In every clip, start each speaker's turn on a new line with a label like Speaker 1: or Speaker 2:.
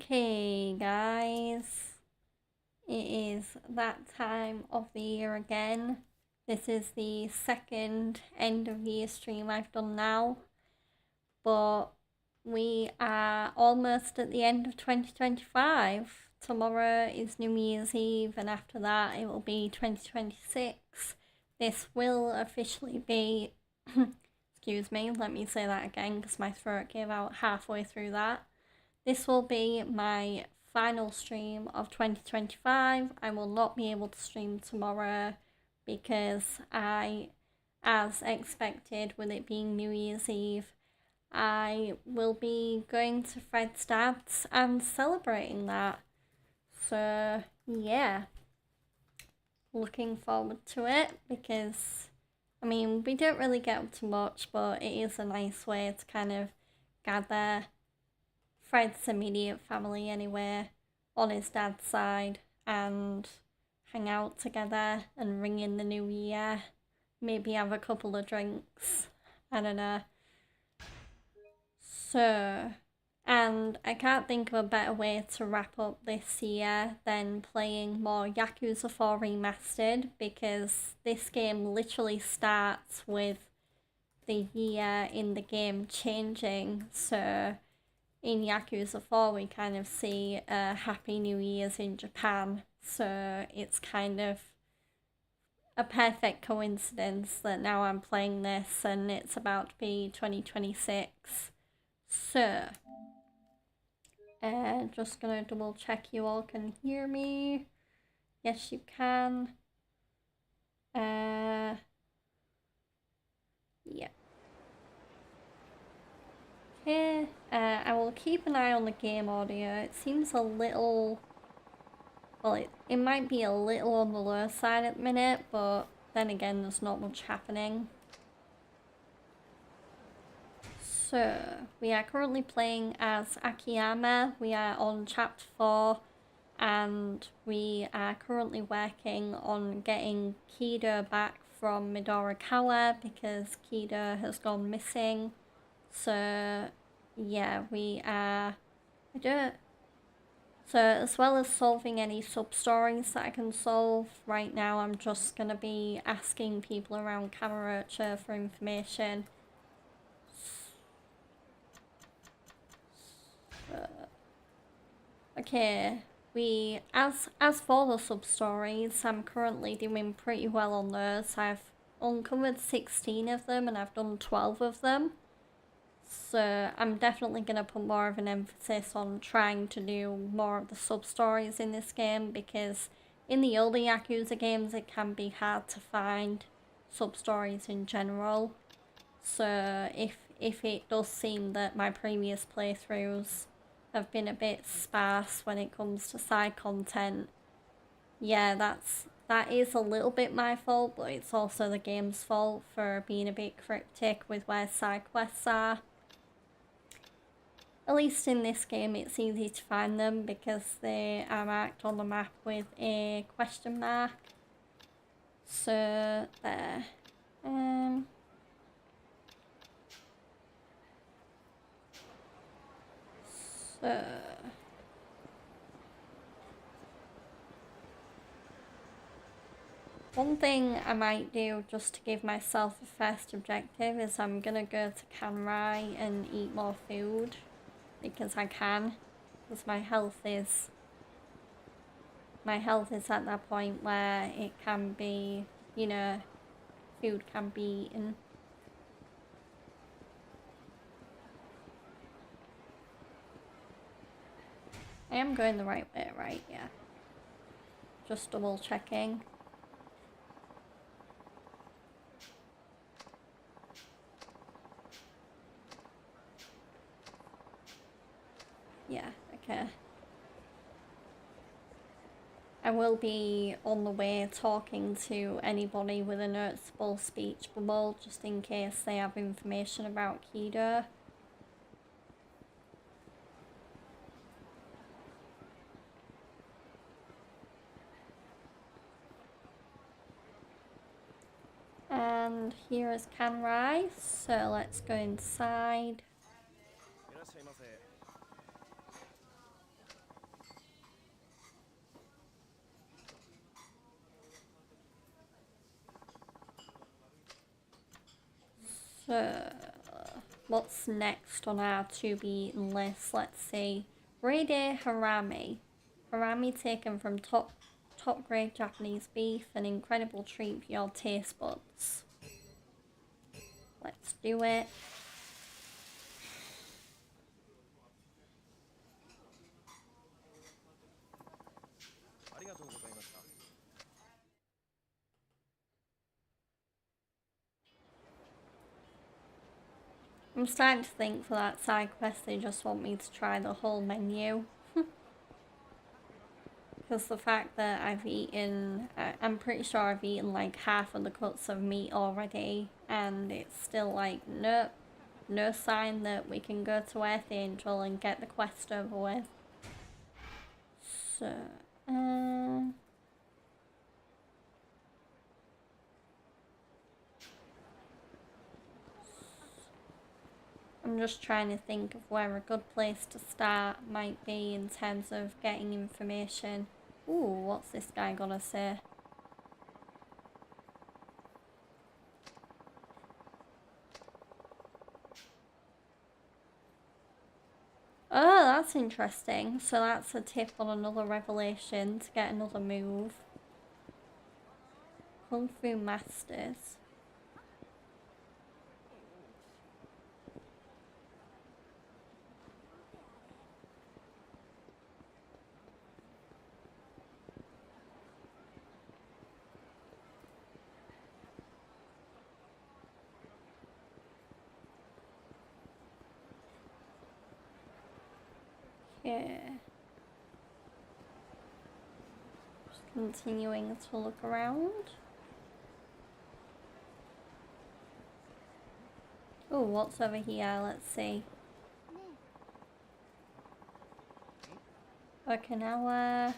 Speaker 1: Okay, guys, it is that time of the year again. This is the second end of year stream I've done now, but we are almost at the end of 2025. Tomorrow is New Year's Eve, and after that, it will be 2026. This will officially be, excuse me, let me say that again because my throat gave out halfway through that. This will be my final stream of 2025. I will not be able to stream tomorrow because as expected, with it being New Year's Eve, I will be going to Fred's dad's and celebrating that. So, yeah, looking forward to it because, I mean, we don't really get up to much, but it is a nice way to kind of gather Fred's immediate family anyway, on his dad's side, and hang out together and ring in the new year. Maybe have a couple of drinks. I don't know. So, and I can't think of a better way to wrap up this year than playing more Yakuza 4 Remastered, because this game literally starts with the year in the game changing. So in Yakuza 4 we kind of see Happy New Year's in Japan, so it's kind of a perfect coincidence that now I'm playing this and it's about to be 2026. So, just gonna double check you all can hear me. Yes, you can. Yeah. Okay, I will keep an eye on the game audio. It seems a little, well, it might be a little on the low side at the minute, but then again, there's not much happening. So, we are currently playing as Akiyama. We are on chapter 4, and we are currently working on getting Kido back from Midorikawa because Kido has gone missing. So, yeah, we are... So, as well as solving any sub-stories that I can solve, right now I'm just going to be asking people around Kamurocho for information. Okay, as for the sub-stories, I'm currently doing pretty well on those. I've uncovered 16 of them and I've done 12 of them. So I'm definitely going to put more of an emphasis on trying to do more of the sub-stories in this game, because in the older Yakuza games it can be hard to find sub-stories in general. So if it does seem that my previous playthroughs have been a bit sparse when it comes to side content, yeah, that is a little bit my fault, but it's also the game's fault for being a bit cryptic with where side quests are. At least in this game it's easy to find them because they are marked on the map with a question mark. So, there. So... One thing I might do just to give myself a first objective is I'm gonna go to Kanrai and eat more food. Because I can. Because my health is at that point where it can be, you know, food can be eaten. I am going the right way, right? Yeah. Just double checking. Yeah, okay. I will be on the way talking to anybody with a noticeable speech bubble, just in case they have information about Kido. And here is Kanrai, so let's go inside. So, what's next on our to-be-eaten list? Let's see. Grade harami. Harami taken from top grade Japanese beef, an incredible treat for your taste buds. Let's do it. I'm starting to think for that side quest they just want me to try the whole menu. Because the fact that I've eaten, I'm pretty sure I've eaten like half of the cuts of meat already, and it's still like, nope, no sign that we can go to Earth Angel and get the quest over with. So, I'm just trying to think of where a good place to start might be in terms of getting information. Ooh, what's this guy gonna say? Oh, that's interesting. So that's a tip on another revelation to get another move. Kung Fu Masters. Yeah. Just continuing to look around. Oh, what's over here? Let's see. Okinawa.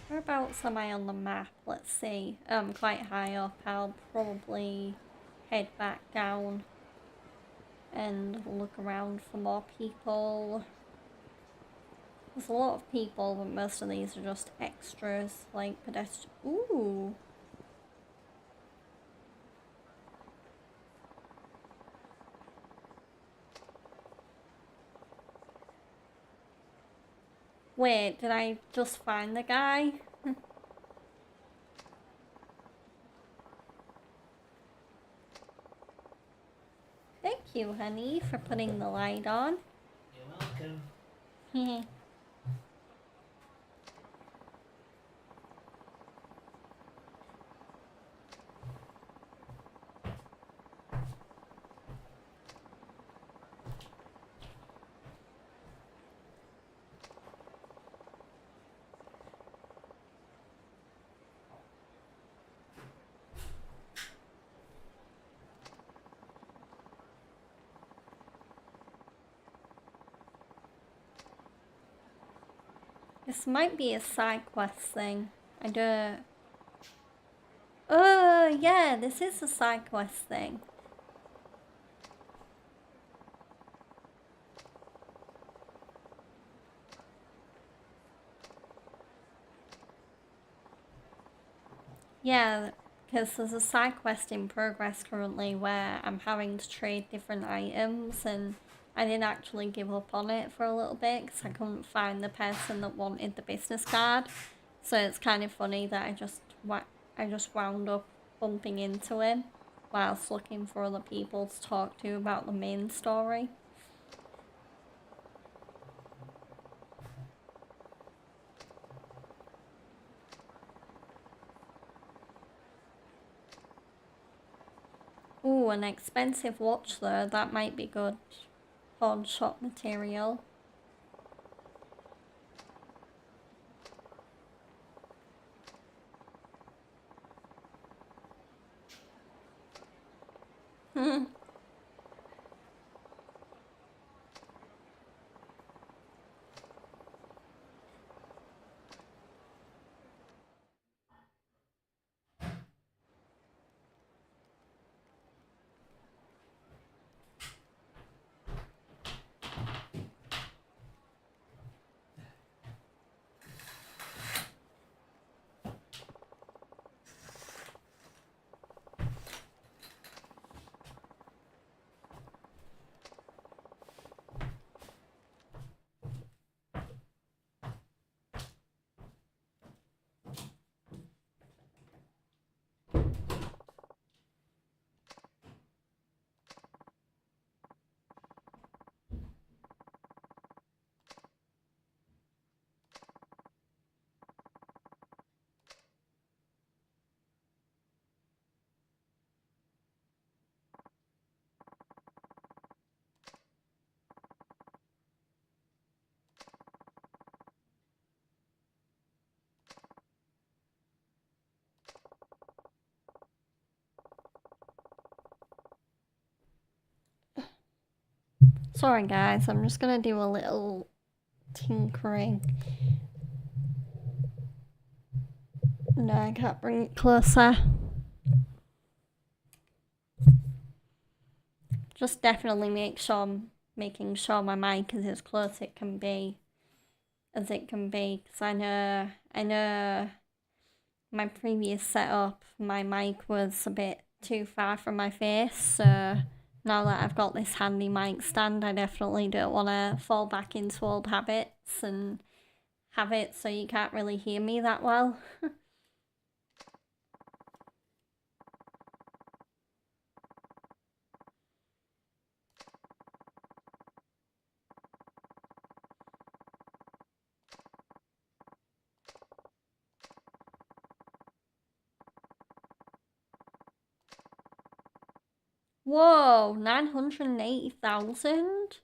Speaker 1: Whereabouts am I on the map? Let's see. Quite high up. I'll probably head back down and look around for more people. There's a lot of people, but most of these are just extras, like pedestrian. Ooh. Wait, did I just find the guy? Thank you, honey, for putting the light on.
Speaker 2: You're welcome.
Speaker 1: This might be a side quest thing. I don't... Oh, yeah, this is a side quest thing. Yeah, because there's a side quest in progress currently where I'm having to trade different items, and I didn't actually give up on it for a little bit because I couldn't find the person that wanted the business card. So it's kind of funny that I just wound up bumping into him whilst looking for other people to talk to about the main story. Ooh, an expensive watch though, that might be good. Pawn shop material. Sorry guys, I'm just gonna do a little tinkering. No, I can't bring it closer. Just definitely making sure my mic is as close as it can be, because I know my previous setup, my mic was a bit too far from my face, so now that I've got this handy mic stand, I definitely don't want to fall back into old habits and have it so you can't really hear me that well. Whoa, 980,000?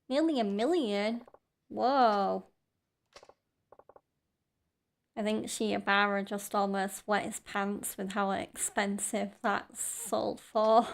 Speaker 1: Nearly a million? Whoa. I think Shiobara just almost wet his pants with how expensive that's sold for.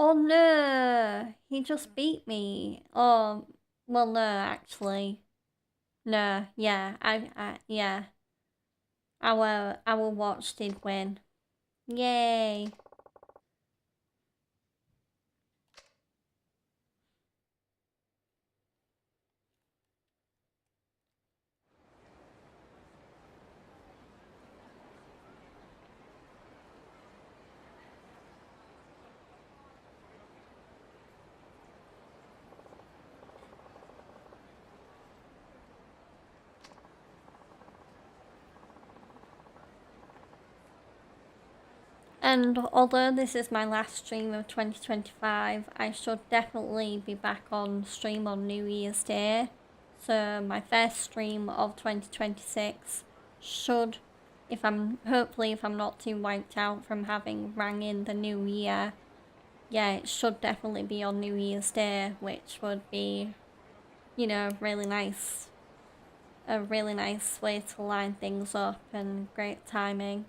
Speaker 1: Oh no, he just beat me. Oh, well no, actually. No, yeah, yeah. Our watch did win. Yay. And although this is my last stream of 2025, I should definitely be back on stream on New Year's Day. So my first stream of 2026 should, hopefully if I'm not too wiped out from having rang in the new year, yeah, it should definitely be on New Year's Day, which would be, you know, really nice. A really nice way to line things up and great timing.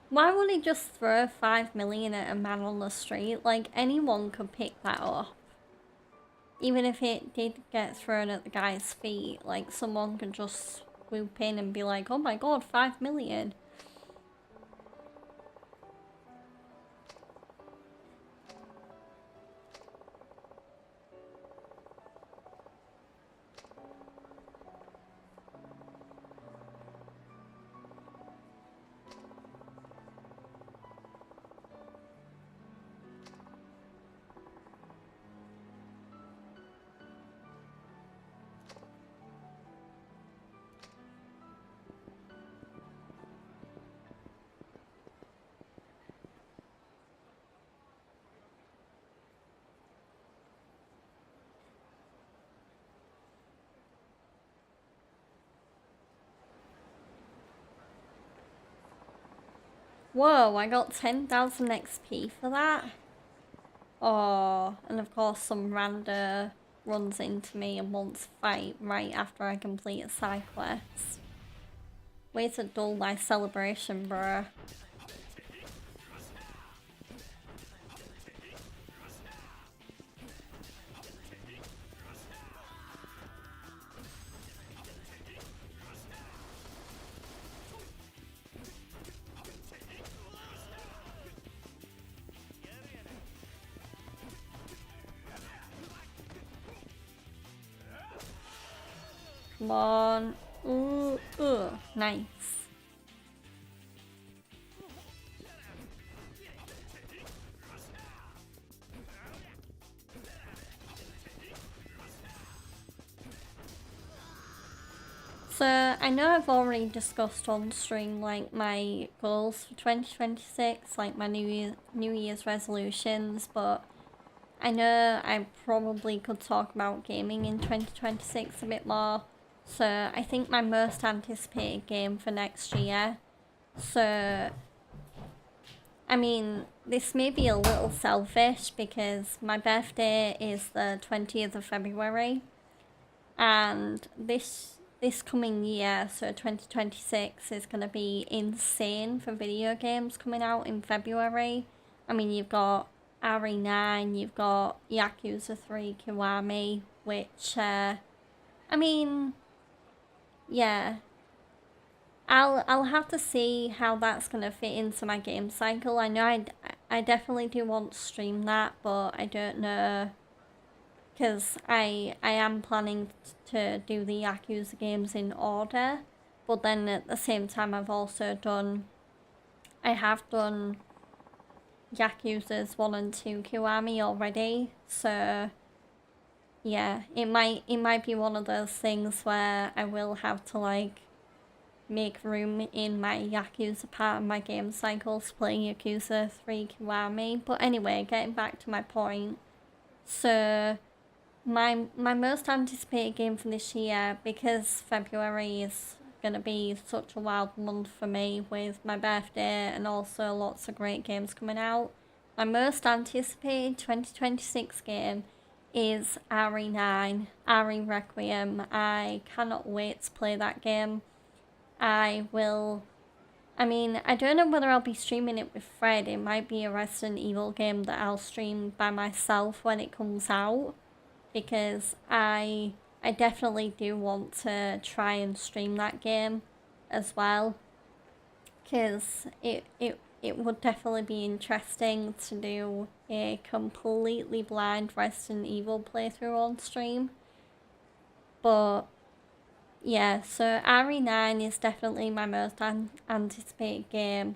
Speaker 1: Why would he just throw 5 million at a man on the street? Like, anyone could pick that up. Even if it did get thrown at the guy's feet, like, someone could just swoop in and be like, oh my god, 5 million. Whoa, I got 10,000 XP for that? Oh, and of course some rando runs into me and wants to fight right after I complete a side quest. Way to dull my celebration, bro. Come on. Ooh, ooh, nice. So, I know I've already discussed on stream, like, my goals for 2026, like my New Year's resolutions, but I know I probably could talk about gaming in 2026 a bit more. So, I think my most anticipated game for next year. So, I mean, this may be a little selfish because my birthday is the 20th of February, and this coming year, so 2026, is going to be insane for video games coming out in February. I mean, you've got RE9, you've got Yakuza 3 Kiwami, which, I mean, yeah. I'll have to see how that's going to fit into my game cycle. I know I definitely do want to stream that, but I don't know, because I am planning to do the Yakuza games in order, but then at the same time I have done Yakuza's 1 and 2 Kiwami already, so yeah, it might be one of those things where I will have to, like, make room in my Yakuza part of my game cycle to play Yakuza 3 Kiwami. But anyway, getting back to my point, so my most anticipated game for this year, because February is gonna be such a wild month for me with my birthday and also lots of great games coming out, my most anticipated 2026 game is RE9, RE Requiem. I cannot wait to play that game. I mean, I don't know whether I'll be streaming it with Fred. It might be a Resident Evil game that I'll stream by myself when it comes out, because I definitely do want to try and stream that game as well, because it would definitely be interesting to do a completely blind Resident Evil playthrough on stream. But yeah, so RE9 is definitely my most anticipated game.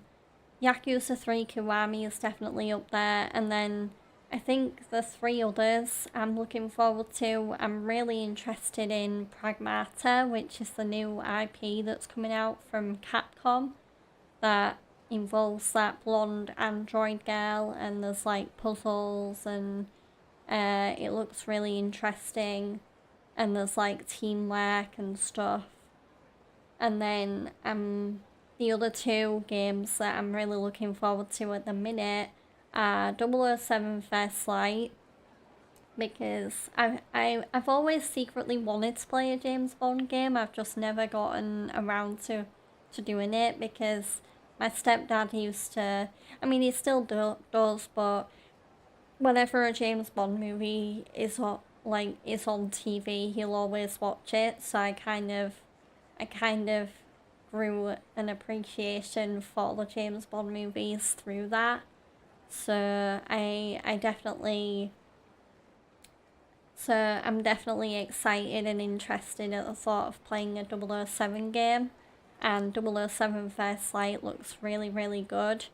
Speaker 1: Yakuza 3 Kiwami is definitely up there, and then I think the 3 others I'm looking forward to. I'm really interested in Pragmata, which is the new IP that's coming out from Capcom that involves that blonde android girl, and there's like puzzles, and it looks really interesting, and there's like teamwork and stuff. And then the other 2 games that I'm really looking forward to at the minute are 007 First Light, because I've always secretly wanted to play a James Bond game. I've just never gotten around to doing it because my stepdad used to. I mean, he still does, but whenever a James Bond movie is on, is on TV, he'll always watch it. So I kind of grew an appreciation for the James Bond movies through that. So I definitely so I'm definitely excited and interested at the thought of playing a 007 game, and 007 First Light looks really, really good.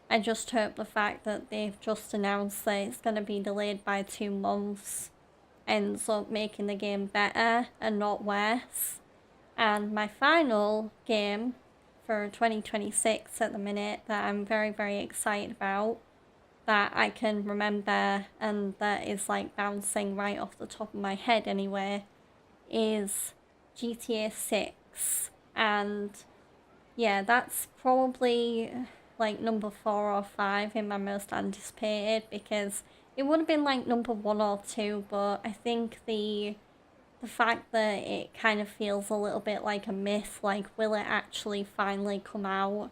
Speaker 1: I just hope the fact that they've just announced that it's going to be delayed by 2 months ends up making the game better and not worse. And my final game for 2026 at the minute that I'm very, very excited about, that I can remember and that is like bouncing right off the top of my head anyway, is GTA 6. And yeah, that's probably like number 4 or 5 in my most anticipated, because it would have been like number 1 or 2, but I think the fact that it kind of feels a little bit like a myth, like will it actually finally come out,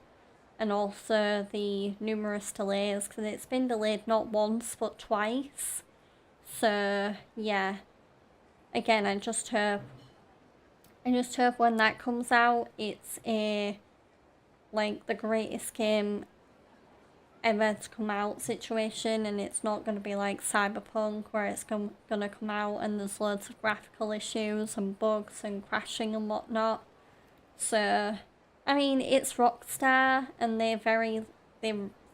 Speaker 1: and also the numerous delays, because it's been delayed not once but twice. So yeah, again, I just hope when that comes out, it's a like the greatest game ever to come out situation, and it's not going to be like Cyberpunk where it's going to come out and there's loads of graphical issues and bugs and crashing and whatnot. So I mean, it's Rockstar and they very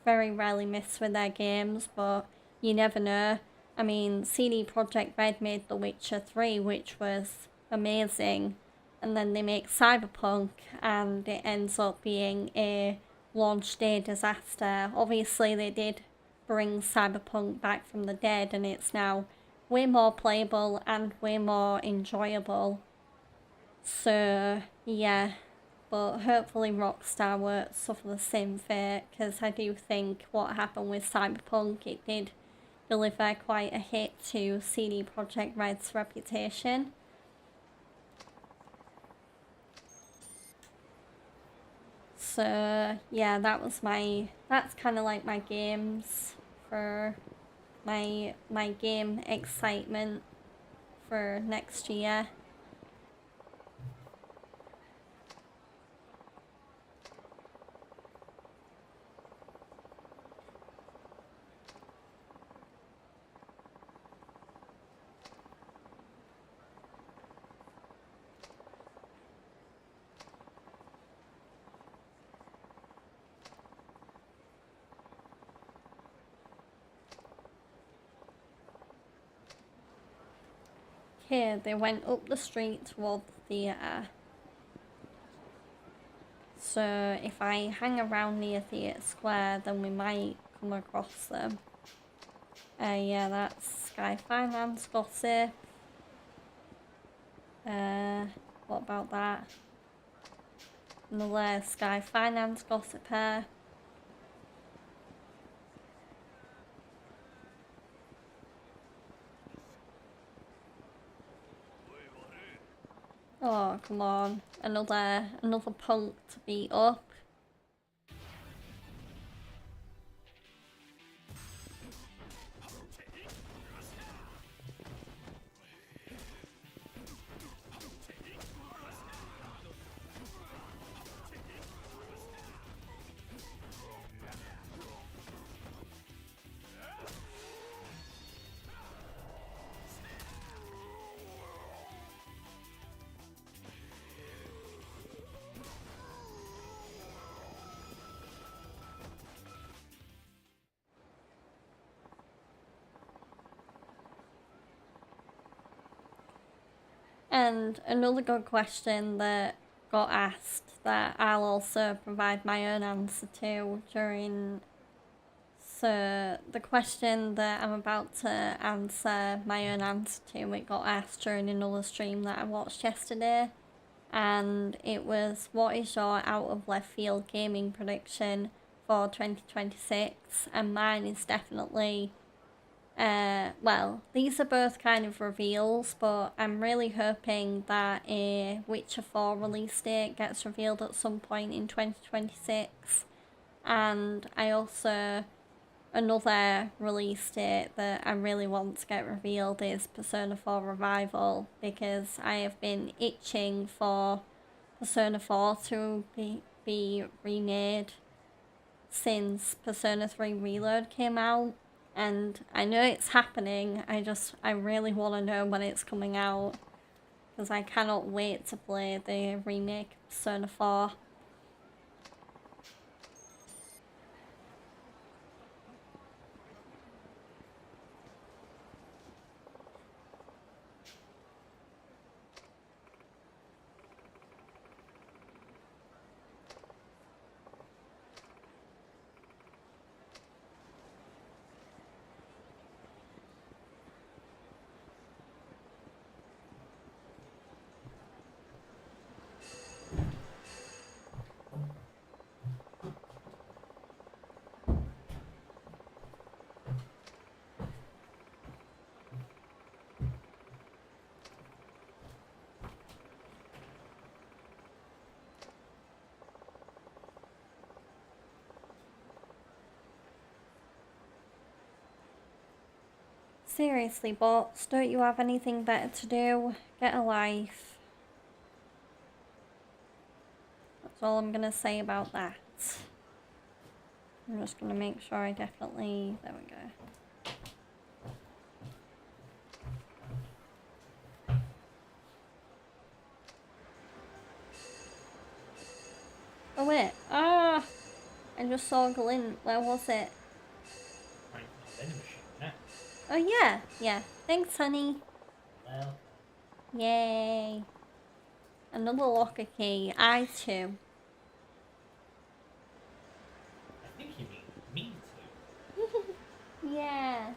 Speaker 1: rarely miss with their games, but you never know. I mean, CD Projekt Red made The Witcher 3, which was amazing, and then they make Cyberpunk and it ends up being a launch day disaster. Obviously, they did bring Cyberpunk back from the dead, and it's now way more playable and way more enjoyable. So, yeah, but hopefully Rockstar won't suffer the same fate, because I do think what happened with Cyberpunk, it did deliver quite a hit to CD Projekt Red's reputation. So yeah, that's kind of like my games for my game excitement for next year. Here, they went up the street toward the theatre. So if I hang around near Theatre Square, then we might come across them. Yeah, that's Sky Finance gossip. What about that? Another Sky Finance gossiper. Oh, come on. Another punk to beat up. And another good question that got asked that I'll also provide my own answer to during. So the question that I'm about to answer my own answer to, it got asked during another stream that I watched yesterday, and it was, what is your out of left field gaming prediction for 2026? And mine is definitely Well, these are both kind of reveals, but I'm really hoping that a Witcher 4 release date gets revealed at some point in 2026. And I also, another release date that I really want to get revealed is Persona 4 Revival, because I have been itching for Persona 4 to be remade since Persona 3 Reload came out, and I know it's happening. I really want to know when it's coming out, because I cannot wait to play the remake of Persona 4. Seriously, bots, don't you have anything better to do? Get a life. That's all I'm gonna say about that. I'm just gonna make sure I definitely... There we go. Oh wait, ah! I just saw a glint. Where was it?
Speaker 2: Right, vending machine, yeah.
Speaker 1: Oh yeah. Thanks, honey.
Speaker 2: Well,
Speaker 1: Yay. Another locker key. I too.
Speaker 2: I think you mean me too.
Speaker 1: Yeah.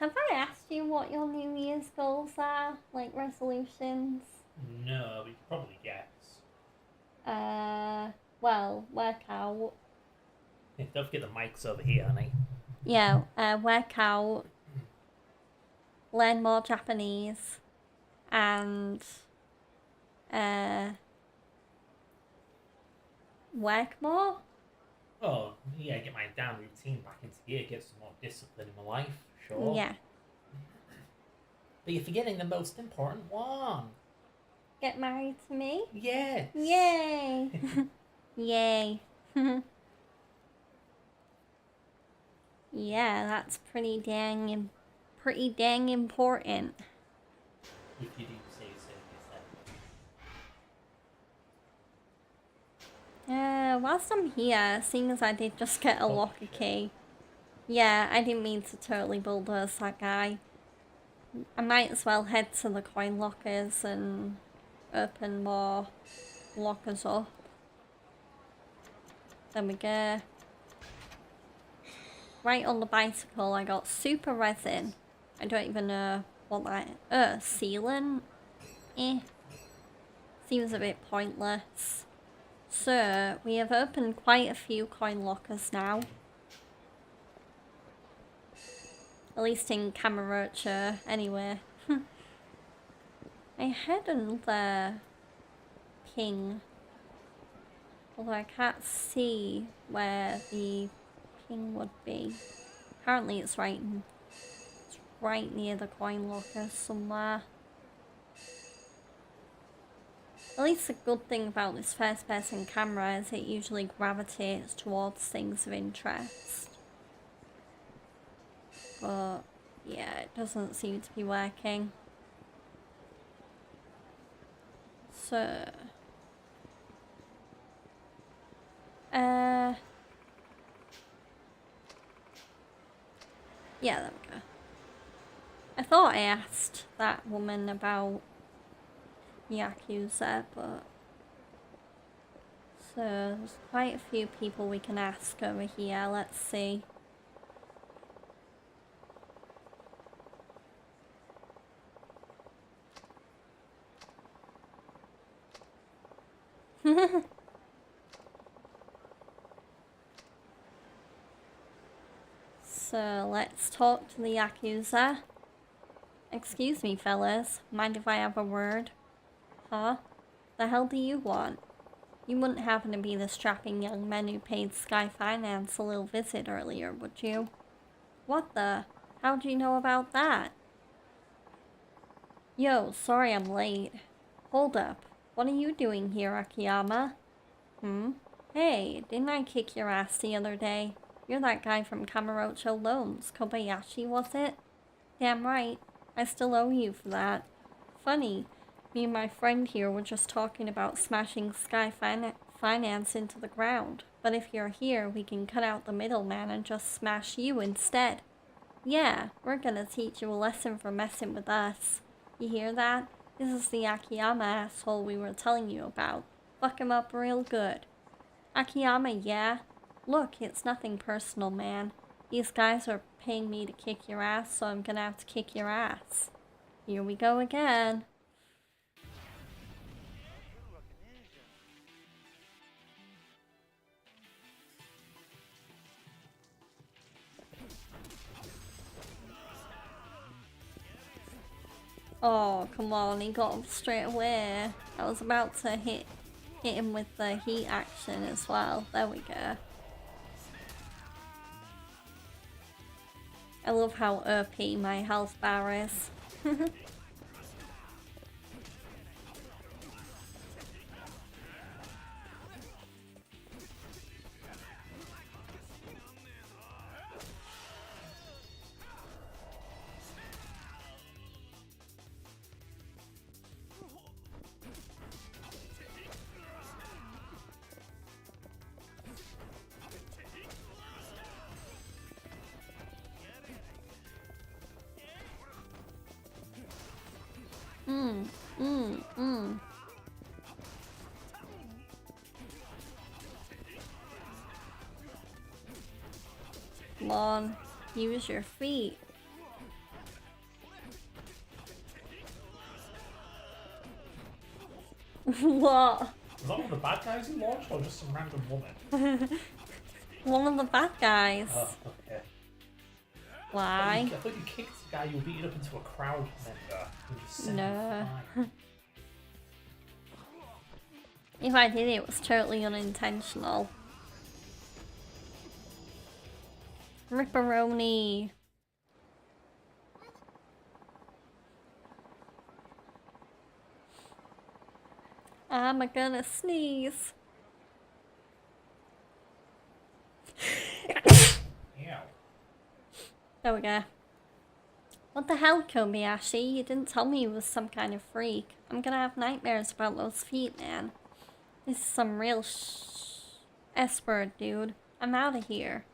Speaker 1: Have I asked you what your New Year's goals are? Like resolutions?
Speaker 2: No, we could probably guess.
Speaker 1: Well, work out.
Speaker 2: Don't forget the mics over here, honey.
Speaker 1: Yeah, work out, learn more Japanese, and, work more?
Speaker 2: Oh, yeah, get my down routine back into gear, get some more discipline in my life, sure.
Speaker 1: Yeah.
Speaker 2: But you're forgetting the most important one.
Speaker 1: Get married to me?
Speaker 2: Yes.
Speaker 1: Yay! Yay. Yeah, that's pretty dang important.
Speaker 2: If you do say so yourself.
Speaker 1: Whilst I'm here, seeing as I did just get a locker key. Yeah, I didn't mean to totally bulldoze that guy. I might as well head to the coin lockers and open more lockers up. There we go. Right on the bicycle, I got super resin. I don't even know what that is. Sealant? Seems a bit pointless. So, we have opened quite a few coin lockers now. At least in Kamurocho, anyway. I had another ping. Although I can't see where the ping would be. Apparently it's right near the coin locker somewhere. At least the good thing about this first person camera is it usually gravitates towards things of interest. But yeah, it doesn't seem to be working. So yeah, there we go. I thought I asked that woman about Yakuza, but so there's quite a few people we can ask over here. Let's see. So let's talk to the Yakuza. Excuse me, fellas. Mind if I have a word? Huh? The hell do you want? You wouldn't happen to be the strapping young man who paid Sky Finance a little visit earlier, would you? What the? How'd you know about that? Yo, sorry I'm late. Hold up. What are you doing here, Akiyama? Hey, didn't I kick your ass the other day? You're that guy from Kamurocho Loans, Kobayashi, was it? Damn right. I still owe you for that. Funny, me and my friend here were just talking about smashing Sky Finance into the ground. But if you're here, we can cut out the middleman and just smash you instead. Yeah, we're gonna teach you a lesson for messing with us. You hear that? This is the Akiyama asshole we were telling you about. Fuck him up real good. Akiyama, yeah? Look, it's nothing personal, man. These guys are paying me to kick your ass, so I'm gonna have to kick your ass. Here we go again. Oh, come on, he got up straight away. I was about to hit him with the heat action as well. There we go. I love how OP my health bar is. Come on, use your feet. What?
Speaker 2: Was that one of the bad guys you launched, or just some random woman?
Speaker 1: One of the bad guys.
Speaker 2: Oh, okay.
Speaker 1: Why?
Speaker 2: I thought you kicked the guy you were beating up into a crowd member.
Speaker 1: No. If I did, it was totally unintentional. Ripperoni. I'm gonna sneeze.
Speaker 2: Yeah.
Speaker 1: There we go. What the hell, Kobayashi? You didn't tell me you was some kind of freak. I'm gonna have nightmares about those feet, man. This is some real S-word, dude. I'm out of here.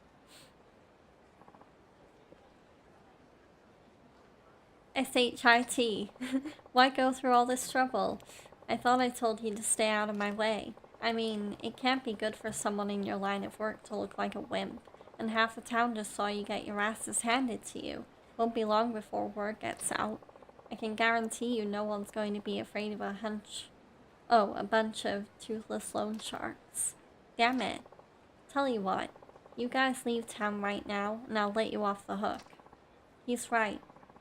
Speaker 1: S-H-I-T. Why go through all this trouble? I thought I told you to stay out of my way. I mean, it can't be good for someone in your line of work to look like a wimp. And half the town just saw you get your asses handed to you. Won't be long before word gets out. I can guarantee you no one's going to be afraid of a bunch of toothless loan sharks. Damn it. Tell you what, you guys leave town right now, and I'll let you off the hook. He's right.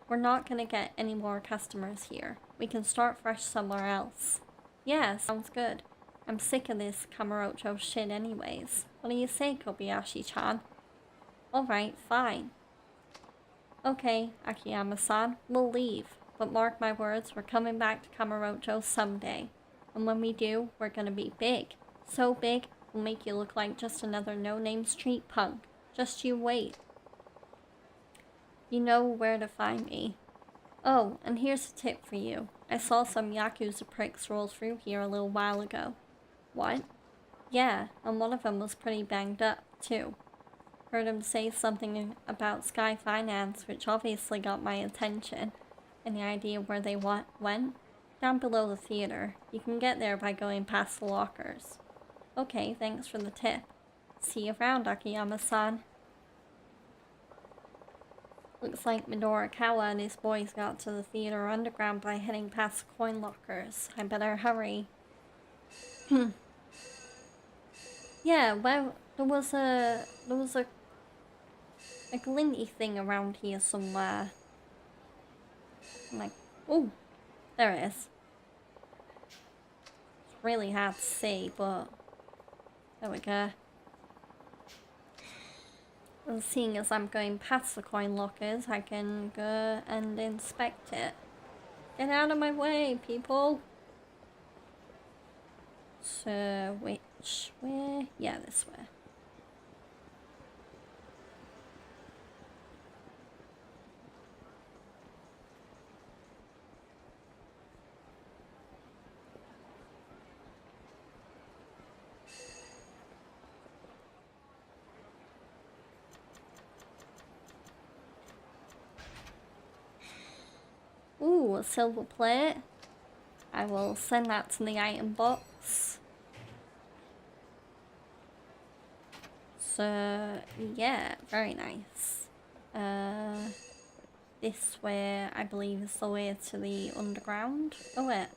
Speaker 1: We're not gonna get any more customers here. We can start fresh somewhere else. Yeah, sounds good. I'm sick of this Kamurocho shit anyways. What do you say, Kobayashi-chan? Alright, fine. Okay, Akiyama-san, we'll leave. But mark my words, we're coming back to Kamurocho someday. And when we do, we're gonna be big. So big, we'll make you look like just another no-name street punk. Just you wait. You know where to find me. Oh, and here's a tip for you. I saw some Yakuza pricks roll through here a little while ago. What? Yeah, and one of them was pretty banged up, too. Heard him say something about Sky Finance, which obviously got my attention. Any idea where they went? Down below the theater. You can get there by going past the lockers. Okay, thanks for the tip. See you around, Akiyama-san. Looks like Midorikawa and his boys got to the theater underground by heading past the coin lockers. I better hurry. Yeah, well, there was a a glinty thing around here somewhere. I'm like, oh, there it is. It's really hard to see, but there we go. And seeing as I'm going past the coin lockers, I can go and inspect it. Get out of my way, people! So, which way? Yeah, this way. Ooh, a silver plate. I will send that to the item box. So, yeah, very nice. This way, I believe, is the way to the underground. Oh, wait.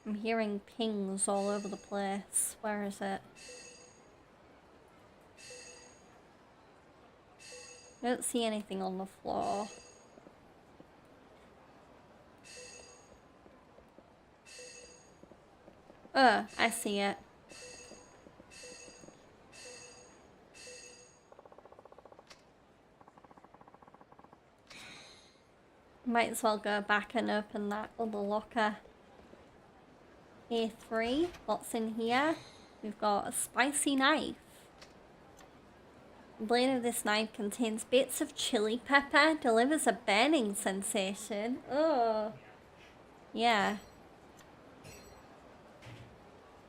Speaker 1: I'm hearing pings all over the place. Where is it? I don't see anything on the floor. Oh, I see it. Might as well go back and open that other locker. A3, what's in here? We've got a spicy knife. The blade of this knife contains bits of chili pepper, delivers a burning sensation. Oh. Yeah.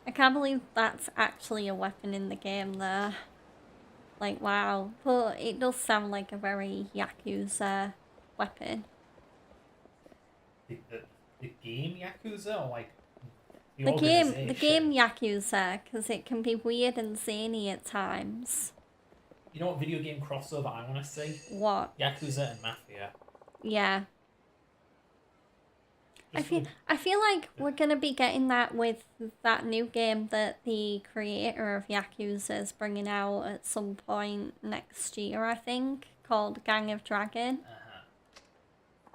Speaker 1: I can't believe that's actually a weapon in the game though. Like, wow. But it does sound like a very Yakuza weapon.
Speaker 2: The game Yakuza, or like the
Speaker 1: The game
Speaker 2: organization?
Speaker 1: Yakuza, because it can be weird and zany at times.
Speaker 2: You know what video game crossover I want to see?
Speaker 1: What?
Speaker 2: Yakuza and Mafia.
Speaker 1: Yeah.
Speaker 2: Just
Speaker 1: I feel like we're gonna be getting that with that new game that the creator of Yakuza is bringing out at some point next year, I think, called Gang of Dragon.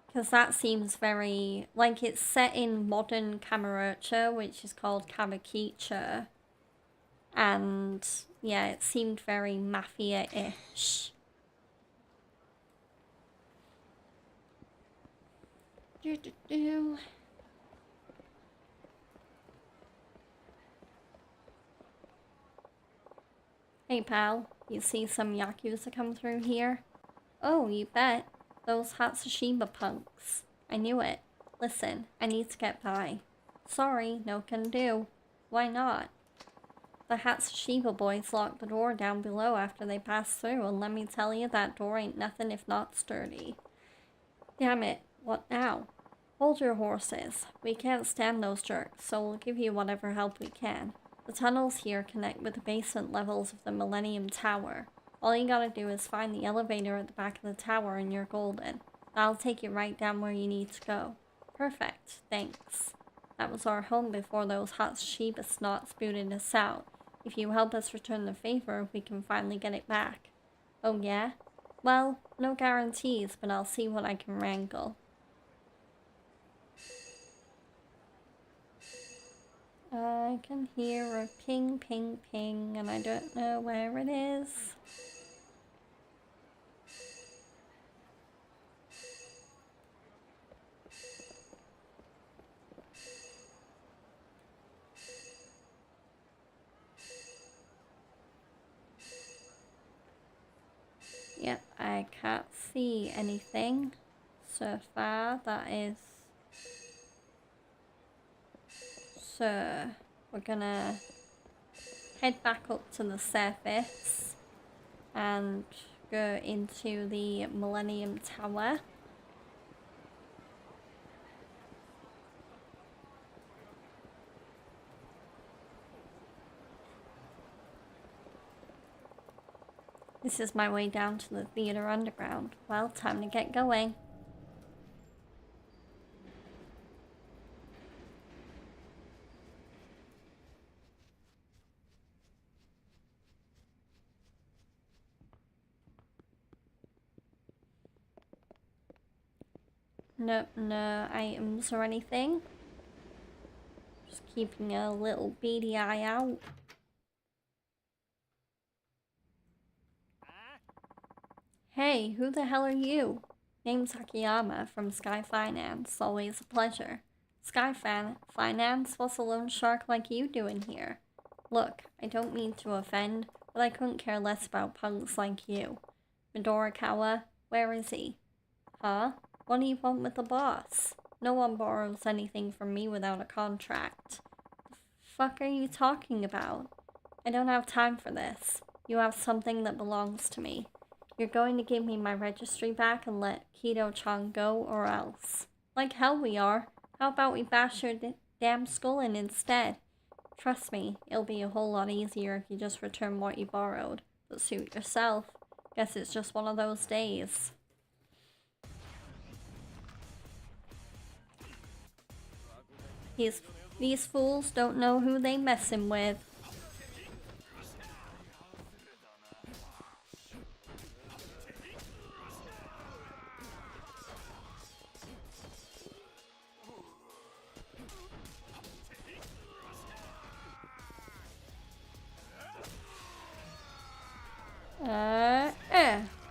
Speaker 1: Because that seems very, like, it's set in modern Kamurocho, which is called Kamukicho. And, yeah, it seemed very mafia-ish. Hey pal, you see some Yakuza come through here? Oh, you bet. Those Hatsushiba punks. I knew it. Listen, I need to get by. Sorry, no can do. Why not? The Hatsushiba boys locked the door down below after they passed through, and let me tell you, that door ain't nothing if not sturdy. Damn it, what now? Hold your horses. We can't stand those jerks, so we'll give you whatever help we can. The tunnels here connect with the basement levels of the Millennium Tower. All you gotta do is find the elevator at the back of the tower and you're golden. That'll take you right down where you need to go. Perfect, thanks. That was our home before those Hatsushiba snots booted us out. If you help us return the favor, we can finally get it back. Oh yeah? Well, no guarantees, but I'll see what I can wrangle. I can hear a ping, ping, ping, and I don't know where it is. Yep, I can't see anything so far. That is... So, we're gonna head back up to the surface and go into the Millennium Tower. This is my way down to the theater underground. Well, time to get going. Nope, no items or anything. Just keeping a little beady eye out. Hey, who the hell are you? Name's Akiyama from Sky Finance. Always a pleasure. Finance? What's a loan shark like you doing here? Look, I don't mean to offend, but I couldn't care less about punks like you. Midorikawa, where is he? Huh? What do you want with the boss? No one borrows anything from me without a contract. The fuck are you talking about? I don't have time for this. You have something that belongs to me. You're going to give me my registry back and let Kido-chan go, or else. Like hell we are. How about we bash your damn skull in instead? Trust me, it'll be a whole lot easier if you just return what you borrowed. But suit yourself. Guess it's just one of those days. These fools don't know who they messing with.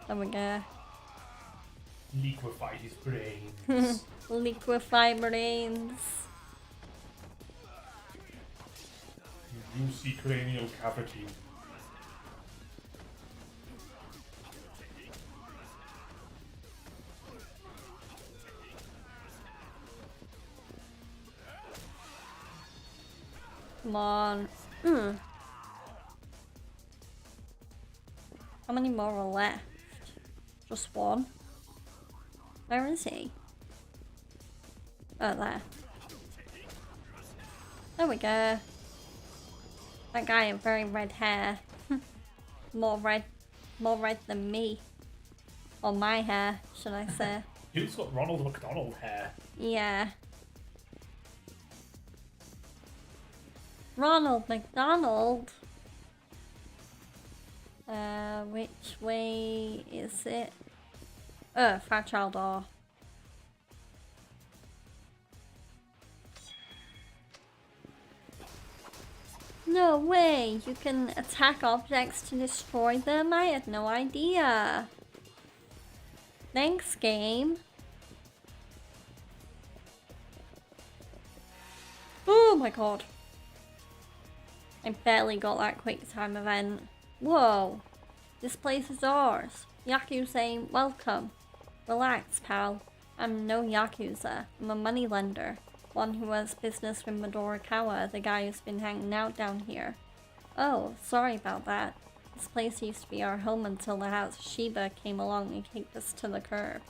Speaker 1: There we go.
Speaker 2: Liquefy his brains.
Speaker 1: Liquefy brains.
Speaker 2: Juicy cranial cavity.
Speaker 1: Come on. How many more are left? Just one? Where is he? Oh, there. There we go. That guy had very red hair. More red than me. Or my hair, should I say.
Speaker 2: Who's got Ronald McDonald hair?
Speaker 1: Yeah. Ronald McDonald? Which way is it? Fragile door. No way! You can attack objects to destroy them? I had no idea. Thanks, game. Oh my god. I barely got that quick time event. Whoa. This place is ours. Yakuza, welcome. Relax, pal. I'm no Yakuza. I'm a moneylender. One who has business with Midorikawa, the guy who's been hanging out down here. Oh, sorry about that. This place used to be our home until the house Shiba came along and kicked us to the curb.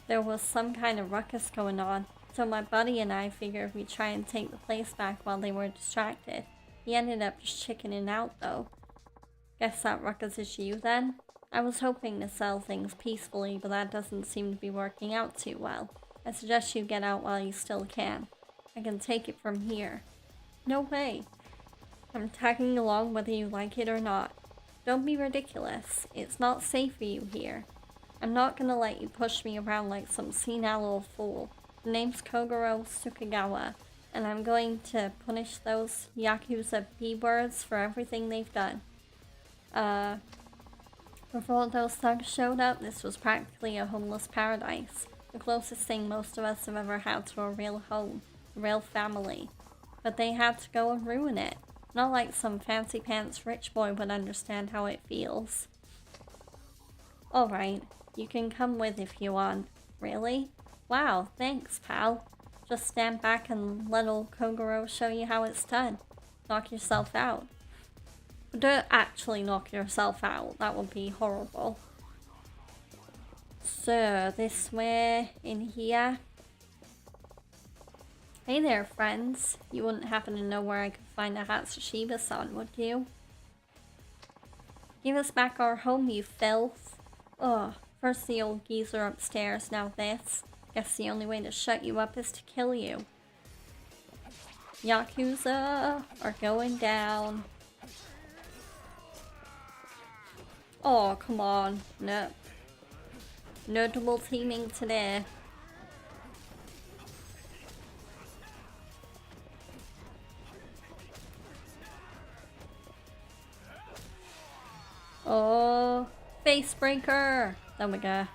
Speaker 1: There was some kind of ruckus going on, so my buddy and I figured we'd try and take the place back while they were distracted. He ended up just chickening out though. Guess that ruckus is you then? I was hoping to sell things peacefully, but that doesn't seem to be working out too well. I suggest you get out while you still can. I can take it from here. No way. I'm tagging along whether you like it or not. Don't be ridiculous. It's not safe for you here. I'm not gonna let you push me around like some senile old fool. The name's Kogoro Tsukagawa, and I'm going to punish those Yakuza B-words for everything they've done. Before those thugs showed up, this was practically a homeless paradise. The closest thing most of us have ever had to a real home, a real family. But they had to go and ruin it. Not like some fancy pants rich boy would understand how it feels. Alright, you can come with if you want. Really? Wow, thanks, pal. Just stand back and let old Kogoro show you how it's done. Knock yourself out. But don't actually knock yourself out, that would be horrible. So, this way, in here. Hey there, friends. You wouldn't happen to know where I could find a Hatsushiba-san, would you? Give us back our home, you filth. Ugh, first the old geezer upstairs, now this. Guess the only way to shut you up is to kill you. Yakuza are going down. Oh, come on. No. No double teaming today. Oh, face breaker. There we go.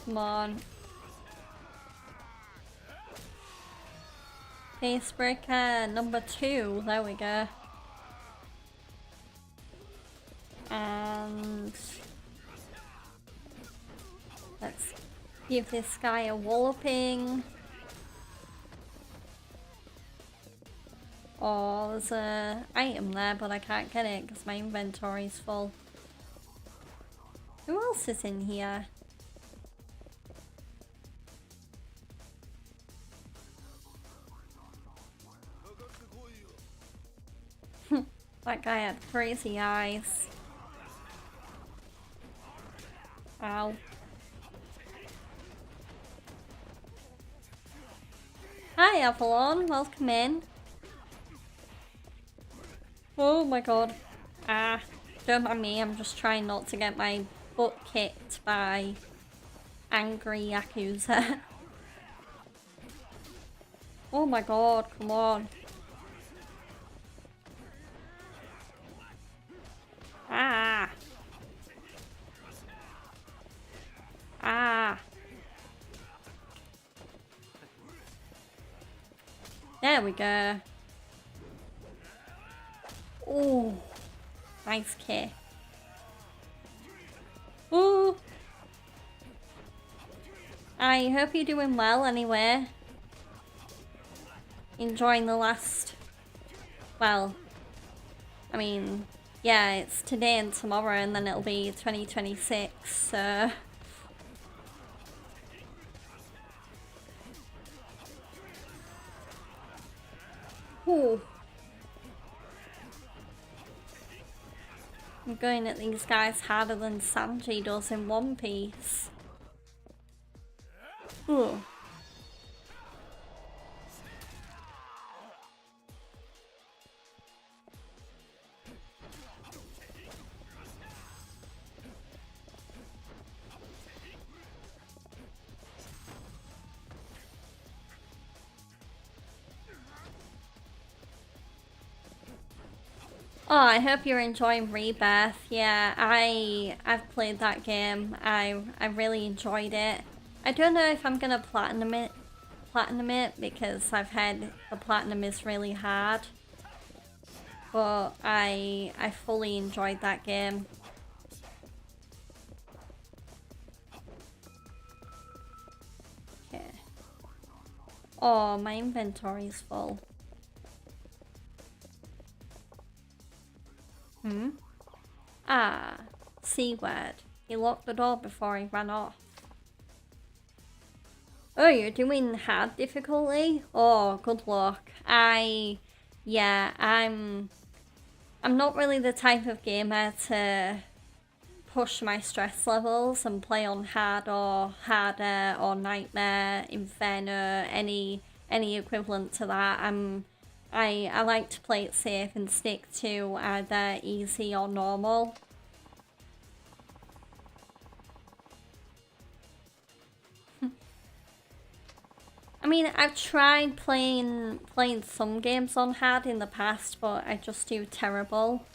Speaker 1: Come on. Facebreaker number 2. There we go. And let's give this guy a walloping. Oh, there's a item there, but I can't get it because my inventory's full. Who else is in here? That guy had crazy eyes. Ow. Hi Avalon, welcome in. Oh my god. Ah, don't mind me, I'm just trying not to get my butt kicked by angry Yakuza. Oh my god, come on. Ah. Ah. There we go. Oh, nice kick. Ooh. I hope you're doing well anyway. Enjoying the last... Well, I mean, yeah, it's today and tomorrow and then it'll be 2026, so... Ooh. I'm going at these guys harder than Sanji does in One Piece. Ooh. Oh, I hope you're enjoying Rebirth. Yeah, I've played that game. I really enjoyed it. I don't know if I'm gonna platinum it because I've heard the platinum is really hard. But I fully enjoyed that game. Okay. Oh, my inventory's full. Ah, C word. He locked the door before he ran off. Oh, you're doing hard difficulty? Oh, good luck. Yeah, I'm not really the type of gamer to push my stress levels and play on hard or harder or nightmare, inferno, any equivalent to that. I like to play it safe and stick to either easy or normal. I mean, I've tried playing some games on hard in the past, but I just do terrible.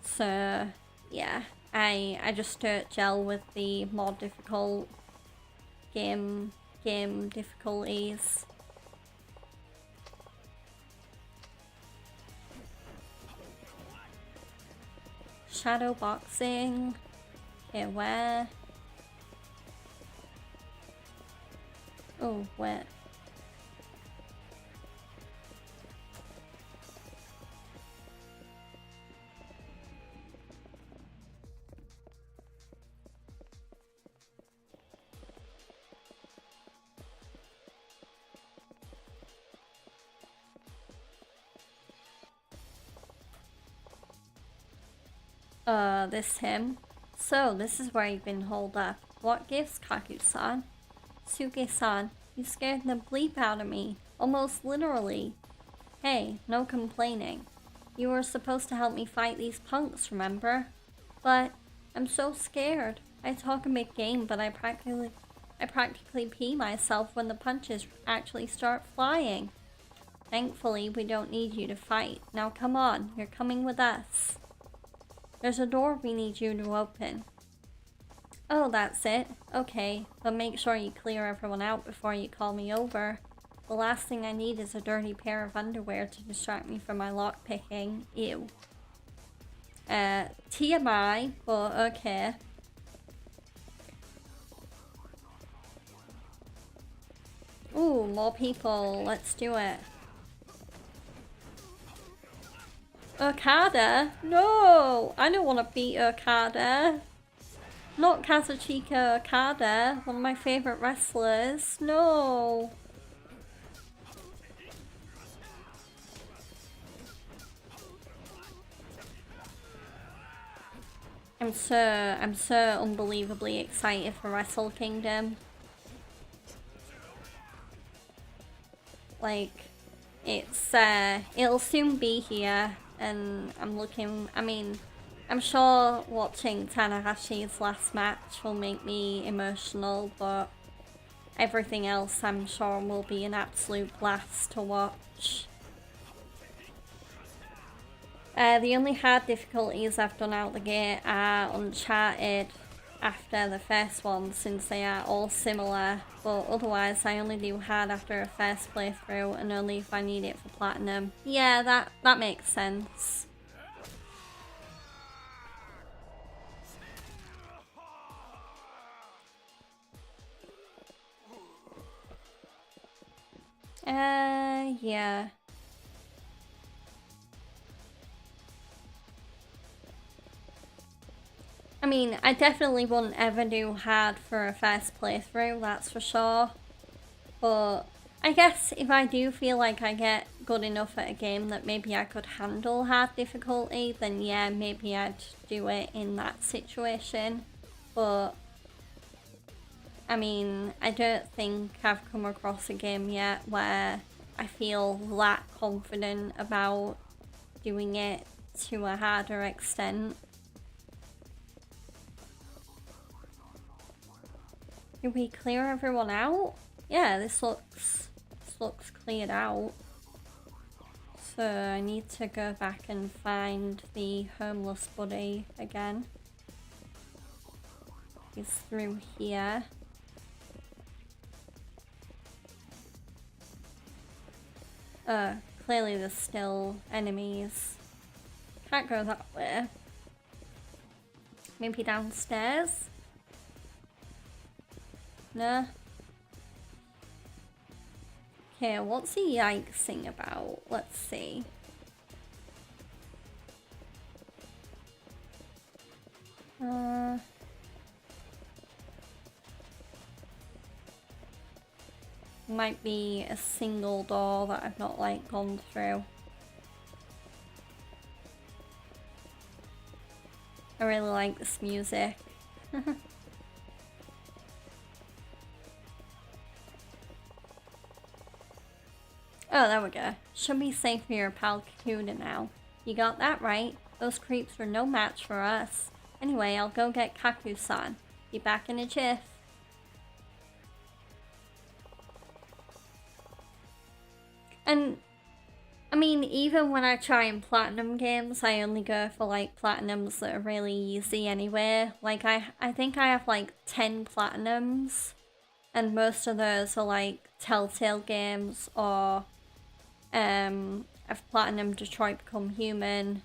Speaker 1: So, yeah, I just don't gel with the more difficult game difficulties. Shadow boxing. Okay, where? Oh, where? This him. So, this is where you've been holed up. What gives, Kaku-san? Suge-san, you scared the bleep out of me. Almost literally. Hey, no complaining. You were supposed to help me fight these punks, remember? But I'm so scared. I talk a big game, but I practically pee myself when the punches actually start flying. Thankfully, we don't need you to fight. Now come on, you're coming with us. There's a door we need you to open. Oh, that's it. Okay, but make sure you clear everyone out before you call me over. The last thing I need is a dirty pair of underwear to distract me from my lockpicking. Ew. TMI, but okay. Ooh, more people. Let's do it. Okada? No! I don't want to beat Okada. Not Kazuchika Okada, one of my favorite wrestlers. No! I'm so unbelievably excited for Wrestle Kingdom. Like, it'll soon be here, and I'm sure watching Tanahashi's last match will make me emotional, but everything else I'm sure will be an absolute blast to watch. The only hard difficulties I've done out the gate are Uncharted after the first one, since they are all similar, but otherwise I only do hard after a first playthrough and only if I need it for platinum. Yeah, that makes sense. Yeah. I mean, I definitely wouldn't ever do hard for a first playthrough, that's for sure. But I guess if I do feel like I get good enough at a game that maybe I could handle hard difficulty, then yeah, maybe I'd do it in that situation. But I mean, I don't think I've come across a game yet where I feel that confident about doing it to a harder extent. Did we clear everyone out? Yeah, this looks cleared out. So I need to go back and find the homeless buddy again. He's through here. Clearly there's still enemies. Can't go that way. Maybe downstairs? No. Okay, what's he yikesing about? Let's see. Might be a single door that I've not like gone through. I really like this music. Oh, there we go. Should be safe for your pal Kakuda now. You got that right. Those creeps were no match for us. Anyway, I'll go get Kaku-san. Be back in a jiff. And, I mean, even when I try and platinum games, I only go for, like, platinums that are really easy anyway. Like, I think I have, like, 10 platinums. And most of those are, like, Telltale games or... I've platinum Detroit Become Human,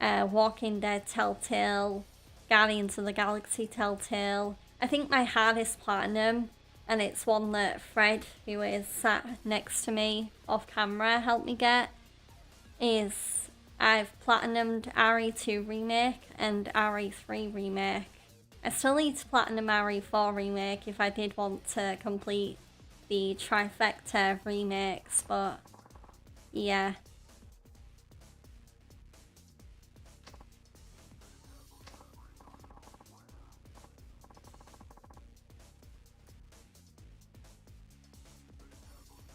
Speaker 1: Walking Dead Telltale, Guardians of the Galaxy Telltale. I think my hardest platinum, and it's one that Fred, who is sat next to me off camera, helped me get, is I've platinumed RE2 Remake and RE3 Remake. I still need to platinum RE4 Remake if I did want to complete the trifecta of remakes, but yeah.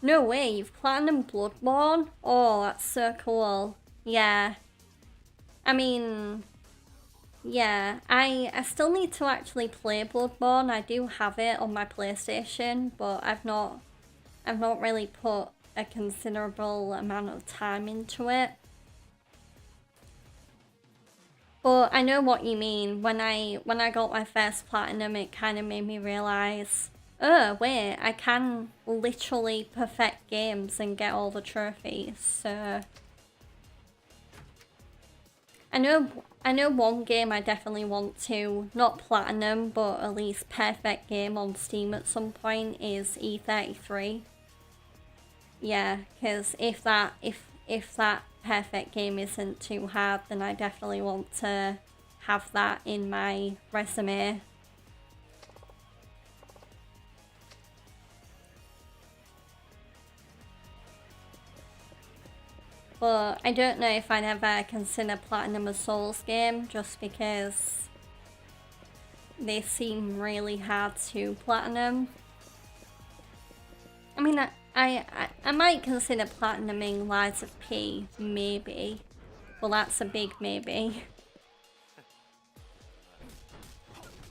Speaker 1: No way, you've platinum Bloodborne? Oh, that's so cool. Yeah. I mean, yeah, I still need to actually play Bloodborne. I do have it on my PlayStation, but I've not really put a considerable amount of time into it. But I know what you mean. When I got my first platinum, it kind of made me realize, oh wait, I can literally perfect games and get all the trophies. So I know one game I definitely want to, not platinum, but at least perfect game on Steam at some point is E33. Yeah, because if that perfect game isn't too hard, then I definitely want to have that in my resume. But I don't know if I'd ever consider platinum a Souls game, just because they seem really hard to platinum. I mean, I might consider platinuming Lies of P, maybe. Well, that's a big maybe.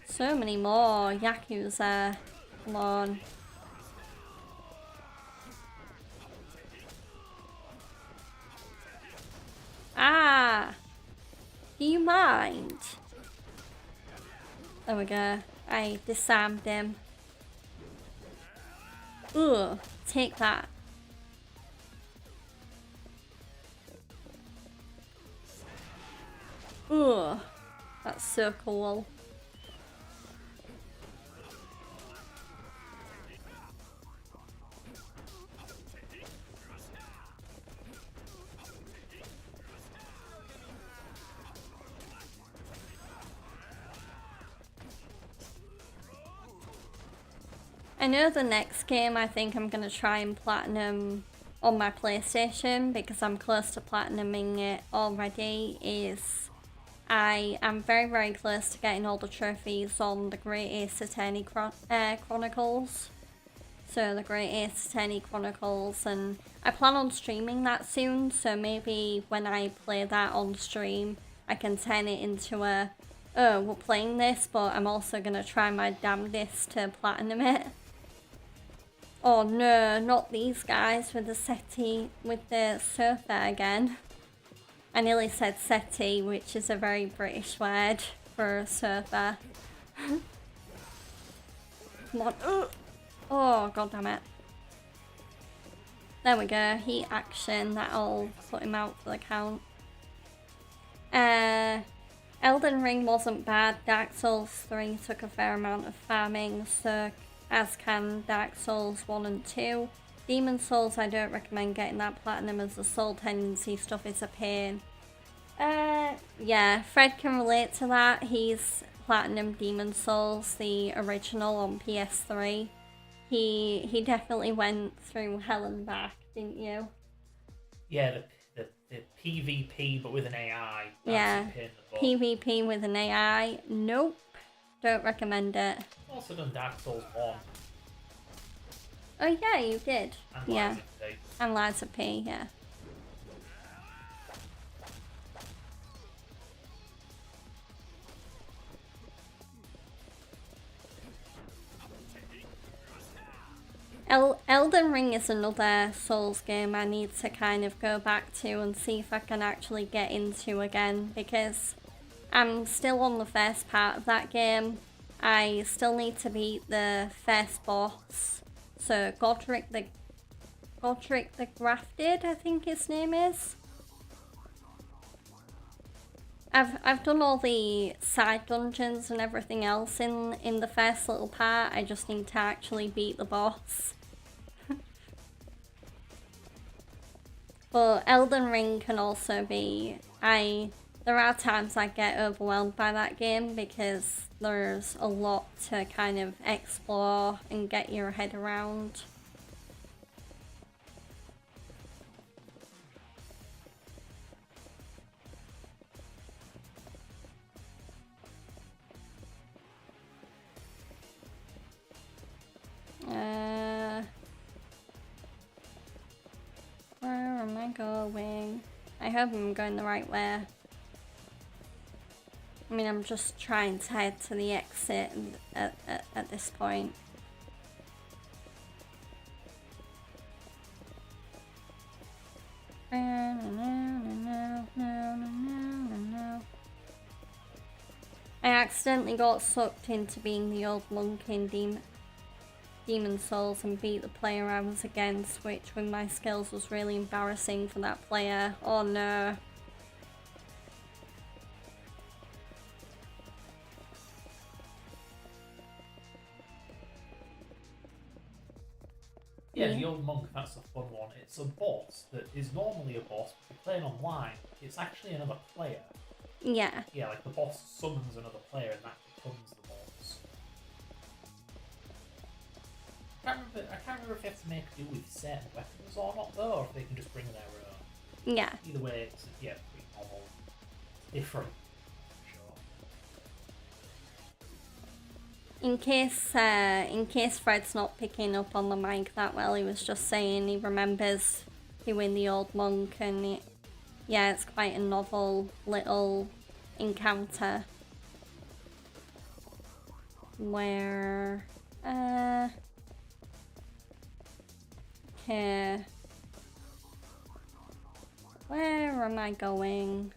Speaker 1: So many more Yakuza. Come on. Ah! Do you mind? There we go. I disarmed him. Ugh, take that. Ugh, that's so cool. I know the next game I think I'm gonna try and platinum on my PlayStation, because I'm close to platinuming it already, is I am very, very close to getting all the trophies on the Great Ace Attorney Chronicles. So the Great Ace Attorney Chronicles, and I plan on streaming that soon, so maybe when I play that on stream, I can turn it into a, oh, we're playing this, but I'm also gonna try my damnedest to platinum it. Oh no, not these guys with the settee, with the sofa again. I nearly said settee, which is a very British word for a sofa. Come on. Oh, god damn it. There we go, heat action, that'll put him out for the count. Elden Ring wasn't bad. Dark Souls 3 took a fair amount of farming, so as can Dark Souls 1 and 2. Demon Souls, I don't recommend getting that platinum, as the soul tendency stuff is a pain. Yeah, Fred can relate to that. He's platinum Demon Souls, the original on PS3. He definitely went through hell and back, didn't you?
Speaker 2: Yeah, the PvP but with an AI. That's
Speaker 1: Yeah,
Speaker 2: a pain in the butt.
Speaker 1: PvP with an AI. Nope, don't recommend it.
Speaker 2: I've also done Dark Souls 1.
Speaker 1: Oh yeah, you did.
Speaker 2: And
Speaker 1: Yeah,
Speaker 2: Lies of P.
Speaker 1: and Lies of P, yeah. Elden Ring is another Souls game I need to kind of go back to and see if I can actually get into again, because I'm still on the first part of that game. I still need to beat the first boss. So Godric the Grafted, I think his name is. I've done all the side dungeons and everything else in the first little part. I just need to actually beat the boss. But Elden Ring can also be... There are times I get overwhelmed by that game, because there's a lot to kind of explore and get your head around. going? I hope I'm going the right way. I mean, I'm just trying to head to the exit at this point. I accidentally got sucked into being the old monk in Demon Souls and beat the player I was against, which with my skills was really embarrassing for that player. Oh no.
Speaker 2: Yeah, the old monk, that's a fun one. It's a boss that is normally a boss, but if you're playing online, it's actually another player.
Speaker 1: Yeah.
Speaker 2: Yeah, like the boss summons another player and that becomes the boss. I can't remember if you have to make do with certain weapons or not though, or if they can just bring their own.
Speaker 1: Yeah.
Speaker 2: Either way, it's pretty normal. Different.
Speaker 1: In case Fred's not picking up on the mic that well, he was just saying he remembers doing the old monk, and yeah, it's quite a novel little encounter where okay, where am I going?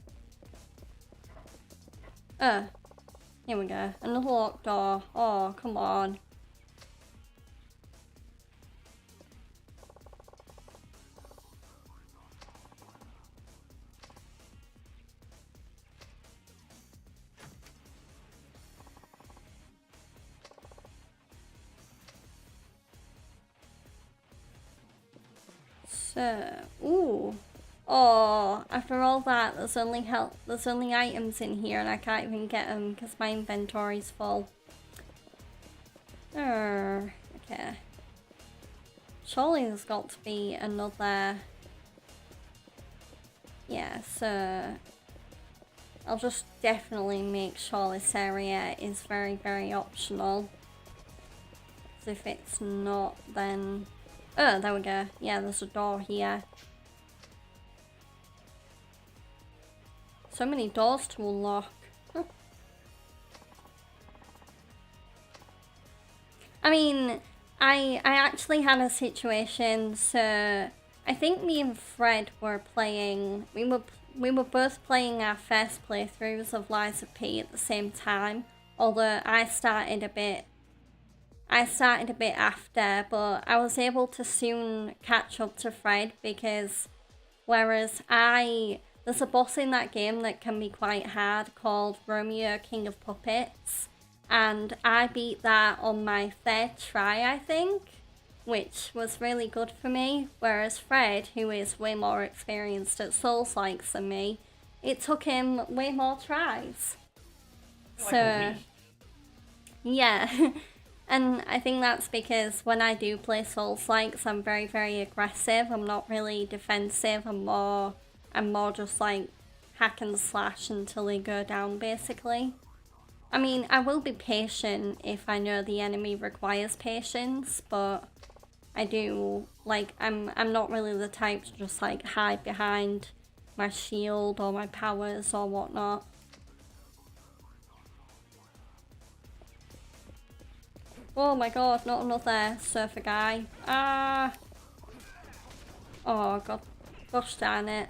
Speaker 1: Here we go. Another locked door. Oh, come on. So, ooh. Oh, after all that, there's only items in here and I can't even get them because my inventory's full. Okay. Surely there's got to be another... Yeah, so... I'll just definitely make sure this area is very, very optional. Because if it's not, then... Oh, there we go. Yeah, there's a door here. So many doors to unlock. I mean, I actually had a situation, so I think me and Fred were playing, we were both playing our first playthroughs of Lies of P at the same time, although I started a bit after, but I was able to soon catch up to Fred because whereas there's a boss in that game that can be quite hard called Romeo, King of Puppets, and I beat that on my third try, I think, which was really good for me, whereas Fred, who is way more experienced at Souls-likes than me, it took him way more tries.
Speaker 2: Like
Speaker 1: so, yeah. And I think that's because when I do play Souls-likes, I'm very, very aggressive. I'm not really defensive. I'm more just like hack and slash until they go down, basically. I mean, I will be patient if I know the enemy requires patience, but I do, like, I'm not really the type to just like hide behind my shield or my powers or whatnot. Oh my god, not another surfer guy. Ah! Oh god, gosh darn it.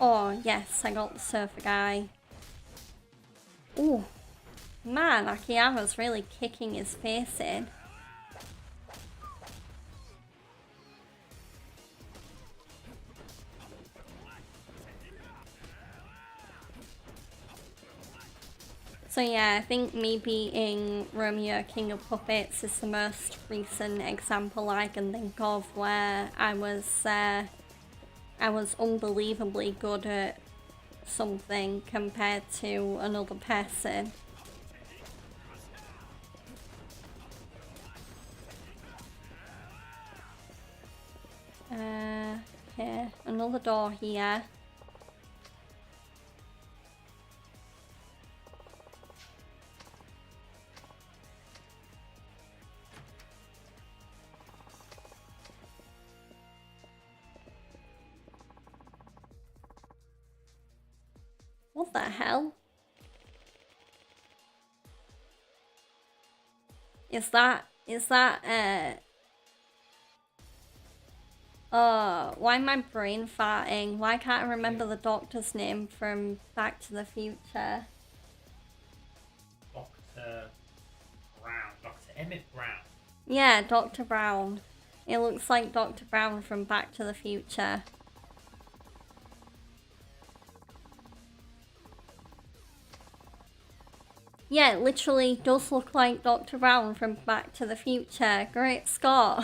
Speaker 1: Oh yes, I got the surfer guy. Ooh, man, Akiyama's really kicking his face in. So yeah, I think me beating Romeo, King of Puppets is the most recent example I can think of where I was unbelievably good at something compared to another person. Okay, another door here. the hell? Is that, why am my brain farting? Why can't I remember the doctor's name from Back to the Future?
Speaker 2: Dr. Brown. Dr. Emmett Brown.
Speaker 1: Yeah, Dr. Brown. It looks like Dr. Brown from Back to the Future. Yeah, it literally does look like Dr. Brown from Back to the Future. Great Scott.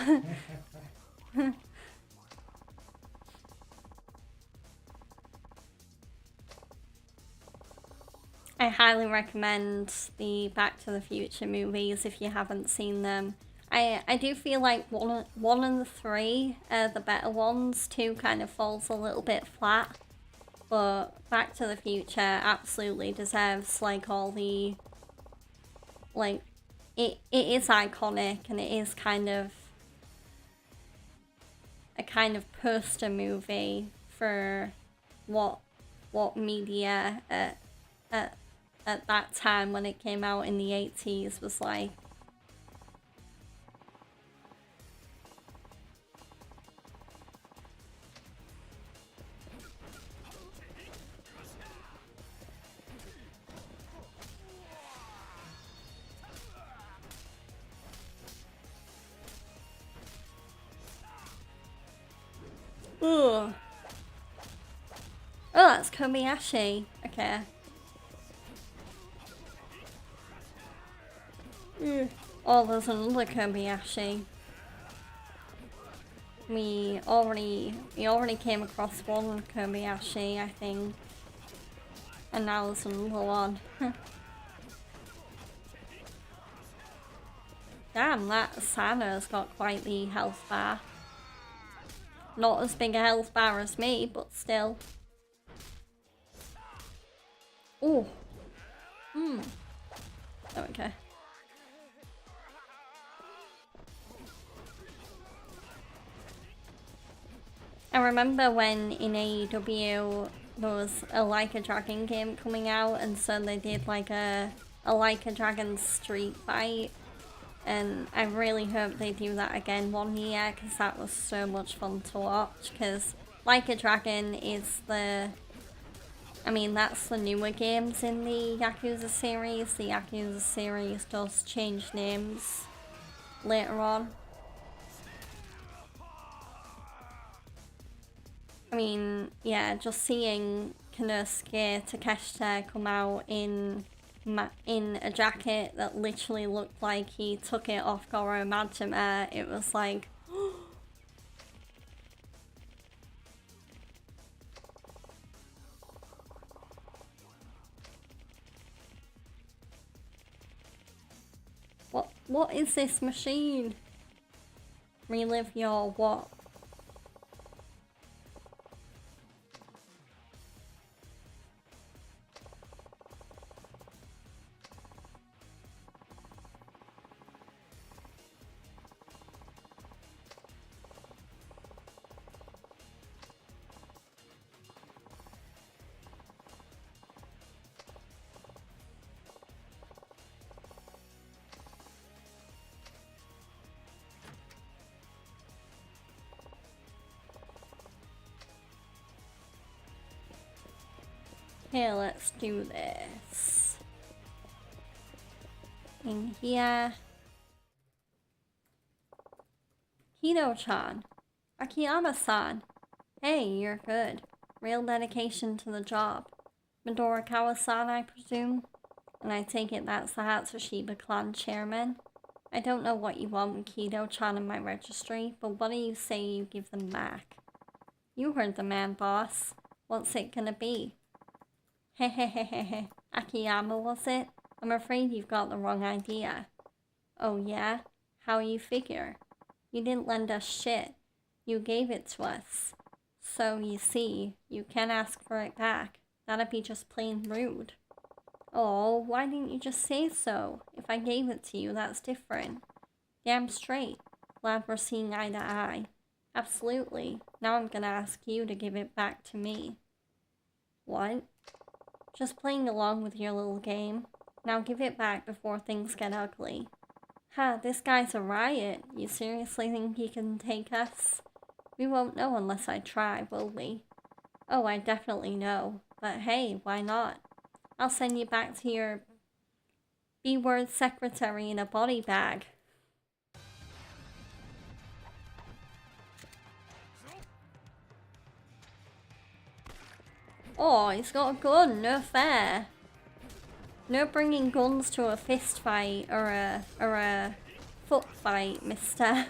Speaker 1: I highly recommend the Back to the Future movies if you haven't seen them. I do feel like one and three are the better ones. Two kind of falls a little bit flat. But Back to the Future absolutely deserves like all the... Like, it is iconic and it is kind of a kind of poster movie for what media at that time when it came out in the 80s was like. Ugh. Oh, that's Kobayashi. Okay. Oh, there's another Kobayashi. We already came across one Kobayashi, I think. And now there's another one. Damn, that Asano's got quite the health bar. Not as big a health bar as me, but still. Oh. Okay. I remember when in AEW there was a Like a Dragon game coming out, and so they did like a Like a Dragon street fight. And I really hope they do that again one year, because that was so much fun to watch. Because Like a Dragon is that's the newer games in the Yakuza series. The Yakuza series does change names later on. I mean, yeah, just seeing Konosuke Takeshita come out in a jacket that literally looked like he took it off Goro Majima, it was like... What is this machine? Relive your what? Okay, let's do this. In here. Kido-chan. Akiyama-san. Hey, you're good. Real dedication to the job. Midori Kawasan, I presume? And I take it that's the Hatsushiba clan chairman? I don't know what you want with Kido-chan in my registry, but what do you say you give them back? You heard the man, boss. What's it gonna be? Hehehehe. Akiyama, was it? I'm afraid you've got the wrong idea. Oh yeah? How you figure? You didn't lend us shit. You gave it to us. So, you see, you can't ask for it back. That'd be just plain rude. Oh, why didn't you just say so? If I gave it to you, that's different. Damn straight. Glad we're seeing eye to eye. Absolutely. Now I'm gonna ask you to give it back to me. What? Just playing along with your little game. Now give it back before things get ugly. Ha, this guy's a riot. You seriously think he can take us? We won't know unless I try, will we? Oh, I definitely know. But hey, why not? I'll send you back to your B-word secretary in a body bag. Oh, he's got a gun. No fair. No bringing guns to a fist fight or a foot fight, mister.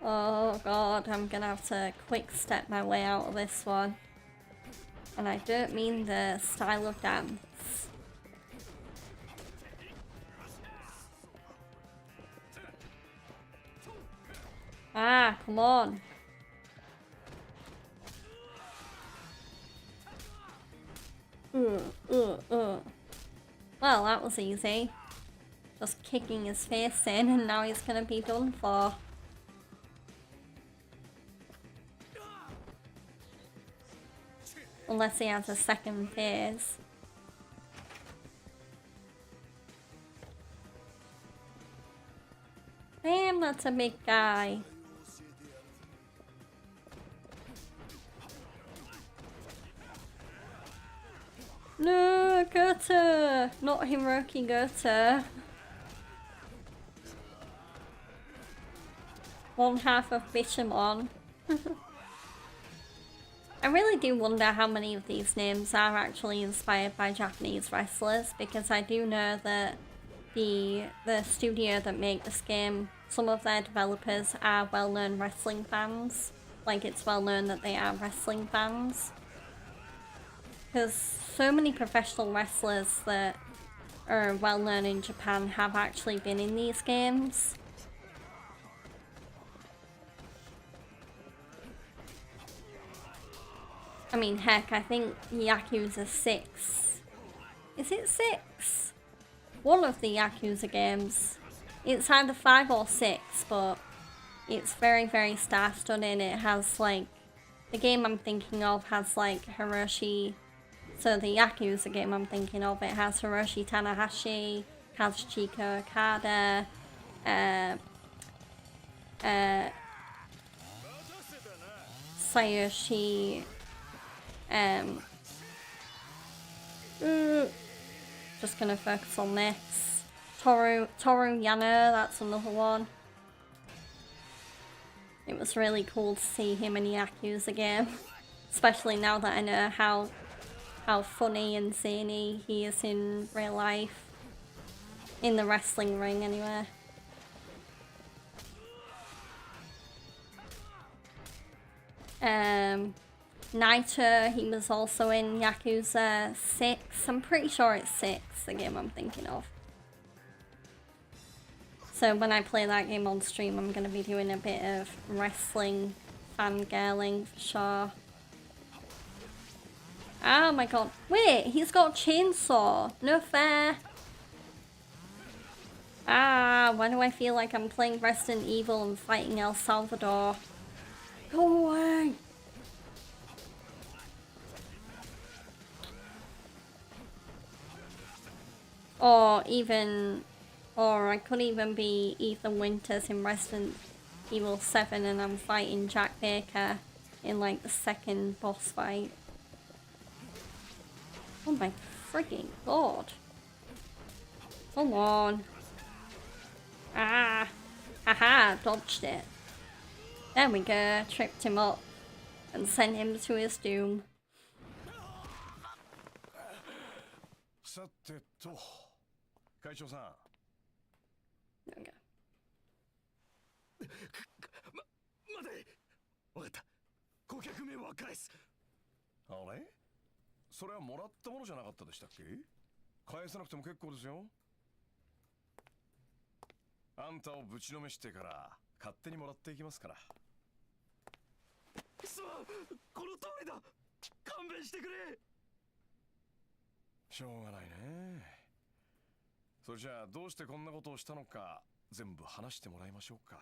Speaker 1: Oh god, I'm gonna have to quick step my way out of this one. And I don't mean the style of dance. Ah, come on. Well, that was easy. Just kicking his face in and now he's gonna be done for. Unless he has a second phase. Damn, that's a big guy. No, Goethe! Not Hiroki Goethe. One half of Bishamon. I really do wonder how many of these names are actually inspired by Japanese wrestlers, because I do know that the studio that make this game, some of their developers are well-known wrestling fans. Like, it's well known that they are wrestling fans. Because so many professional wrestlers that are well-known in Japan have actually been in these games. I mean, heck, I think Yakuza 6. Is it 6? One of the Yakuza games. It's either 5 or 6, but it's very, very star-studded. It has, like, the game I'm thinking of has, like, Hiroshi. So the Yakuza game I'm thinking of, it has Hiroshi Tanahashi, Kazuchika Okada, Sayoshi, just gonna focus on this. Toru Yano, that's another one. It was really cool to see him in a Yakuza game. Especially now that I know how funny and zany he is in real life. In the wrestling ring, anyway. Naito, he was also in Yakuza 6. I'm pretty sure it's 6, the game I'm thinking of. So when I play that game on stream, I'm going to be doing a bit of wrestling fangirling for sure. Oh my god. Wait, he's got a chainsaw. No fair. Ah, why do I feel like I'm playing Resident Evil and fighting El Salvador? Go away! Or I could even be Ethan Winters in Resident Evil 7 and I'm fighting Jack Baker in like the second boss fight. Oh my freaking god. Come on. Ah. Haha, dodged it. There we go, tripped him up and sent him to his doom. There we go.
Speaker 3: 待て。わかった。顧客名は返す。あれ？それはもらったものじゃなかったでしたっけ？返さなくても結構ですよ。あんたをぶちのめしてから勝手にもらっていきますから。すまん、この通りだ。勘弁してくれ。しょうがないね。それじゃあどうしてこんなことをしたのか全部話してもらいましょうか。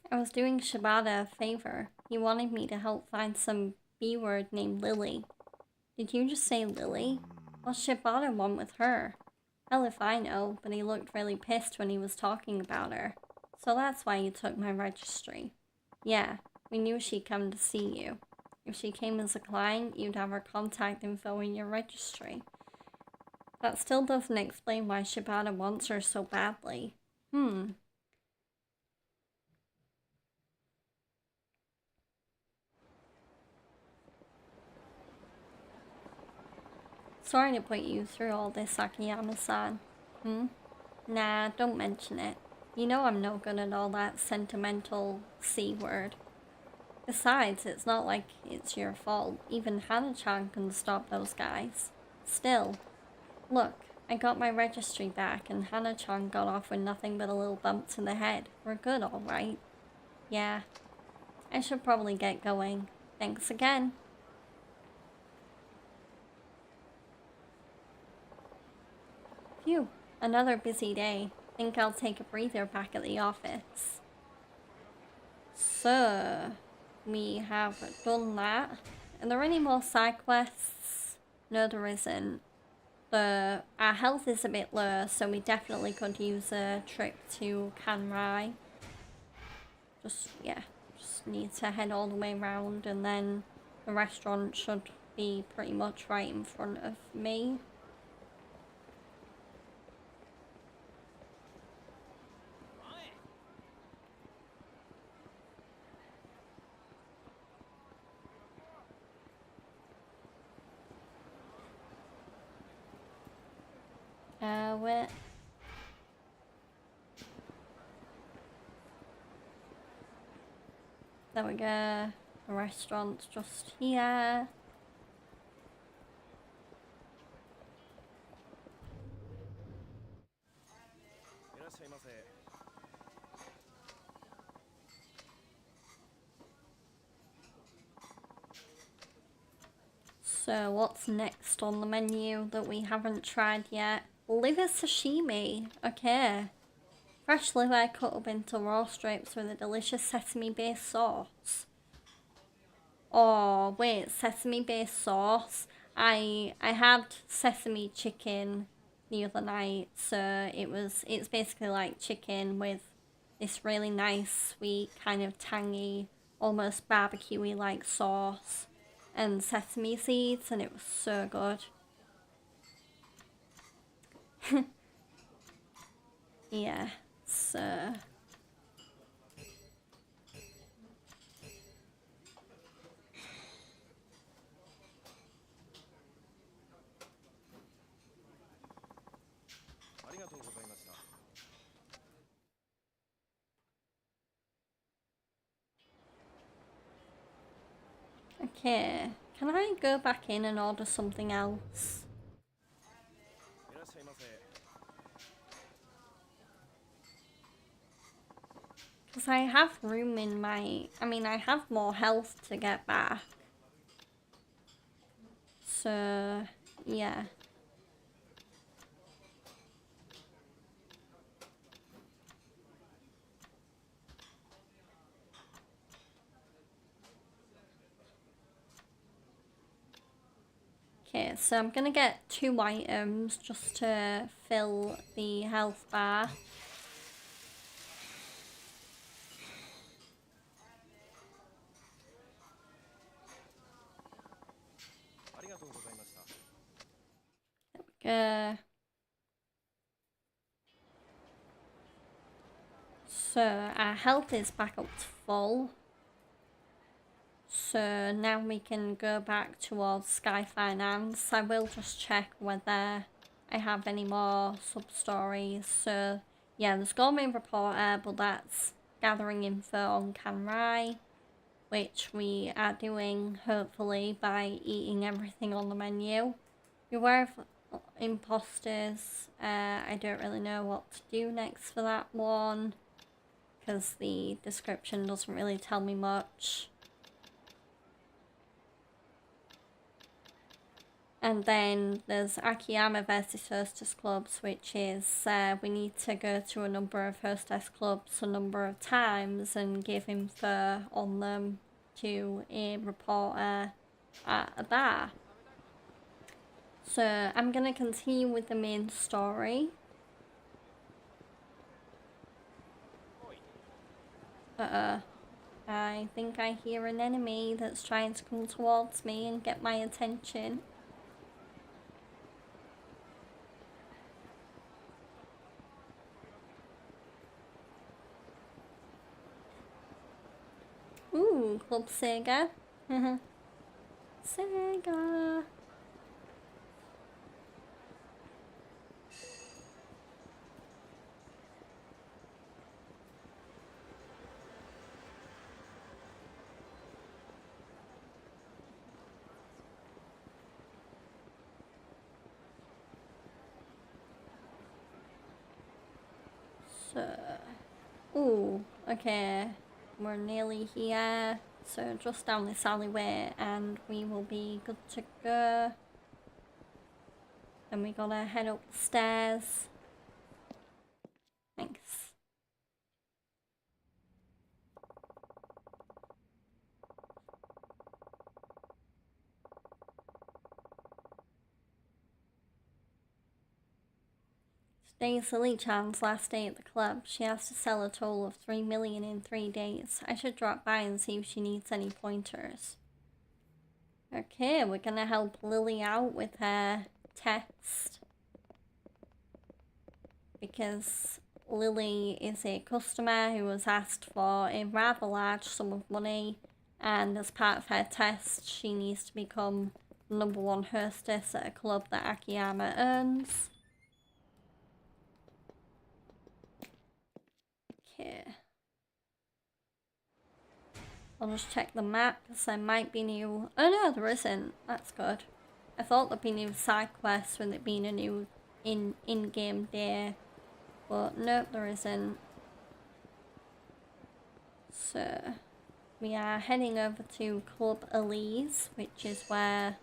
Speaker 1: I was doing Shibata a favor. He wanted me to help find some B-word named Lily. Did you just say Lily? What's Shibata want with her? Hell if I know, but he looked really pissed when he was talking about her. So that's why you took my registry. Yeah, we knew she'd come to see you. If she came as a client, you'd have her contact info in your registry. That still doesn't explain why Shibata wants her so badly. Sorry to put you through all this, Akiyama-san. Nah, don't mention it. You know I'm no good at all that sentimental C word. Besides, it's not like it's your fault. Even Hana-chan can stop those guys. Still, look, I got my registry back and Hana-chan got off with nothing but a little bump to the head. We're good, alright? Yeah. I should probably get going. Thanks again. Phew, another busy day. Think I'll take a breather back at the office. So, we have done that. Are there any more side quests? No, there isn't. Our health is a bit low, so we definitely could use a trip to Kanrai. Just need to head all the way around, and then the restaurant should be pretty much right in front of me. Where? There we go. The restaurant's just here. So what's next on the menu that we haven't tried yet? Liver sashimi. Okay. Fresh liver cut up into raw strips with a delicious sesame-based sauce. Oh, wait, sesame-based sauce? I had sesame chicken the other night, so it's basically like chicken with this really nice, sweet, kind of tangy, almost barbecue-y like sauce and sesame seeds, and it was so good. Yeah, so... Okay, can I go back in and order something else? Because I have room in my... I mean, I have more health to get back. So, yeah. Okay, so I'm gonna get 2 items just to fill the health bar. There we go. So our health is back up to full. So now we can go back towards Sky Finance. I will just check whether I have any more sub-stories. So yeah, there's Gourmet Reporter, but that's gathering info on Kanrai, which we are doing hopefully by eating everything on the menu. Beware of imposters. I don't really know what to do next for that one, because the description doesn't really tell me much. And then there's Akiyama versus Hostess Clubs, which is we need to go to a number of Hostess Clubs a number of times and give info on them to a reporter at a bar. So I'm going to continue with the main story. I think I hear an enemy that's trying to come towards me and get my attention. Ooh, Club Sega. Sega. Ooh, okay. We're nearly here. So just down this alleyway and we will be good to go. Then we gotta head up the stairs. Thanks. Today's Lily-chan's last day at the club. She has to sell a total of 3 million in 3 days. I should drop by and see if she needs any pointers. Okay, we're gonna help Lily out with her test. Because Lily is a customer who was asked for a rather large sum of money, and as part of her test, she needs to become the #1 hostess at a club that Akiyama owns. Okay. I'll just check the map because there might be new. Oh no, there isn't. That's good. I thought there'd be new side quests with it being a new in-game day, but nope, there isn't. So we are heading over to Club Elise, which is where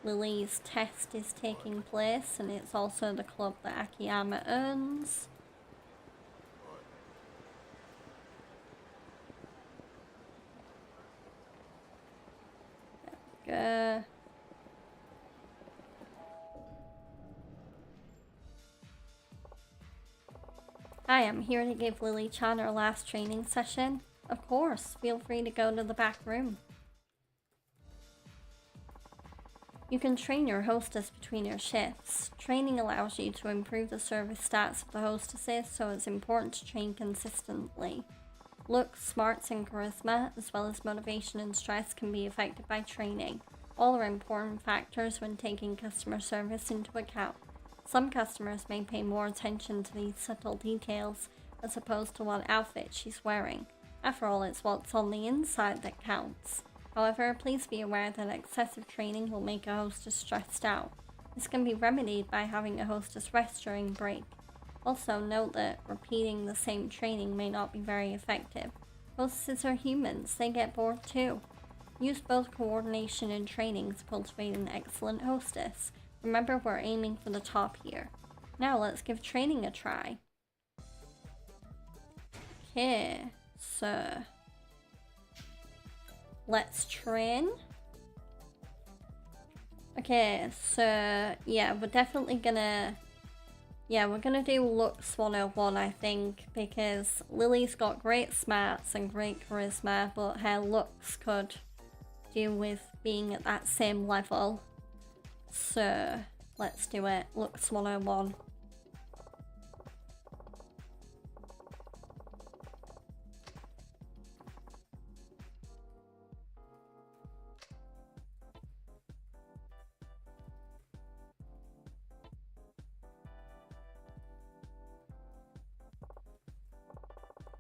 Speaker 1: Lily's test is taking place, and it's also the club that Akiyama owns. Go. Hi, I'm here to give Lily-chan her last training session. Of course, feel free to go to the back room. You can train your hostess between your shifts. Training allows you to improve the service stats of the hostesses, so it's important to train consistently. Looks, smarts, and charisma, as well as motivation and stress, can be affected by training. All are important factors when taking customer service into account. Some customers may pay more attention to these subtle details as opposed to what outfit she's wearing. After all, it's what's on the inside that counts. However, please be aware that excessive training will make a hostess stressed out. This can be remedied by having a hostess rest during break. Also, note that repeating the same training may not be very effective. Hostesses are humans, they get bored too. Use both coordination and training to cultivate an excellent hostess. Remember, we're aiming for the top here. Now let's give training a try. Okay, so let's train. Okay, so yeah, we're definitely gonna... Yeah, we're gonna do looks 101, I think, because Lily's got great smarts and great charisma, but her looks could do with being at that same level. So, let's do it. Looks 101.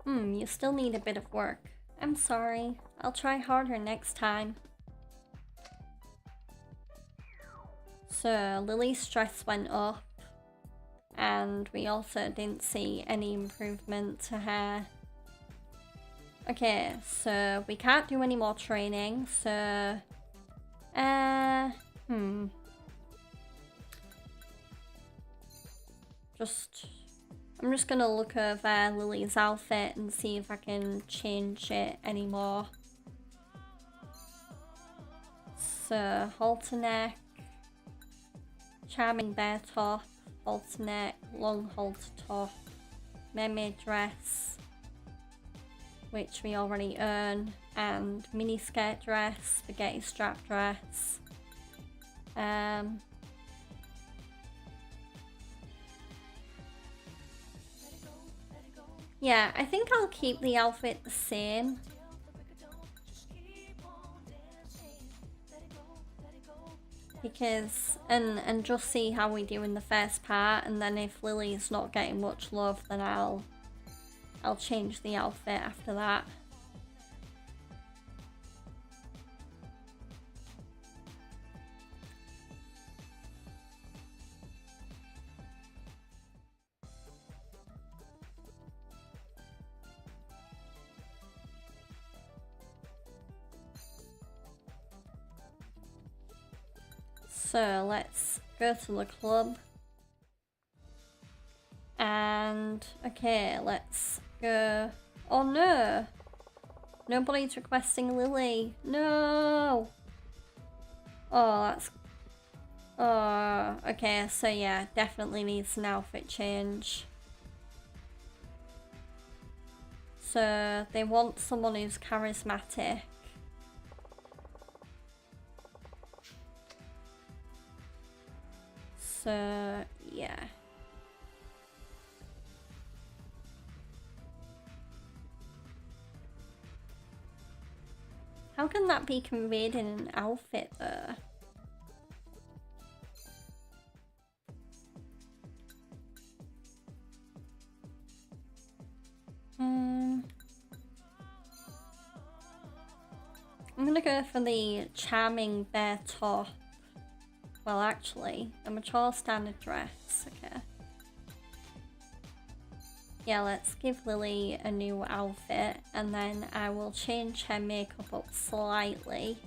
Speaker 1: You still need a bit of work. I'm sorry. I'll try harder next time. So Lily's stress went up, and we also didn't see any improvement to her. Okay, so we can't do any more training, so I'm just gonna look over Lily's outfit and see if I can change it anymore. So, halter neck, charming bear top, halter neck, long halter top, mermaid dress, which we already earn, and mini skirt dress, spaghetti strap dress. Yeah, I think I'll keep the outfit the same. Because, and just see how we do in the first part, and then if Lily's not getting much love, then I'll change the outfit after that. So let's go to the club. And, okay, let's go. Oh no! Nobody's requesting Lily. No! Oh, that's... Oh, okay, so yeah, definitely needs an outfit change. So, they want someone who's charismatic. So, yeah. How can that be conveyed in an outfit, though? I'm gonna go for the charming bear top. Well, actually, a mature standard dress. Okay. Yeah, let's give Lily a new outfit, and then I will change her makeup up slightly.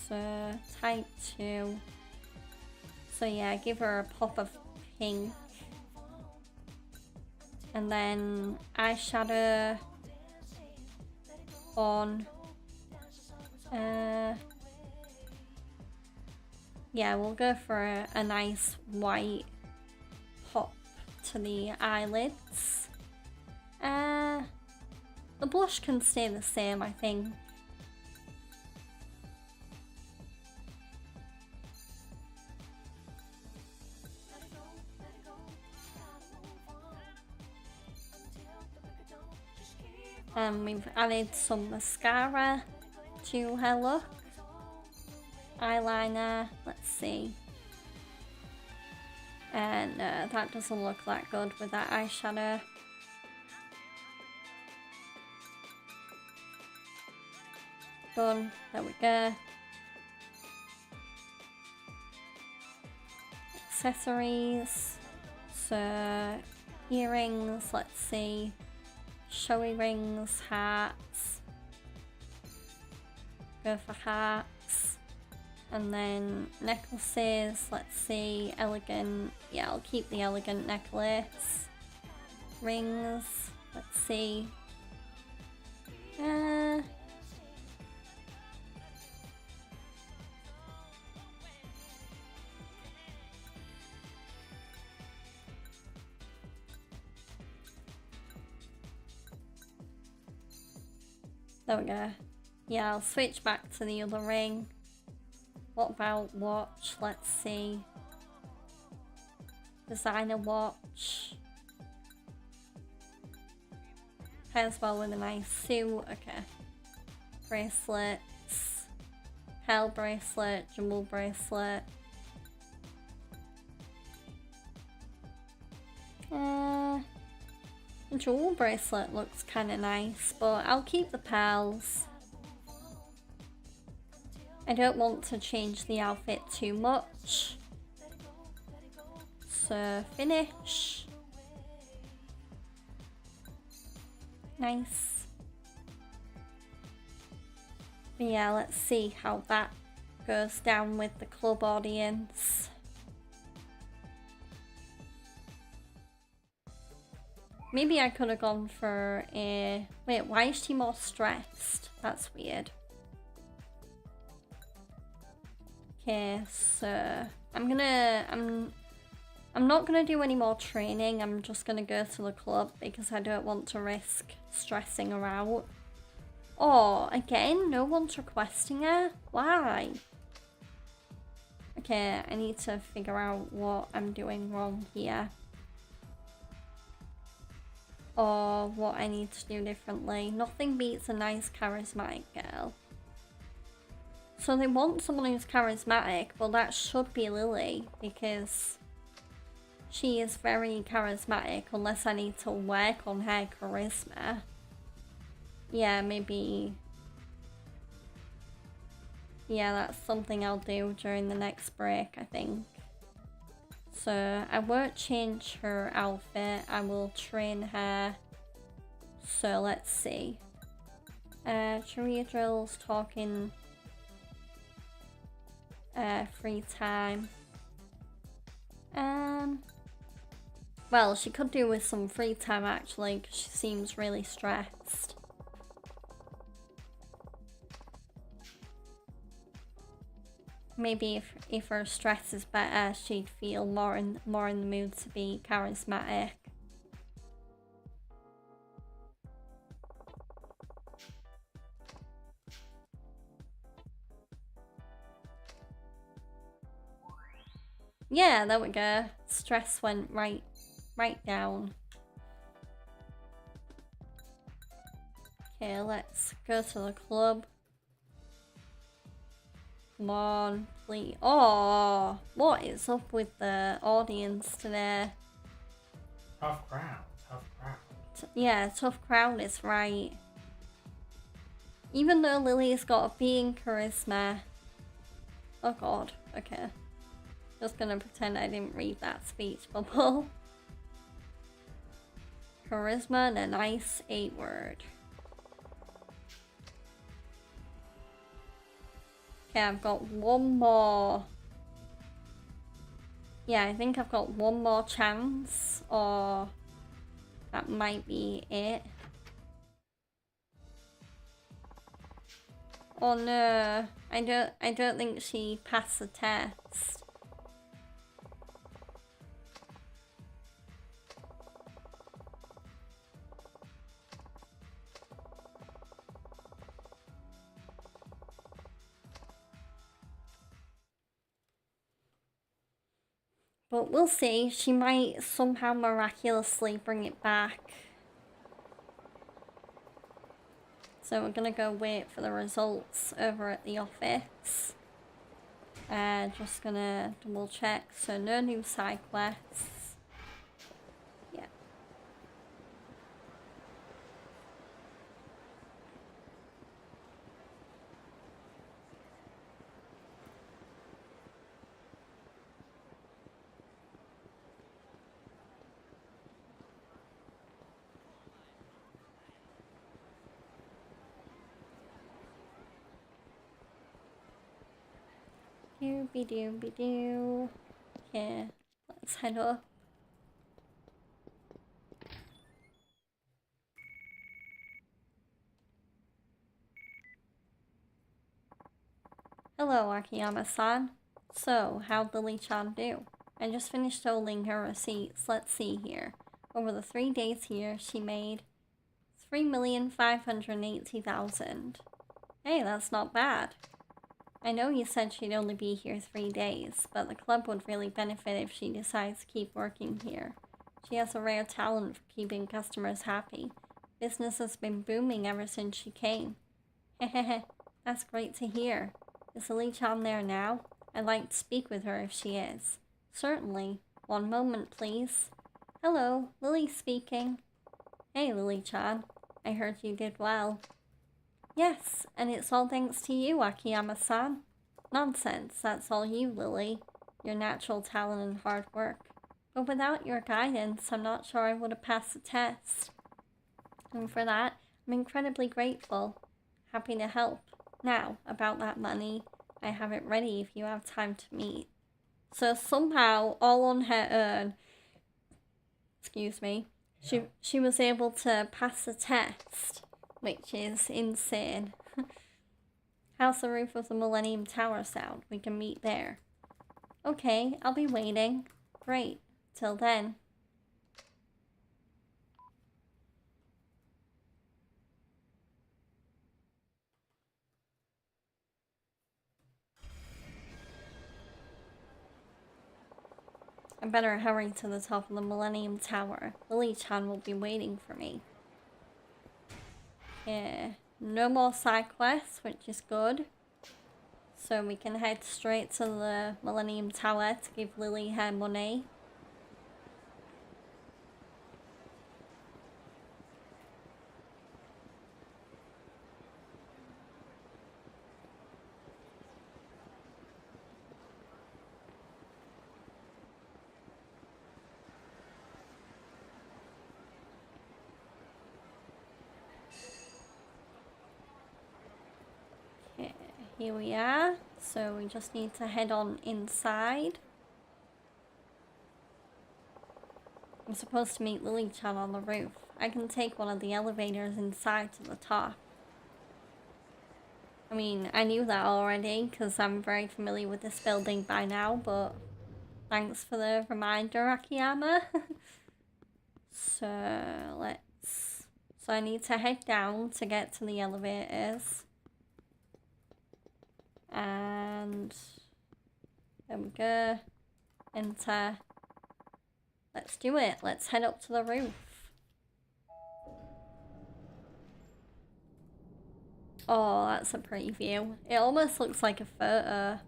Speaker 1: So, type 2. So yeah, give her a pop of pink. And then eyeshadow on. Yeah, we'll go for a nice white pop to the eyelids. The blush can stay the same, I think. And we've added some mascara to her look. Eyeliner, let's see. And that doesn't look that good with that eyeshadow. Done, there we go. Accessories, so earrings, let's see. Showy rings, hearts. Go for hearts. And then necklaces, let's see, elegant, yeah, I'll keep the elegant necklace. Rings, let's see. There we go. Yeah, I'll switch back to the other ring. What about watch? Let's see. Designer watch. Pairs well with a nice suit. Okay. Bracelets. Pearl bracelet. Jewel bracelet. The jewel bracelet looks kind of nice, but I'll keep the pearls. I don't want to change the outfit too much. So, finish. Nice. But yeah, let's see how that goes down with the club audience. Maybe I could have gone for a... Wait, why is she more stressed? That's weird. Okay, so I'm not gonna do any more training. I'm just gonna go to the club because I don't want to risk stressing her out. Oh, again, no one's requesting her? Why? Okay, I need to figure out what I'm doing wrong here. Or what I need to do differently. Nothing beats a nice charismatic girl. So they want someone who's charismatic, well that should be Lily because she is very charismatic unless I need to work on her charisma. Yeah, maybe... Yeah, that's something I'll do during the next break, I think. So I won't change her outfit, I will train her. So let's see. Career drills, talking, free time. Well, she could do with some free time actually, because she seems really stressed. Maybe if her stress is better, she'd feel more in the mood to be charismatic. Yeah, there we go. Stress went right down. Okay, let's go to the club. Come on, please. Oh, what is up with the audience today?
Speaker 2: Tough crowd, tough crowd.
Speaker 1: Yeah, tough crowd is right. Even though Lily's got a being charisma. Oh god, okay. Just gonna pretend I didn't read that speech bubble. Charisma and a nice 8-word. Okay, I've got one more. Yeah, I think I've got one more chance, or that might be it. Oh no, I don't think she passed the test. But we'll see, she might somehow miraculously bring it back. So we're gonna go wait for the results over at the office. Just gonna double check, so no new side quests. Yeah. Dooby-dooby-doo. Okay, let's head up. Hello, Akiyama-san. So, how'd Lily-chan do? I just finished totaling her receipts. Let's see here. Over the 3 days here, she made 3,580,000. Hey, that's not bad. I know you said she'd only be here 3 days, but the club would really benefit if she decides to keep working here. She has a rare talent for keeping customers happy. Business has been booming ever since she came. Hehehe, that's great to hear. Is Lily-chan there now? I'd like to speak with her if she is. Certainly. One moment, please. Hello, Lily speaking. Hey, Lily-chan. I heard you did well. Yes, and it's all thanks to you, Akiyama-san. Nonsense, that's all you, Lily. Your natural talent and hard work. But without your guidance, I'm not sure I would have passed the test. And for that, I'm incredibly grateful. Happy to help. Now, about that money, I have it ready if you have time to meet. So somehow, all on her own, excuse me, She was able to pass the test, which is insane. How's the roof of the Millennium Tower sound? We can meet there. Okay, I'll be waiting. Great. Till then. I better hurry to the top of the Millennium Tower. Lily-chan will be waiting for me. Yeah, no more side quests, which is good. So we can head straight to the Millennium Tower to give Lily her money. Here we are, so we just need to head on inside. I'm supposed to meet Lily-chan on the roof. I can take one of the elevators inside to the top. I mean, I knew that already because I'm very familiar with this building by now, but thanks for the reminder, Akiyama. So I need to head down to get to the elevators. And there we go. Enter. Let's do it. Let's head up to the roof. Oh, that's a pretty view. It almost looks like a photo.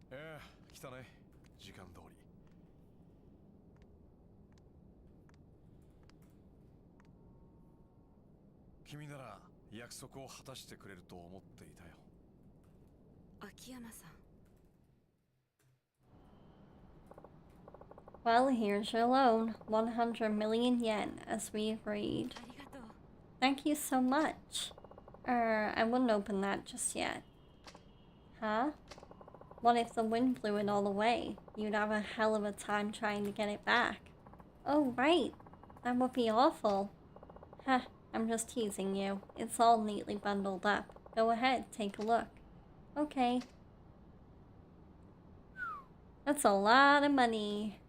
Speaker 3: Yeah, 来たね。時間通り。君なら約束を果たしてくれると思っていたよ。
Speaker 4: 秋山さん。
Speaker 1: Well, here's your loan. 100 million yen, as we agreed.
Speaker 4: ありがとう。
Speaker 1: Thank you so much. I wouldn't open that just yet. Huh? What if the wind blew it all away? You'd have a hell of a time trying to get it back. Oh, right. That would be awful. Huh, I'm just teasing you. It's all neatly bundled up. Go ahead, take a look. Okay. That's a lot of money.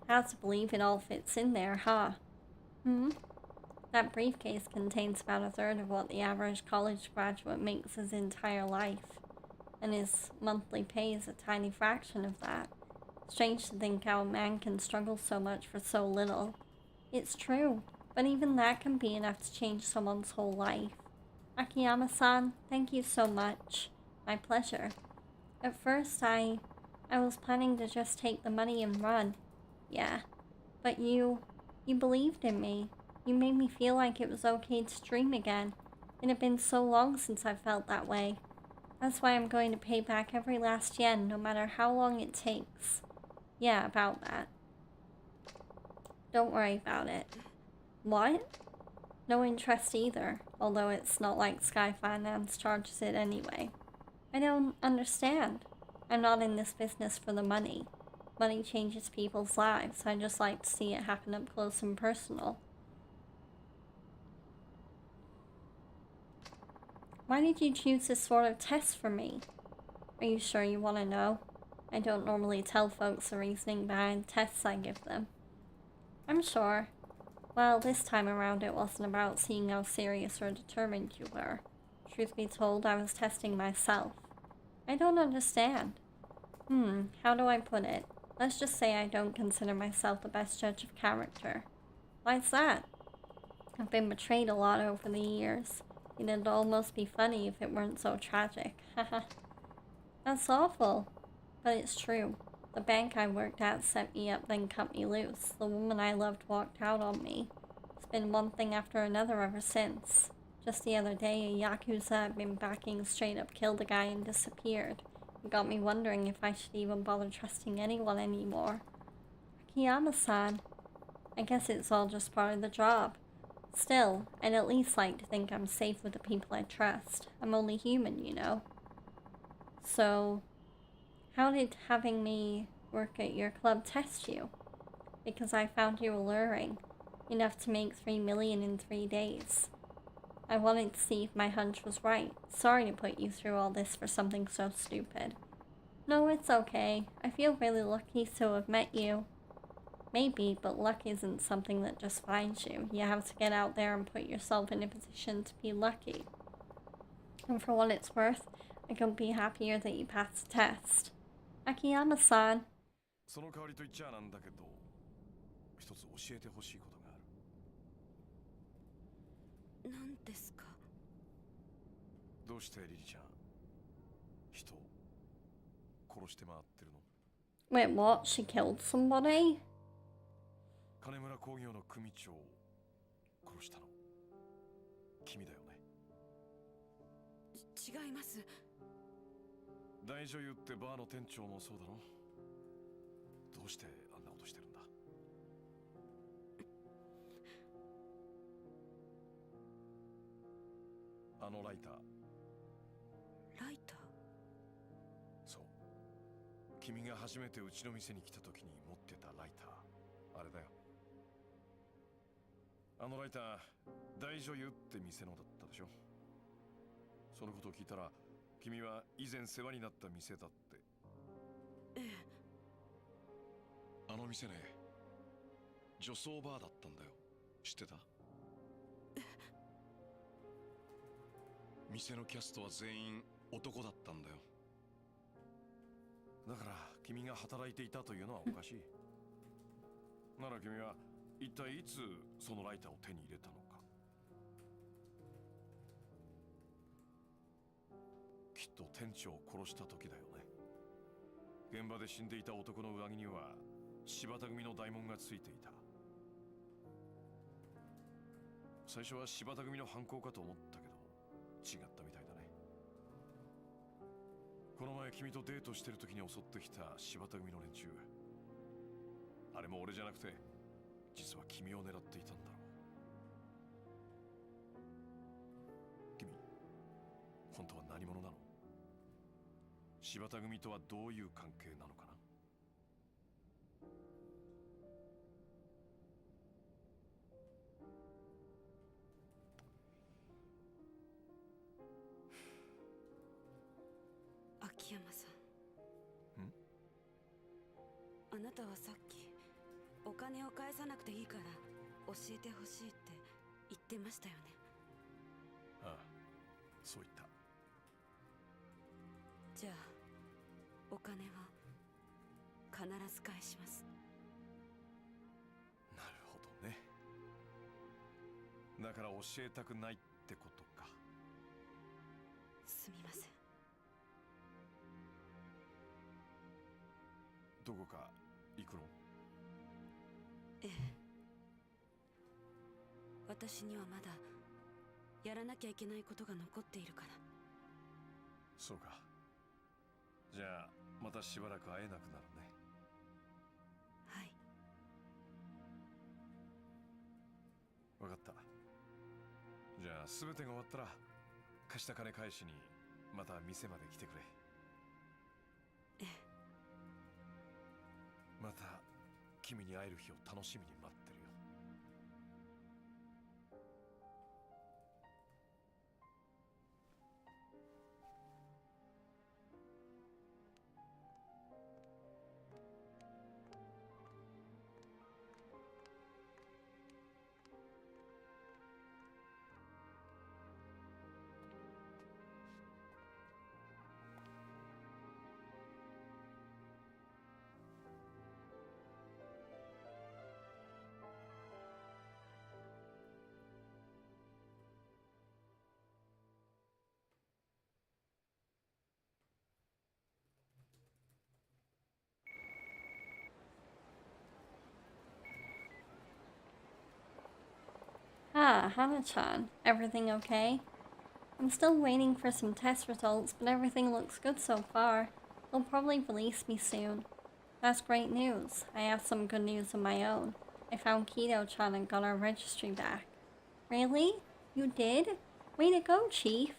Speaker 1: Hard to believe it all fits in there, huh? That briefcase contains about a third of what the average college graduate makes his entire life. And his monthly pay is a tiny fraction of that. Strange to think how a man can struggle so much for so little. It's true, but even that can be enough to change someone's whole life. Akiyama-san, thank you so much. My pleasure. At first, I was planning to just take the money and run. Yeah, but you believed in me. You made me feel like it was okay to dream again. It had been so long since I felt that way. That's why I'm going to pay back every last yen, no matter how long it takes. Yeah, about that. Don't worry about it. What? No interest either, although it's not like Sky Finance charges it anyway. I don't understand. I'm not in this business for the money. Money changes people's lives. I just like to see it happen up close and personal. Why did you choose this sort of test for me? Are you sure you want to know? I don't normally tell folks the reasoning behind tests I give them. I'm sure. Well, this time around it wasn't about seeing how serious or determined you were. Truth be told, I was testing myself. I don't understand. How do I put it? Let's just say I don't consider myself the best judge of character. Why's that? I've been betrayed a lot over the years. It'd almost be funny if it weren't so tragic. Haha. That's awful. But it's true. The bank I worked at set me up, then cut me loose. The woman I loved walked out on me. It's been one thing after another ever since. Just the other day, a Yakuza had been backing straight up killed a guy and disappeared. It got me wondering if I should even bother trusting anyone anymore. Akiyama-san, I guess it's all just part of the job. Still, I'd at least like to think I'm safe with the people I trust. I'm only human, you know. So, how did having me work at your club test you? Because I found you alluring, enough to make 3 million in 3 days. I wanted to see if my hunch was right. Sorry to put you through all this for something so stupid. No, it's okay. I feel really lucky to have met you. Maybe, but luck isn't something that just finds you. You have to get out there and put yourself in a position to be lucky. And for what it's worth, I couldn't be happier that you passed the test. Akiyama-san.
Speaker 3: その代わりと言っちゃなんだけど、一つ教えてほしいことがある。
Speaker 4: 何ですか？
Speaker 3: どうしてリリちゃん、人を殺して回ってるの？
Speaker 1: Wait, what? She killed somebody?
Speaker 3: 金村工業の組長を殺したの君だよね。
Speaker 4: 違います。
Speaker 3: 大女優ってバーの店長もそうだろ。どうしてあんなことしてるんだ？あのライター。
Speaker 4: ライター？
Speaker 3: そう。君が初めてうちの店に来た時に持ってたライター。あれだよ。あのライター、大女優って店のだったでしょ。そのことを聞いたら、君は以前世話になった店だって。
Speaker 4: ええ。
Speaker 3: あの店ね、女装バーだったんだよ。知ってた？店のキャストは全員男だったんだよ。だから君が働いていたというのはおかしい。なら君は一体いつそのライターを手に入れたのか。きっと店長を殺した時だよね。現場で死んでいた男の上着には柴田組の大門がついていた。最初は柴田組の犯行かと思ったけど違ったみたいだね。この前君とデートしてる時に襲ってきた柴田組の連中、あれも俺じゃなくて実は君を狙っていたんだろう。君、本当は何者なの？柴田組とはどういう関係なのかな？
Speaker 4: 秋山さん。あなたはさっきお金を返さなくていいから教えてほしいって言ってましたよね。
Speaker 3: ああ、そう言った。
Speaker 4: じゃあお金は必ず返します。
Speaker 3: なるほどね。だから教えたくないってことか。
Speaker 4: すみません。
Speaker 3: どこか行くの？
Speaker 4: ええ。私にはまだやらなきゃいけないことが残っているから。
Speaker 3: そうか。じゃあまたしばらく会えなくなるね。
Speaker 4: はい。
Speaker 3: わかった。じゃあ全てが終わったら貸した金返しにまた店まで来てくれ。
Speaker 4: ええ。
Speaker 3: また君に会える日を楽しみに待ってるよ。
Speaker 1: Hana-chan. Everything okay? I'm still waiting for some test results, but everything looks good so far. They'll probably release me soon. That's great news. I have some good news of my own. I found Kido-chan and got our registry back. Really? You did? Way to go, Chief.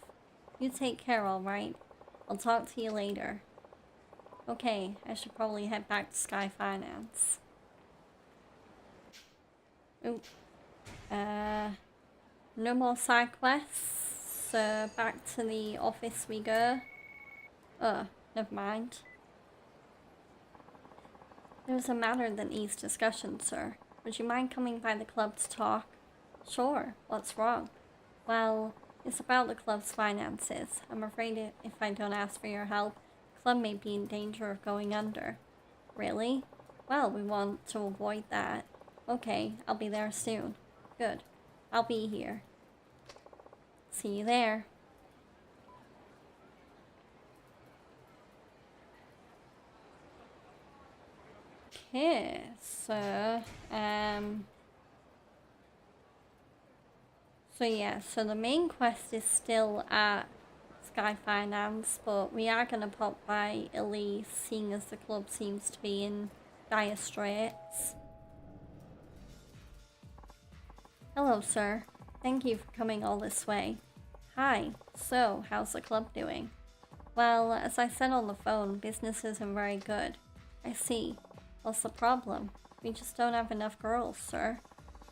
Speaker 1: You take care, alright? I'll talk to you later. Okay, I should probably head back to Sky Finance. Oop. No more side quests. So back to the office we go. Never mind. There's a matter that needs discussion, sir. Would you mind coming by the club to talk? Sure. What's wrong? Well, it's about the club's finances. I'm afraid if I don't ask for your help, the club may be in danger of going under. Really? Well, we want to avoid that. Okay, I'll be there soon. Good. I'll be here. See you there. Okay, so so the main quest is still at Sky Finance, but we are gonna pop by Elise, seeing as the club seems to be in dire straits. Hello, sir. Thank you for coming all this way. Hi. So, how's the club doing? Well, as I said on the phone, business isn't very good. I see. What's the problem? We just don't have enough girls, sir.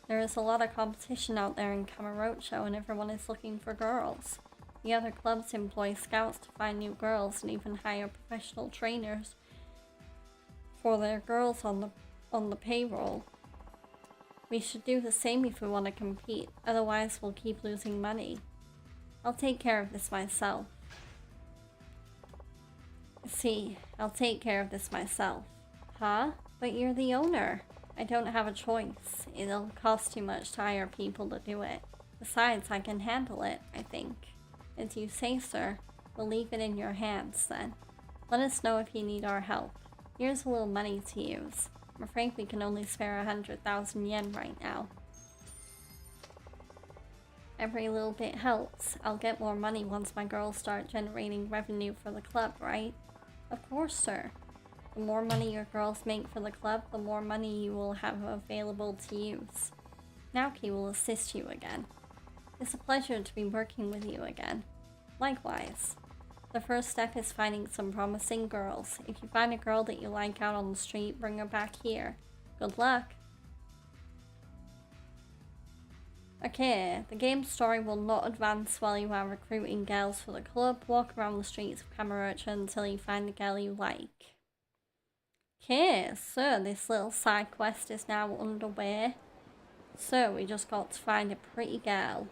Speaker 1: There is a lot of competition out there in Kamurocho and everyone is looking for girls. The other clubs employ scouts to find new girls and even hire professional trainers for their girls on the payroll. We should do the same if we want to compete, otherwise we'll keep losing money. I'll take care of this myself. See, I'll take care of this myself. Huh? But you're the owner. I don't have a choice. It'll cost too much to hire people to do it. Besides, I can handle it, I think. As you say, sir. We'll leave it in your hands, then. Let us know if you need our help. Here's a little money to use. I'm afraid we can only spare 100,000 yen right now. Every little bit helps. I'll get more money once my girls start generating revenue for the club, right? Of course, sir. The more money your girls make for the club, the more money you will have available to use. Naoki will assist you again. It's a pleasure to be working with you again. Likewise. The first step is finding some promising girls. If you find a girl that you like out on the street, bring her back here. Good luck! Okay, the game's story will not advance while you are recruiting girls for the club. Walk around the streets of Kamurocho until you find a girl you like. Okay, so this little side quest is now underway. So we just got to find a pretty girl.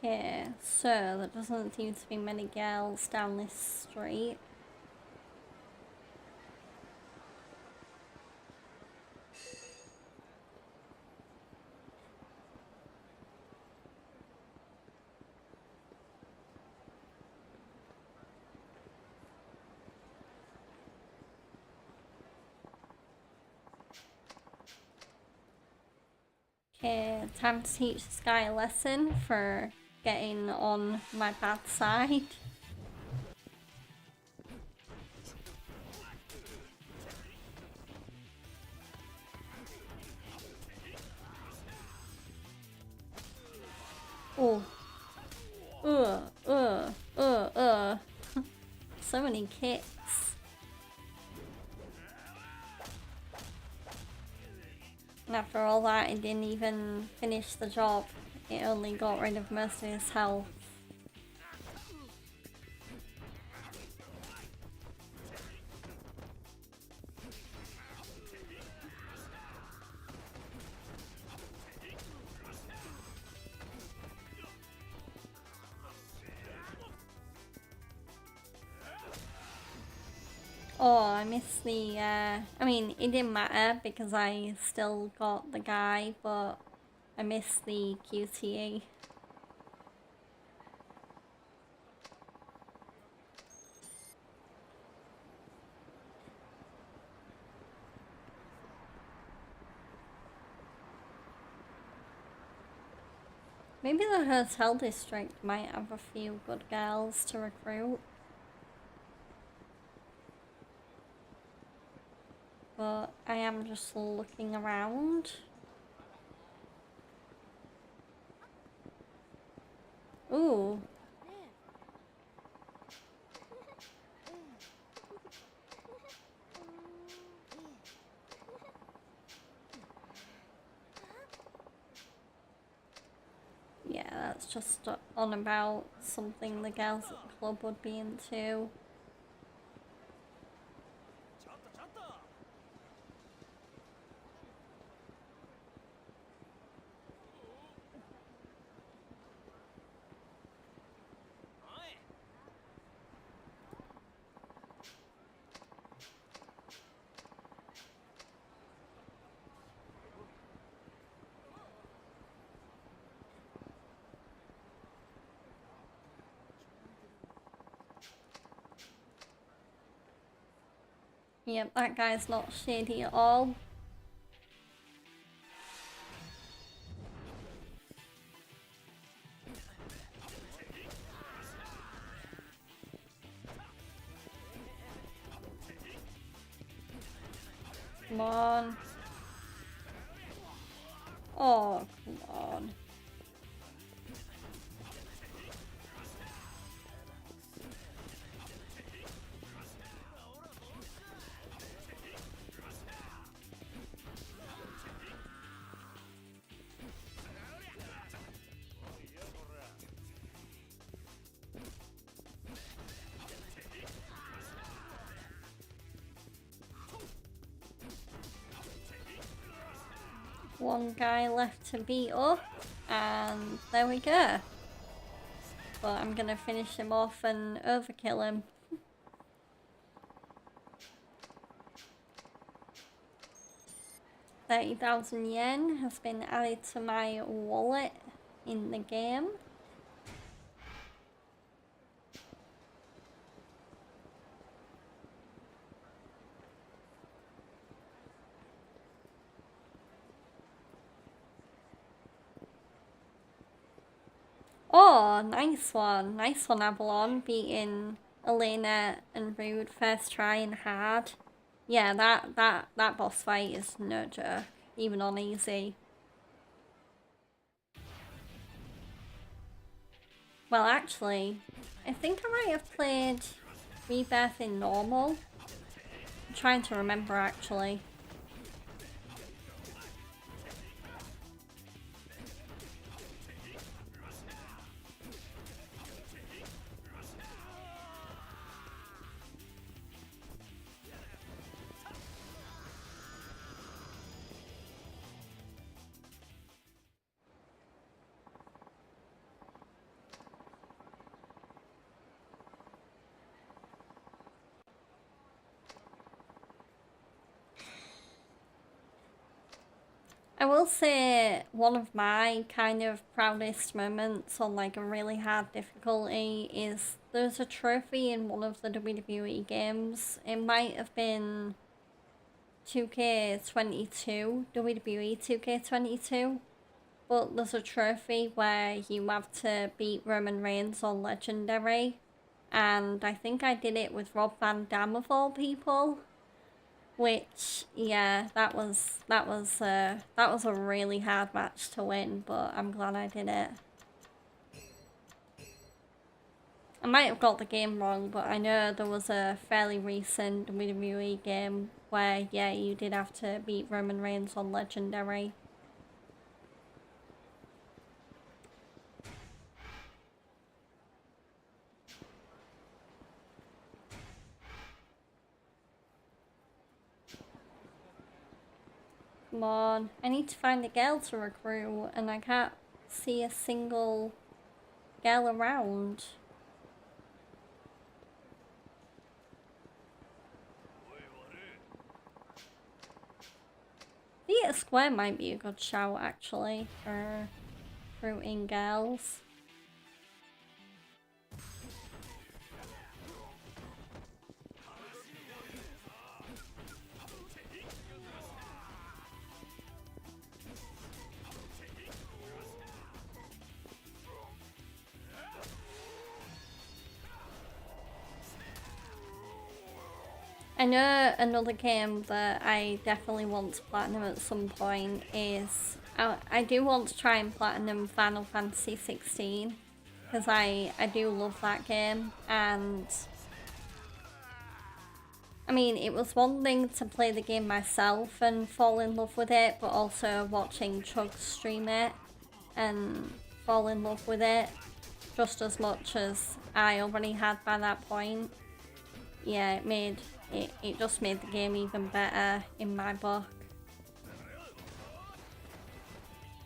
Speaker 1: Okay, so there doesn't seem to be many girls down this street. Okay, time to teach this guy a lesson for getting on my bad side. Oh. So many kicks. And after all that, it didn't even finish the job. It only got rid of most of his health. Oh, I missed the, I mean, it didn't matter because I still got the guy, but I missed the QTE. Maybe the hotel district might have a few good girls to recruit. But I am just looking around. Ooh. Yeah, that's just on about something the girls at the club would be into. Yep, that guy's not shady at all. Come on. Oh, come on. One guy left to beat up, and there we go. But I'm gonna finish him off and overkill him. 30,000 yen has been added to my wallet in the game. Oh, nice one. Nice one, Avalon. Beating Elena and Rude first try and hard. Yeah, that boss fight is no joke, even on easy. Well, actually, I think I might have played Rebirth in normal. I'm trying to remember, actually. I will say one of my kind of proudest moments on like a really hard difficulty is there's a trophy in one of the WWE games. It might have been 2K22, WWE 2K22, but there's a trophy where you have to beat Roman Reigns on Legendary, and I think I did it with Rob Van Dam of all people. Which, yeah, that was a really hard match to win, but I'm glad I did it. I might have got the game wrong, but I know there was a fairly recent WWE game where, yeah, you did have to beat Roman Reigns on Legendary. Come on, I need to find a girl to recruit, and I can't see a single girl around. Theatre Square might be a good shout actually for recruiting girls. I know another game that I definitely want to platinum at some point is... I do want to try and platinum Final Fantasy 16 because I do love that game, and I mean, it was one thing to play the game myself and fall in love with it, but also watching Chug stream it and fall in love with it just as much as I already had by that point. Yeah, it just made the game even better in my book.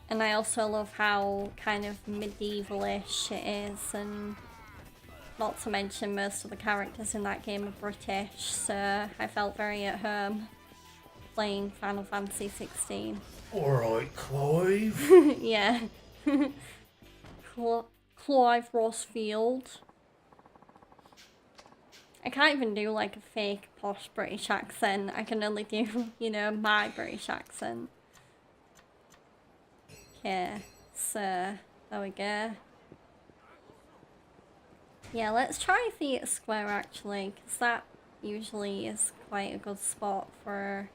Speaker 1: And I also love how kind of medieval-ish it is, and not to mention most of the characters in that game are British, so I felt very at home playing Final Fantasy 16.
Speaker 2: Alright, Clive.
Speaker 1: Yeah. Clive Rossfield. I can't even do like a fake posh British accent. I can only do, you know, my British accent. Yeah, so there we go. Yeah, let's try Theatre Square actually, because that usually is quite a good spot for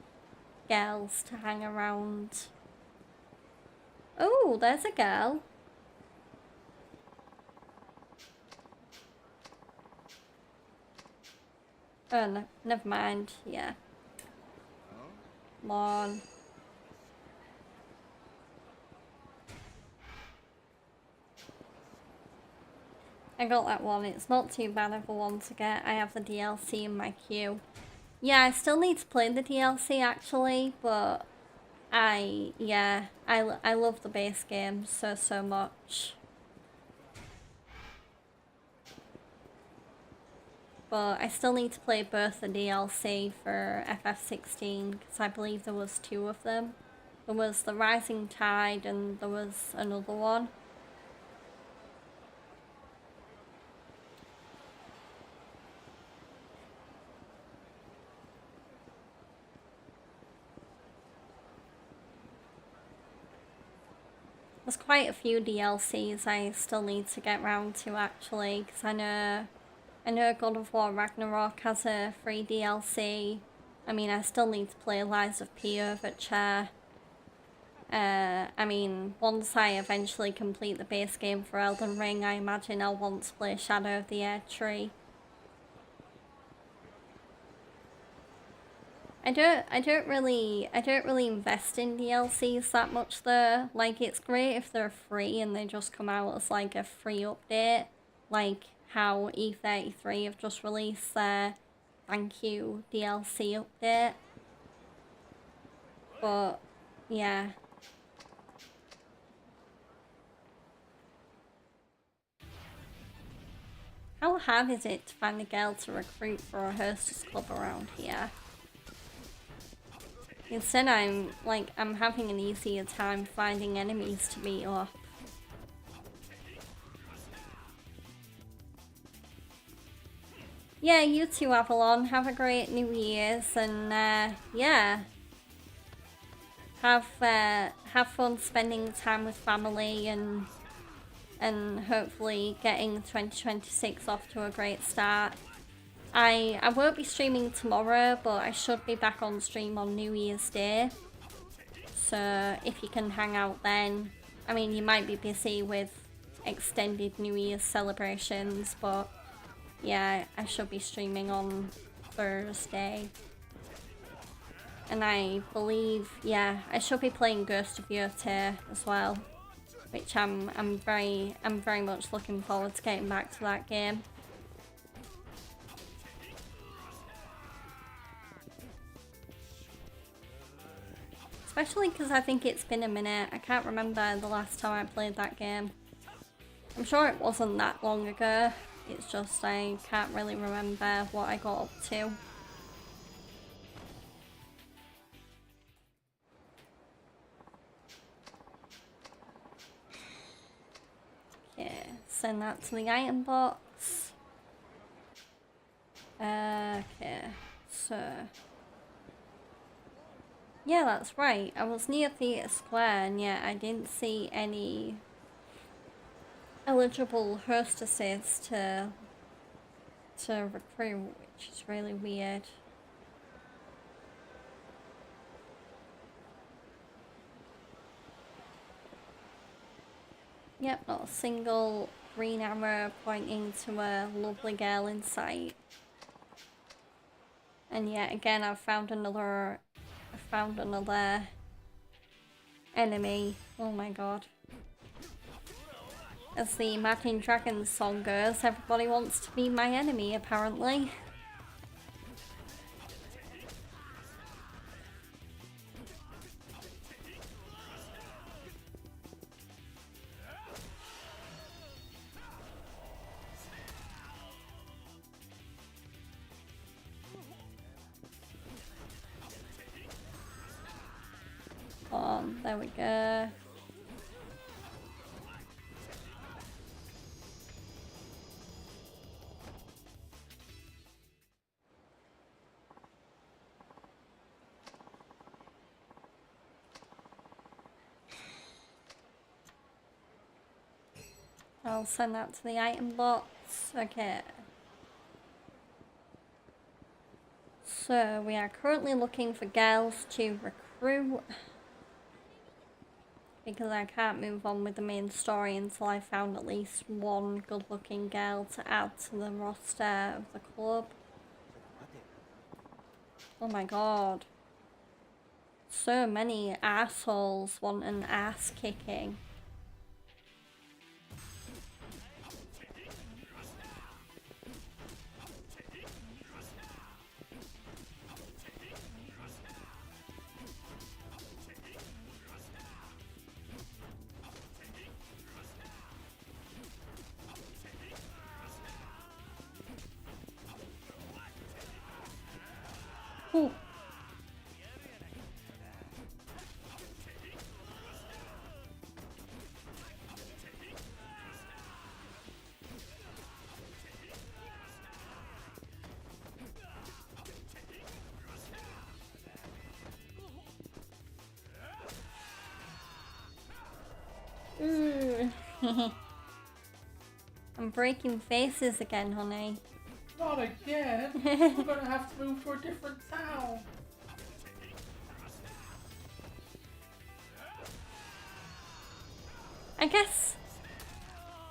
Speaker 1: girls to hang around. Oh, there's a girl. Oh, no, never mind, yeah. Come on. I got that one. It's not too bad of a one to get. I have the DLC in my queue. Yeah, I still need to play the DLC actually, but I love the base game so much. But I still need to play both the DLC for FF16 because I believe there was 2 of them. There was the Rising Tide and there was another one. There's quite a few DLCs I still need to get round to actually, because I know God of War Ragnarok has a free DLC. I mean, I still need to play Lies of P Overture. I mean, once I eventually complete the base game for Elden Ring, I imagine I'll want to play Shadow of the Erdtree. I don't really invest in DLCs that much though. Like, it's great if they're free and they just come out as like a free update, like how E33 have just released their Thank You DLC update. But yeah. How hard is it to find a girl to recruit for a hostess club around here? Instead I'm having an easier time finding enemies to beat up. Yeah, you too, Avalon. Have a great New Year's, and yeah. Have fun spending time with family and hopefully getting 2026 off to a great start. I won't be streaming tomorrow, but I should be back on stream on New Year's Day. So if you can hang out then, I mean, you might be busy with extended New Year's celebrations, but yeah, I should be streaming on Thursday. And I believe, yeah, I should be playing Ghost of Yotei as well, which I'm very much looking forward to getting back to that game. Especially because I think it's been a minute. I can't remember the last time I played that game. I'm sure it wasn't that long ago. It's just I can't really remember what I got up to. send that to the item box. Okay, so... Yeah, that's right. I was near Theatre Square and yet I didn't see any eligible hostesses to recruit, which is really weird. Yep, not a single green arrow pointing to a lovely girl in sight. And yet again, I found another enemy. Oh my god. As the Imagine Dragons song goes, everybody wants to be my enemy, apparently. There we go. I'll send that to the item box. Okay. So we are currently looking for girls to recruit. Because I can't move on with the main story until I found at least one good looking girl to add to the roster of the club. Oh my god. So many assholes want an ass kicking. Ooh. I'm breaking faces again, honey.
Speaker 2: Not again. We're gonna have to move to a different town.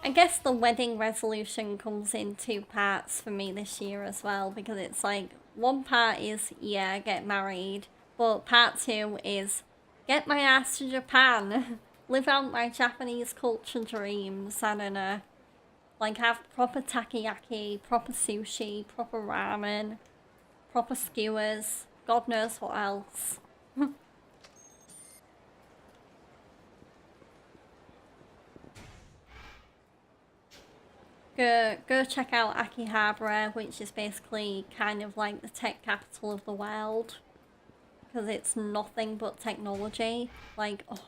Speaker 1: I guess the wedding resolution comes in two parts for me this year as well, because it's like, one part is, yeah, get married, but part two is, get my ass to Japan, live out my Japanese culture dreams, I don't know. Like, have proper takoyaki, proper sushi, proper ramen, proper skewers, God knows what else. Go check out Akihabara, which is basically kind of like the tech capital of the world. Because it's nothing but technology. Like, oh.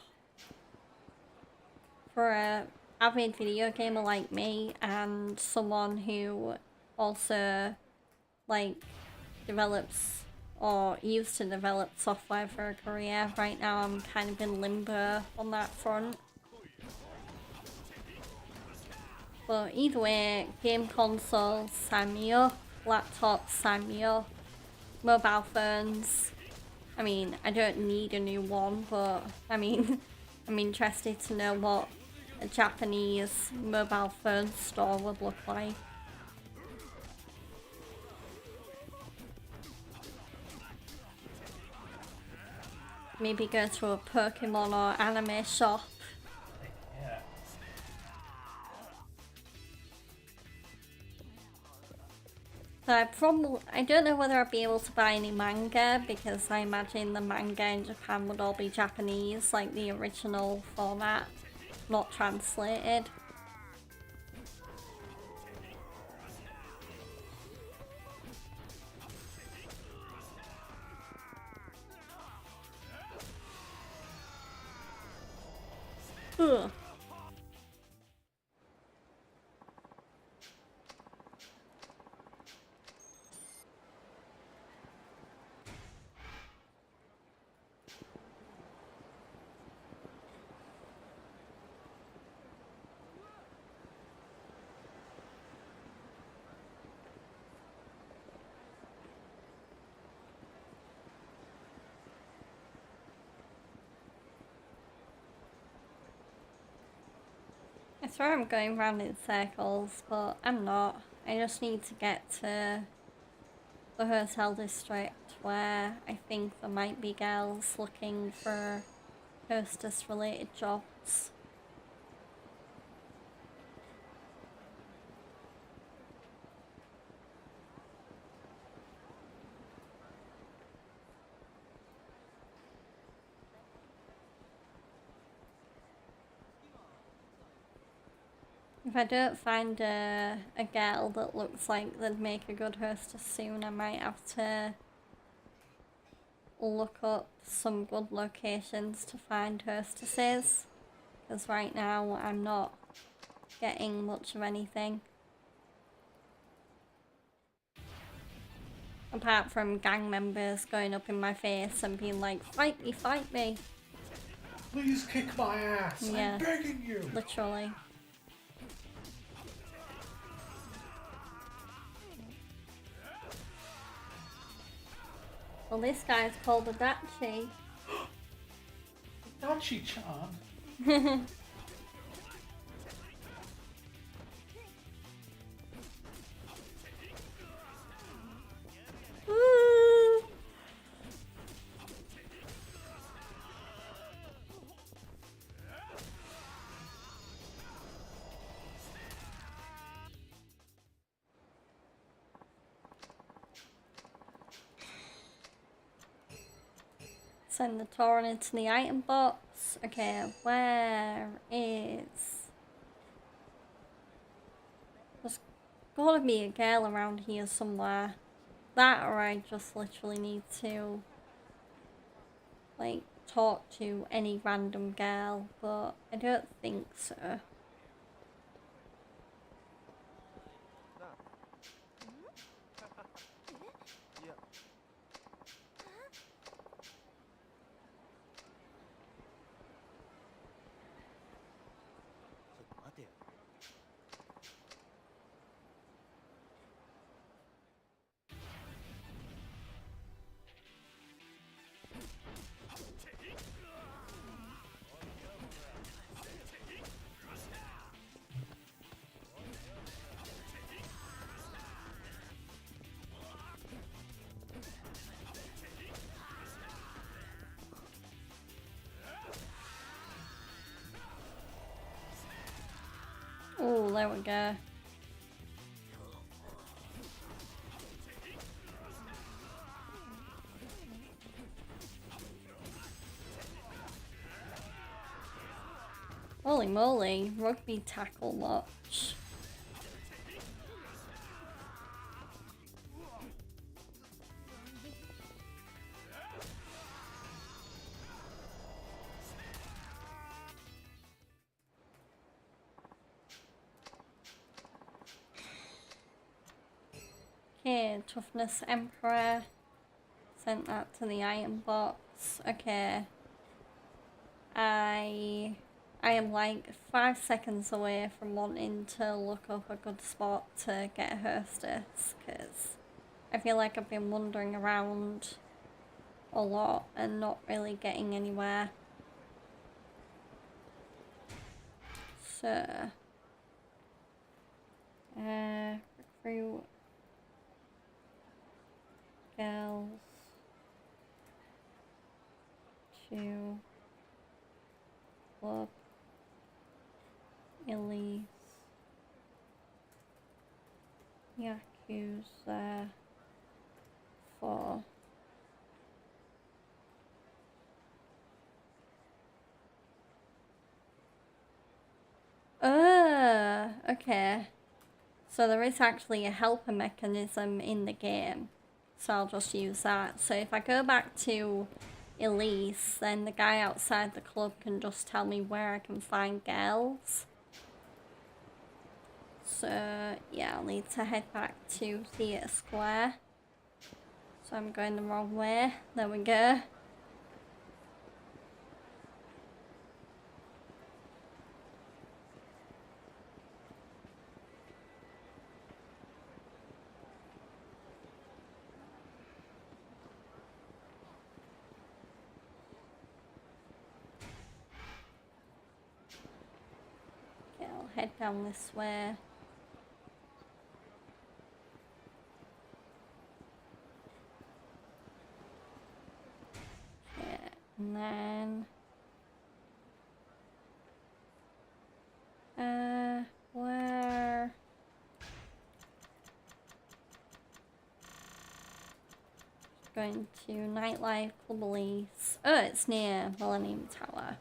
Speaker 1: For a avid video gamer like me, and someone who also, like, develops or used to develop software for a career, right now I'm kind of in limbo on that front. But either way, game consoles, sign me up. Laptops, sign me up. Mobile phones. I mean, I don't need a new one, but I mean, I'm interested to know what a Japanese mobile phone store would look like. Maybe go to a Pokemon or anime shop.
Speaker 2: Yeah.
Speaker 1: So I don't know whether I'll be able to buy any manga, because I imagine the manga in Japan would all be Japanese, like the original format, not translated. Ugh. swear I'm going round in circles, but I'm not. I just need to get to the hotel district where I think there might be girls looking for hostess related jobs. If I don't find a girl that looks like they'd make a good hostess soon, I might have to look up some good locations to find hostesses, because right now I'm not getting much of anything. Apart from gang members going up in my face and being like, fight me, fight me.
Speaker 2: Please kick my ass.
Speaker 1: Yeah.
Speaker 2: I'm begging you.
Speaker 1: Literally. Well, this guy's called a Dachi.
Speaker 2: Dachi-chan.
Speaker 1: Woo! Send the torrent into the item box. Okay, where is... There's gotta be a girl around here somewhere. That, or I just literally need to, like, talk to any random girl, but I don't think so. Oh, there we go. Holy moly, rugby tackle much. Okay, Toughness Emperor. Sent that to the item box. Okay. I am like 5 seconds away from wanting to look up a good spot to get a hostess, because I feel like I've been wandering around a lot and not really getting anywhere. So, recruit girls to club Elise Yakuza 4. Okay. So there is actually a helper mechanism in the game. So I'll just use that. So if I go back to Elise, then the guy outside the club can just tell me where I can find girls. So yeah, I'll need to head back to Theatre Square. So I'm going the wrong way. There we go. head down this way. Okay, and then where? Going to Nightlife Club Elise. Oh, it's near Millennium Tower.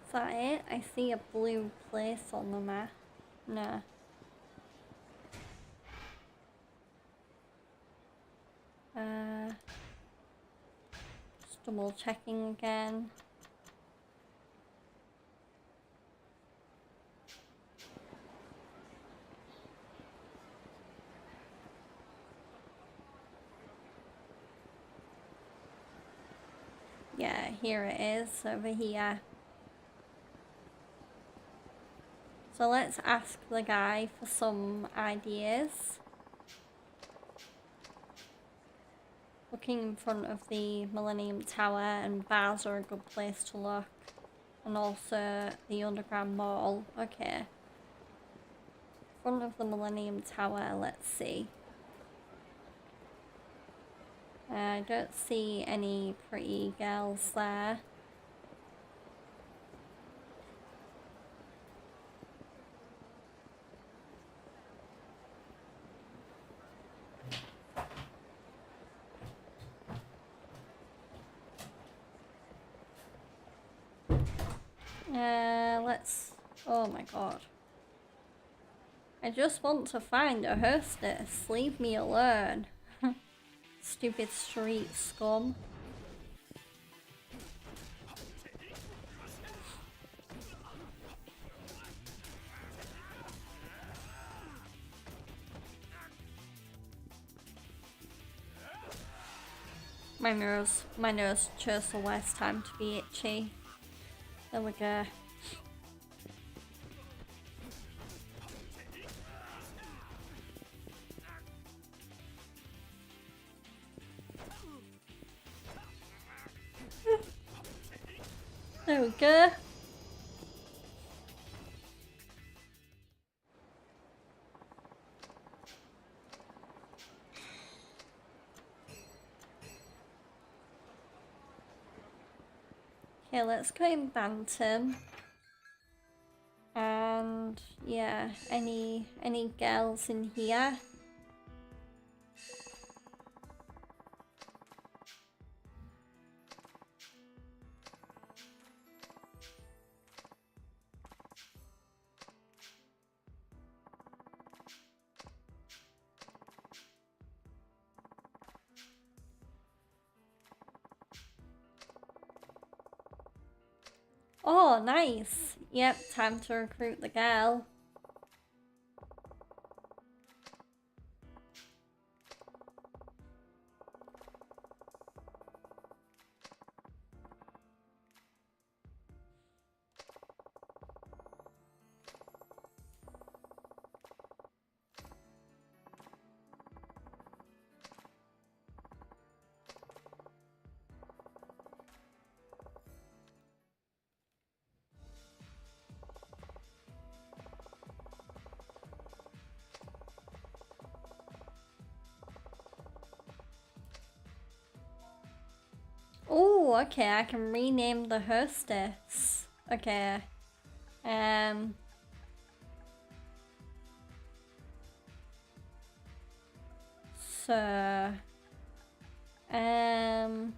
Speaker 1: Is that it? I see a blue place on the map. No. Just double checking again. Yeah, here it is, over here. So let's ask the guy for some ideas. Looking in front of the Millennium Tower, and bars are a good place to look. And also the Underground Mall. Okay. Front of the Millennium Tower, let's see. I don't see any pretty girls there. Let's... Oh my god. I just want to find a hostess. Leave me alone. Stupid street scum. My nose chose the worst time to be itchy. There we go. There we go. Okay, let's go in Bantam. And yeah, any girls in here? Oh, nice. Yep, time to recruit the girl. Oh, okay, I can rename the hostess. Okay. So, I'm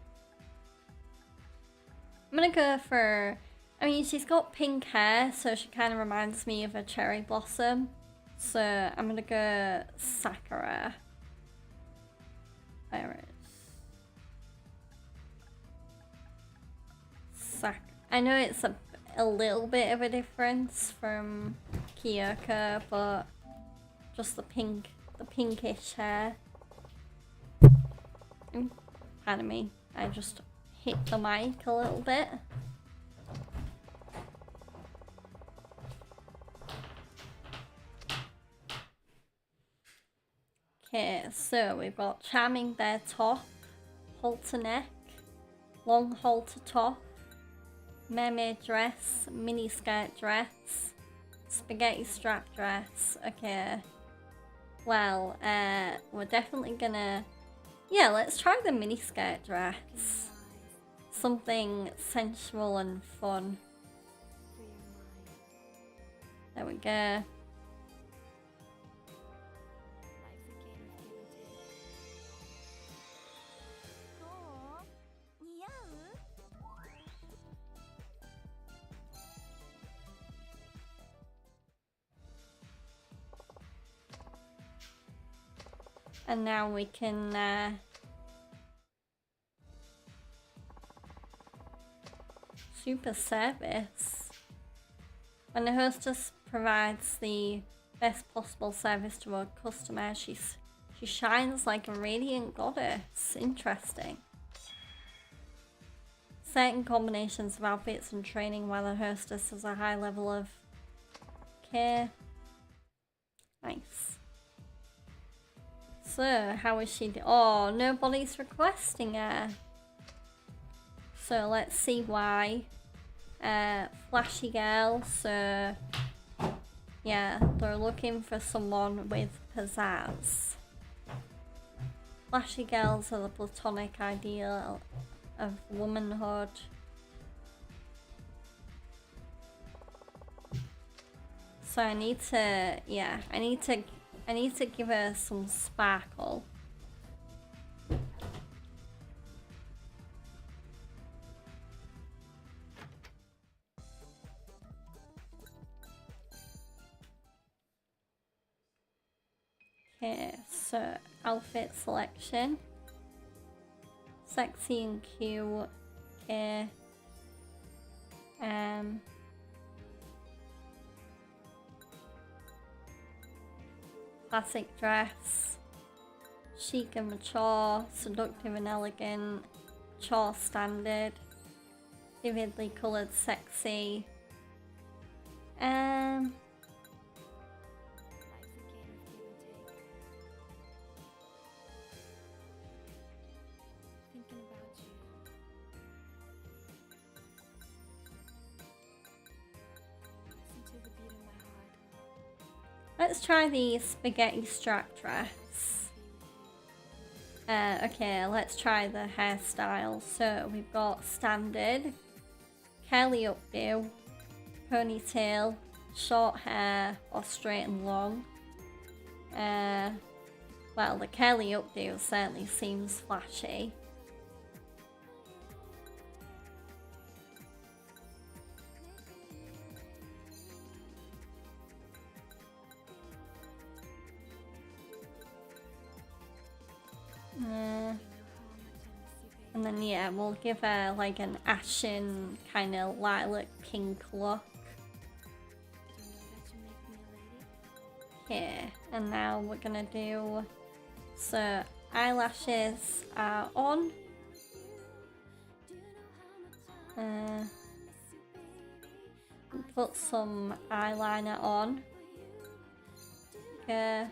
Speaker 1: gonna go for, I mean, she's got pink hair, so she kind of reminds me of a cherry blossom. So, I'm gonna go Sakura. There it is. I know it's a little bit of a difference from Kyoko, but just the pinkish hair. Pardon me, I just hit the mic a little bit. so we've got charming bear top, halter neck, long halter top, mermaid dress, mini skirt dress, spaghetti strap dress. Okay. Well, we're definitely gonna... Yeah, let's try the mini skirt dress. Something sensual and fun. There we go. And now we can super service. When the hostess provides the best possible service to her customer, she shines like a radiant goddess. Interesting. Certain combinations of outfits and training while the hostess has a high level of care. Nice. So, how is she? Oh, nobody's requesting her. So, let's see why. Flashy girl, so yeah, they're looking for someone with pizzazz. Flashy girls are the platonic ideal of womanhood. So I need to, yeah, I need to give her some sparkle. Okay, so outfit selection. Sexy and cute. Okay. Classic dress. Chic and mature. Seductive and elegant. Mature standard. Vividly coloured sexy. Let's try the spaghetti strap dress. Okay, let's try the hairstyle. So we've got standard, curly updo, ponytail, short hair or straight and long. Well, the curly updo certainly seems flashy. And then yeah, we'll give her like an ashen kind of lilac pink look. Okay, and now we're gonna do, so eyelashes are on. Put some eyeliner on. Okay.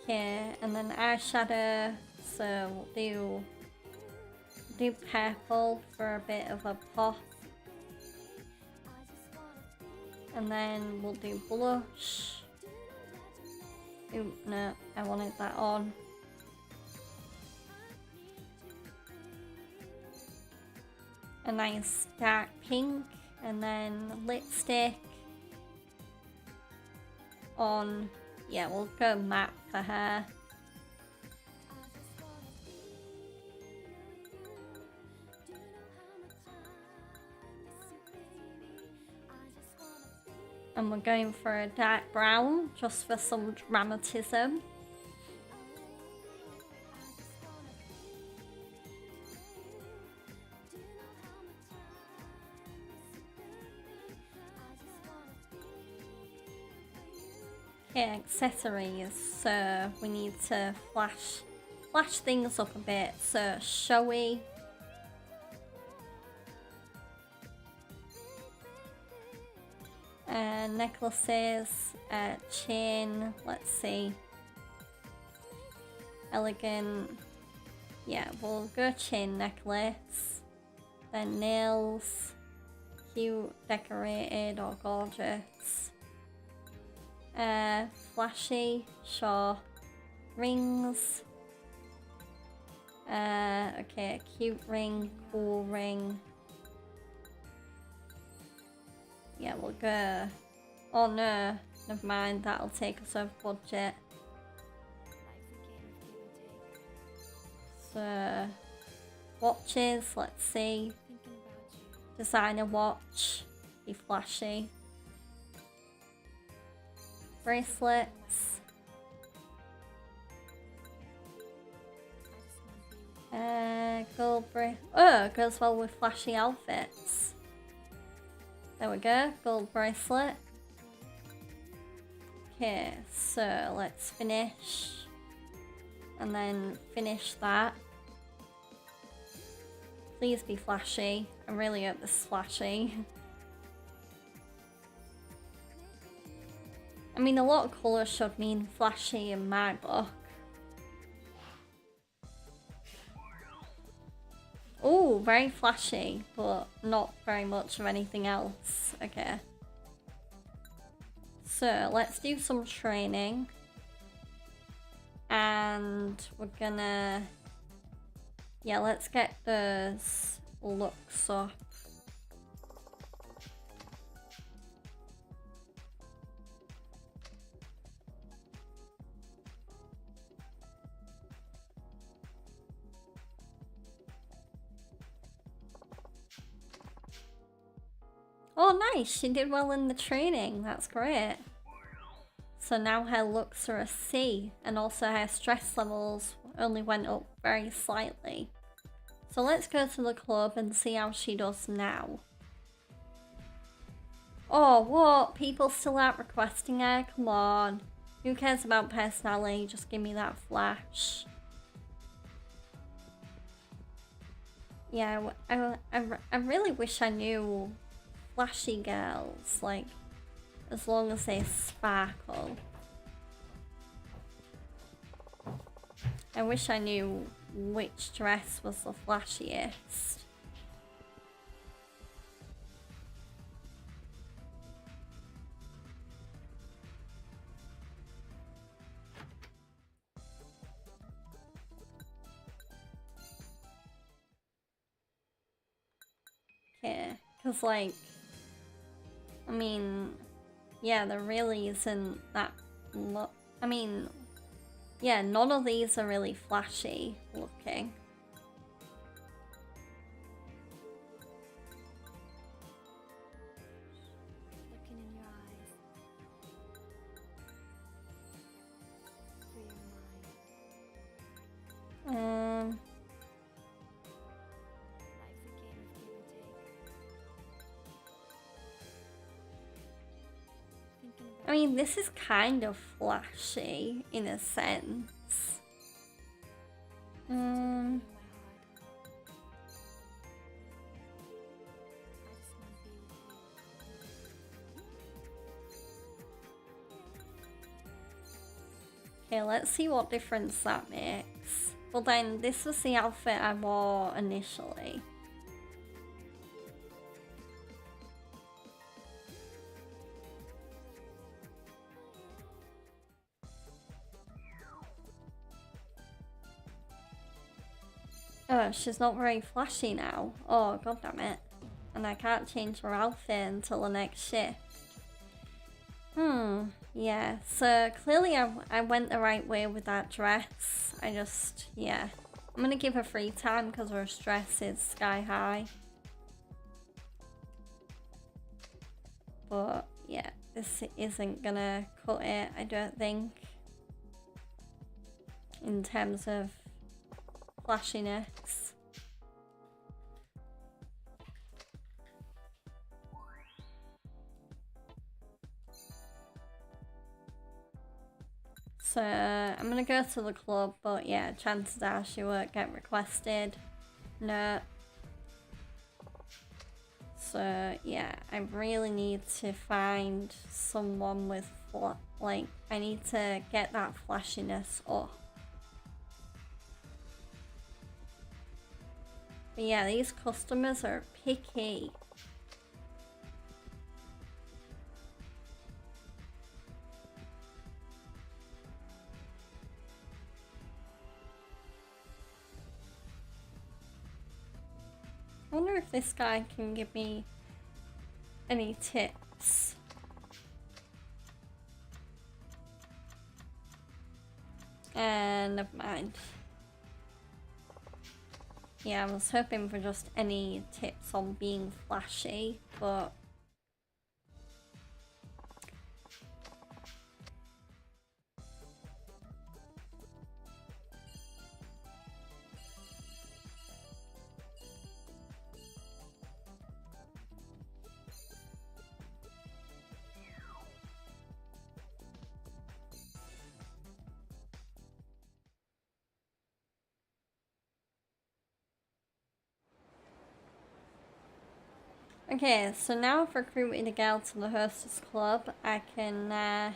Speaker 1: Okay, and then eyeshadow, so we'll do purple for a bit of a pop. And then we'll do blush. Ooh, no, I wanted that on. A nice dark pink, and then lipstick on. Yeah, we'll go matte for her. And we're going for a dark brown, just for some dramatism. Okay, accessories, so we need to flash things up a bit, so showy. Necklaces, chain, let's see. elegant. Yeah, we'll go chain necklace. Then nails. Cute, decorated, or gorgeous. Flashy, sure. Rings. Okay, cute ring, cool ring. Yeah, we'll go. Oh no, never mind, that'll take us over budget. So, watches, let's see. Designer watch, be flashy. Bracelets. Gold oh, goes well with flashy outfits. There we go, gold bracelet. Okay, so let's finish. And then finish that. Please be flashy. I really hope this is flashy. I mean, a lot of colour should mean flashy in my book. Oh, very flashy, but not very much of anything else. Okay. So, let's do some training. And we're gonna... Yeah, let's get those looks up. Oh, nice. She did well in the training. That's great. So now her looks are a C, and also her stress levels only went up very slightly. So let's go to the club and see how she does now. Oh, what? People still aren't requesting her? Come on. Who cares about personality? Just give me that flash. Yeah, I really wish I knew flashy girls, like, as long as they sparkle. I wish I knew which dress was the flashiest. Okay, because like, I mean, yeah, there really isn't that I mean, yeah, none of these are really flashy looking.
Speaker 4: Looking in your eyes, free your mind. Life's a game of give and take. Thinking about
Speaker 1: I mean, this is kind of flashy in a sense.
Speaker 4: in my heart. I just want to be with you.
Speaker 1: Okay, let's see what difference that makes. Well then, this was the outfit I wore initially. Oh, she's not very flashy now. Oh, god damn it. And I can't change her outfit until the next shift. Yeah, so clearly I went the right way with that dress. I just, yeah. I'm gonna give her free time because her stress is sky high. But, yeah, this isn't gonna cut it, I don't think. In terms of flashiness. So I'm gonna go to the club, but yeah, chances are she won't get requested. No. So yeah, I really need to find someone with like, I need to get that flashiness up. But yeah, these customers are picky. I wonder if this guy can give me any tips. And never mind. Yeah, I was hoping for just any tips on being flashy, but okay, so now I've recruited a gal to the Hostess Club. I can now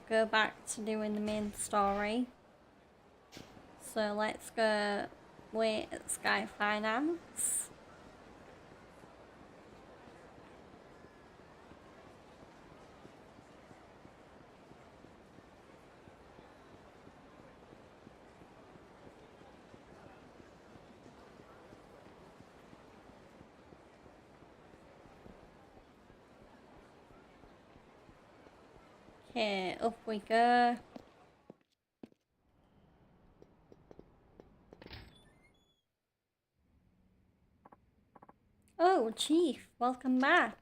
Speaker 1: go back to doing the main story. So let's go wait at Sky Finance. Okay, up we go. Oh, Chief, welcome back.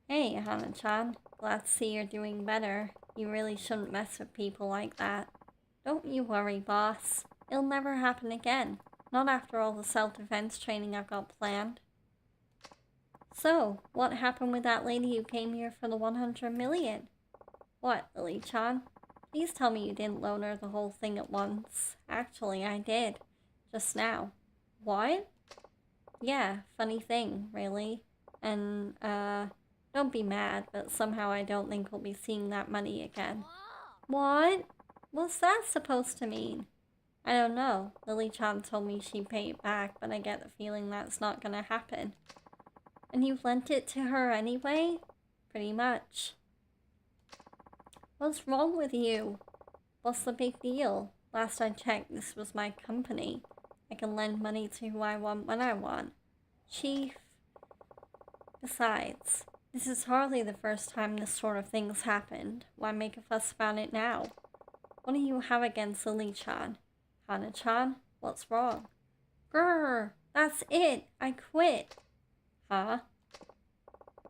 Speaker 1: Hey, Hana-chan. Glad to see you're doing better. You really shouldn't mess with people like that. Don't you worry, boss. It'll never happen again. Not after all the self-defense training I've got planned. So, what happened with that lady who came here for the 100 million? What, Lily-chan? Please tell me you didn't loan her the whole thing at once. Actually, I did. Just now. What? Yeah, funny thing, really. And, don't be mad, but somehow I don't think we'll be seeing that money again. What? What's that supposed to mean? I don't know. Lily-chan told me she'd pay it back, but I get the feeling that's not gonna happen. And you've lent it to her anyway? Pretty much. What's wrong with you? What's the big deal? Last I checked, this was my company. I can lend money to who I want when I want. Chief. Besides, this is hardly the first time this sort of thing's happened. Why make a fuss about it now? What do you have against Lily-chan? Hana-chan? What's wrong? Grrr! That's it! I quit! Huh?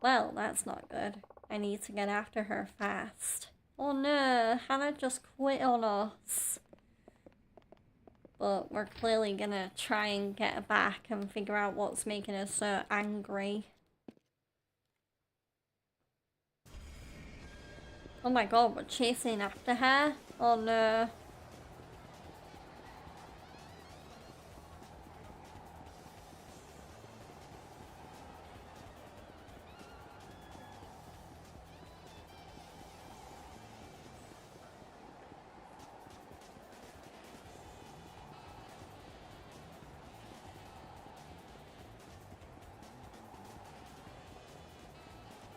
Speaker 1: Well, that's not good. I need to get after her fast. Oh no, Hana just quit on us. But we're clearly gonna try and get her back and figure out what's making her so angry. Oh my god, we're chasing after her? Oh no.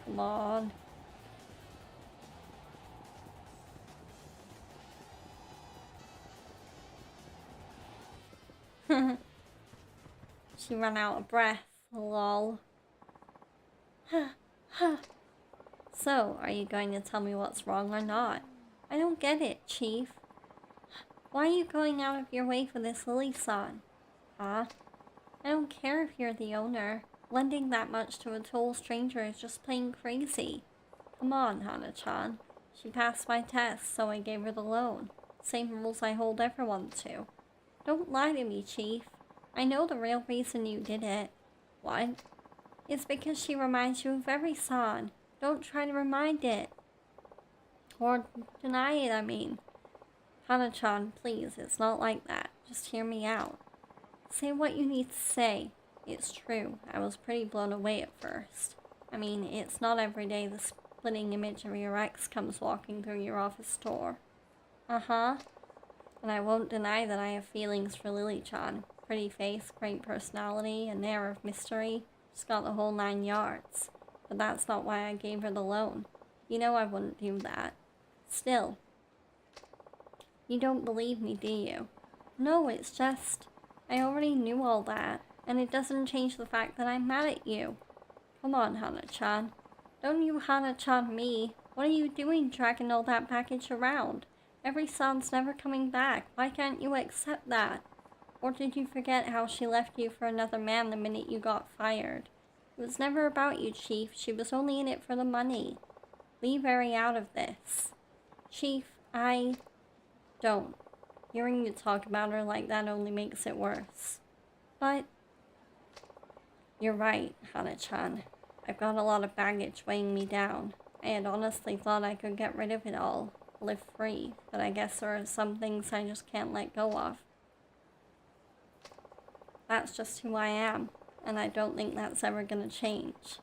Speaker 1: Come on. She ran out of breath. Lol. So, are you going to tell me what's wrong or not? I don't get it, Chief. Why are you going out of your way for this Lily-san? Huh? I don't care if you're the owner. Lending that much to a total stranger is just plain crazy. Come on, Hana-chan. She passed my test, so I gave her the loan. Same rules I hold everyone to. Don't lie to me, Chief. I know the real reason you did it. What? It's because she reminds you of every san. Don't try to remind it. Or deny it, I mean. Hana-chan, please, it's not like that. Just hear me out. Say what you need to say. It's true, I was pretty blown away at first. I mean, it's not every day the splitting image of your ex comes walking through your office door. Uh-huh. And I won't deny that I have feelings for Lily-chan. Pretty face, great personality, an air of mystery. She's got the whole 9 yards. But that's not why I gave her the loan. You know I wouldn't do that. Still. You don't believe me, do you? No, it's just... I already knew all that. And it doesn't change the fact that I'm mad at you. Come on, Hana-chan. Don't you Hana-chan me. What are you doing dragging all that baggage around? Every son's never coming back. Why can't you accept that? Or did you forget how she left you for another man the minute you got fired? It was never about you, Chief. She was only in it for the money. Leave Eri out of this. Chief, I don't. Hearing you talk about her like that only makes it worse. But you're right, Hana-chan. I've got a lot of baggage weighing me down. I had honestly thought I could get rid of it all, live free, but I guess there are some things I just can't let go of. That's just who I am, and I don't think that's ever gonna change.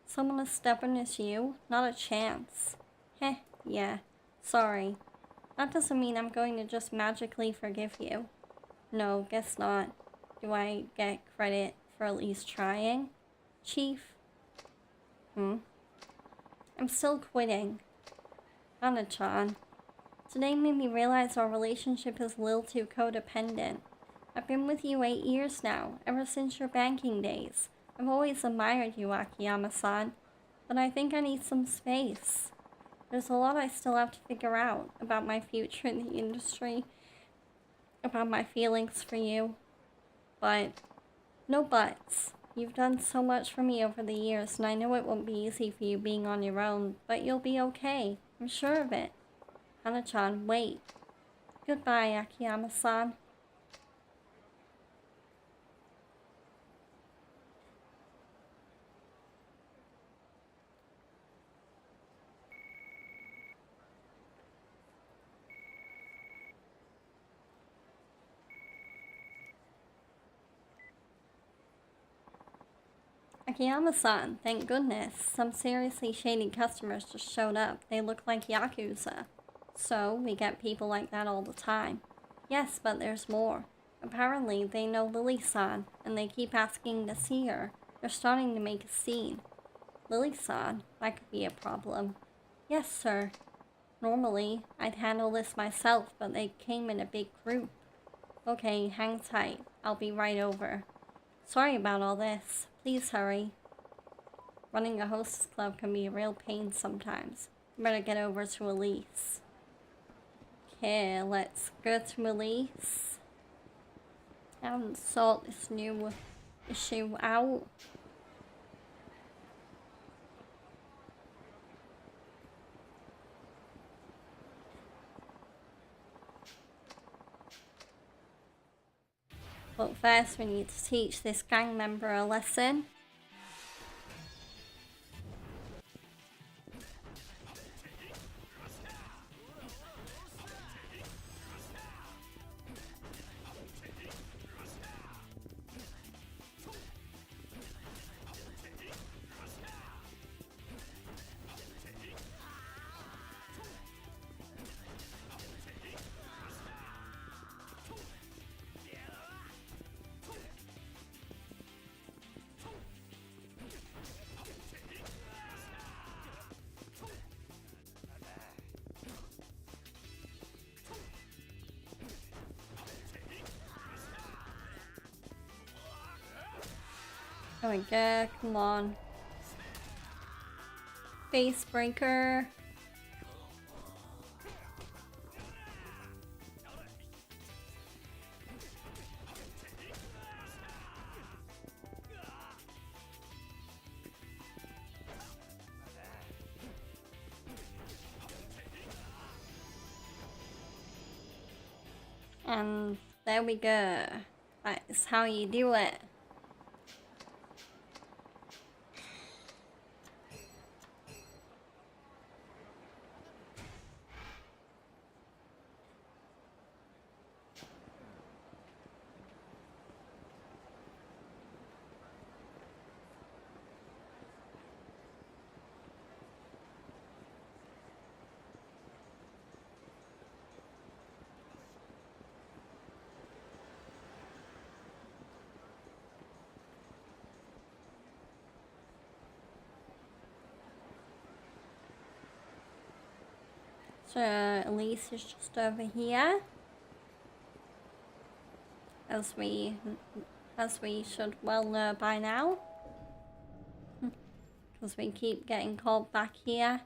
Speaker 1: Someone as stubborn as you? Not a chance. Heh, yeah, sorry. That doesn't mean I'm going to just magically forgive you. No, guess not. Do I get credit for at least trying? Chief? I'm still quitting. Hana-chan. Today made me realize our relationship is a little too codependent. I've been with you 8 years now, ever since your banking days. I've always admired you, Akiyama-san, but I think I need some space. There's a lot I still have to figure out about my future in the industry, about my feelings for you. But, no buts. You've done so much for me over the years, and I know it won't be easy for you being on your own, but you'll be okay. I'm sure of it. Hana-chan, wait. Goodbye, Akiyama-san. Akiyama-san, thank goodness. Some seriously shady customers just showed up. They look like Yakuza. So, we get people like that all the time. Yes, but there's more. Apparently, they know Lily-san, and they keep asking to see her. They're starting to make a scene. Lily-san, that could be a problem. Yes, sir. Normally, I'd handle this myself, but they came in a big group. Okay, hang tight. I'll be right over. Sorry about all this. Please hurry. Running a hostess club can be a real pain sometimes. Better get over to Elise. Okay, let's go to Elise and sort this new issue out. But first we need to teach this gang member a lesson. Oh my god, come on. Face breaker. And there we go. That is how you do it. So Elise is just over here. As we should well know by now. Because we keep getting called back here.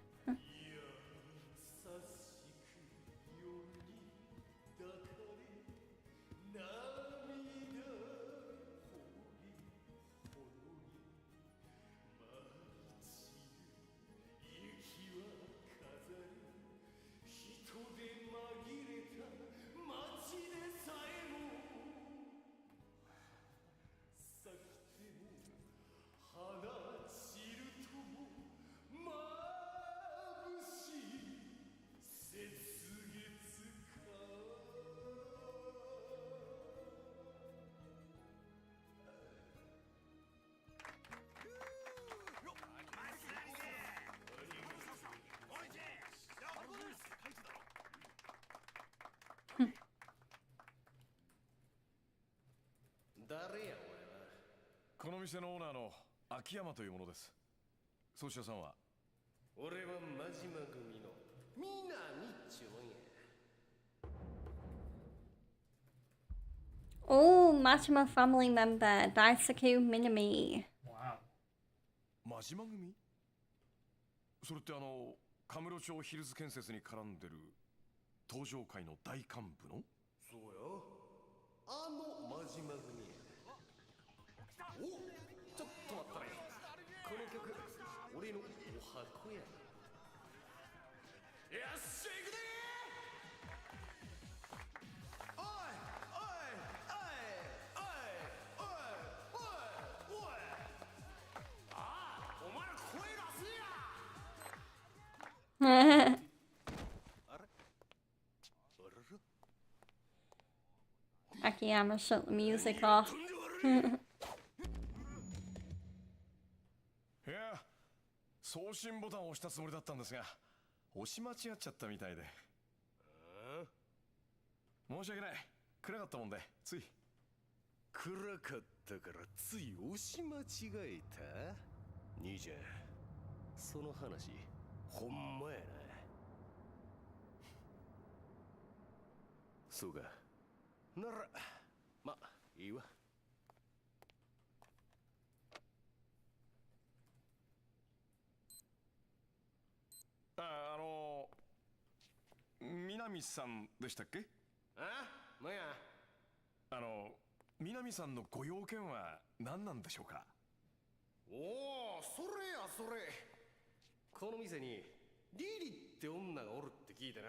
Speaker 3: この店のオーナーの秋山というものです。奏者さんは？
Speaker 5: 俺は真島組の南っちゅうんや。
Speaker 1: Oh, Majima family member, Daisuke Minami.
Speaker 2: Wow.
Speaker 3: 真島組？それってカムロ町ヒルズ建設に絡んでる東上会の大幹部の？
Speaker 5: そうよ。真島組や。お、ちょっと待ったね。この曲、俺のお箱や。よっしゃ、行くでー。おいおいおいおいおいおいおい。ああ、お前ら声出せや。あれあらら。
Speaker 1: Akiyama shut the music off.
Speaker 3: いや、送信ボタンを押したつもりだったんですが、押し間違っちゃったみたいで。申し訳ない。暗かったもんで、つい。
Speaker 5: 暗かったからつい押し間違えた？兄ちゃん、その話、ほんまやな。そうか。なら、ま、いいわ。
Speaker 3: 南さんでしたっけ？
Speaker 5: あ？なんや？
Speaker 3: 南さんのご用件は何なんでしょうか？
Speaker 5: おお、それやそれ。この店にリリって女がおるって聞いてな。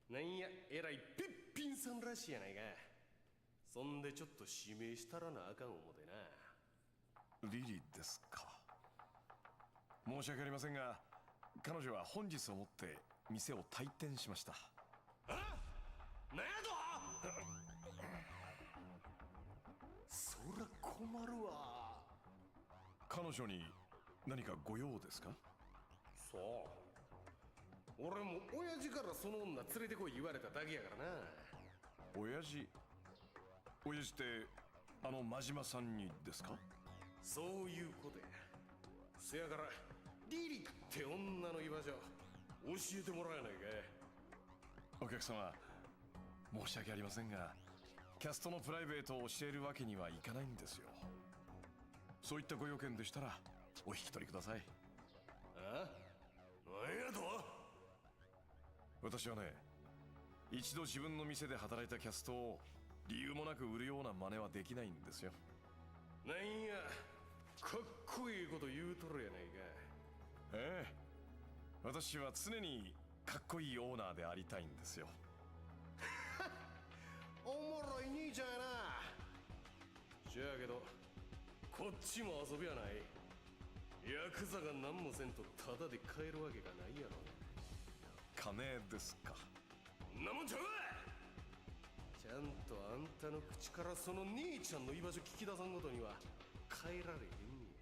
Speaker 5: なんや、えらいべっぴんさんらしいやないか。そんでちょっと指名したらなあかん思てな。
Speaker 3: リリですか。申し訳ありませんが、彼女は本日をもって店を退店しました。
Speaker 5: あ？なんやと？そら困るわ。
Speaker 3: 彼女に何かご用ですか？
Speaker 5: そう。俺も親父からその女連れてこい言われただけやからな。
Speaker 3: 親父？親父って真島さんにですか？
Speaker 5: そういうことや。せやからリリって女の居場所教えてもらえないか。
Speaker 3: お客様、申し訳ありませんが、キャストのプライベートを教えるわけにはいかないんですよ。そういったご用件でしたらお引き取りください。
Speaker 5: あ？なんやと？
Speaker 3: 私はね、一度自分の店で働いたキャストを理由もなく売るような真似はできないんですよ。
Speaker 5: なんや、かっこいいこと言うとるやないか。
Speaker 3: ええ、私は常にかっこいいオーナーでありたいんですよ。
Speaker 5: おもろい兄ちゃんやな。じゃあけどこっちも遊びはない。ヤクザが何もせんとタダで買えるわけがないやろ。
Speaker 3: 金ですか？
Speaker 5: んなもんちゃうわ。ちゃんとあんたの口からその兄ちゃんの居場所聞き出さんごとには変えられへんね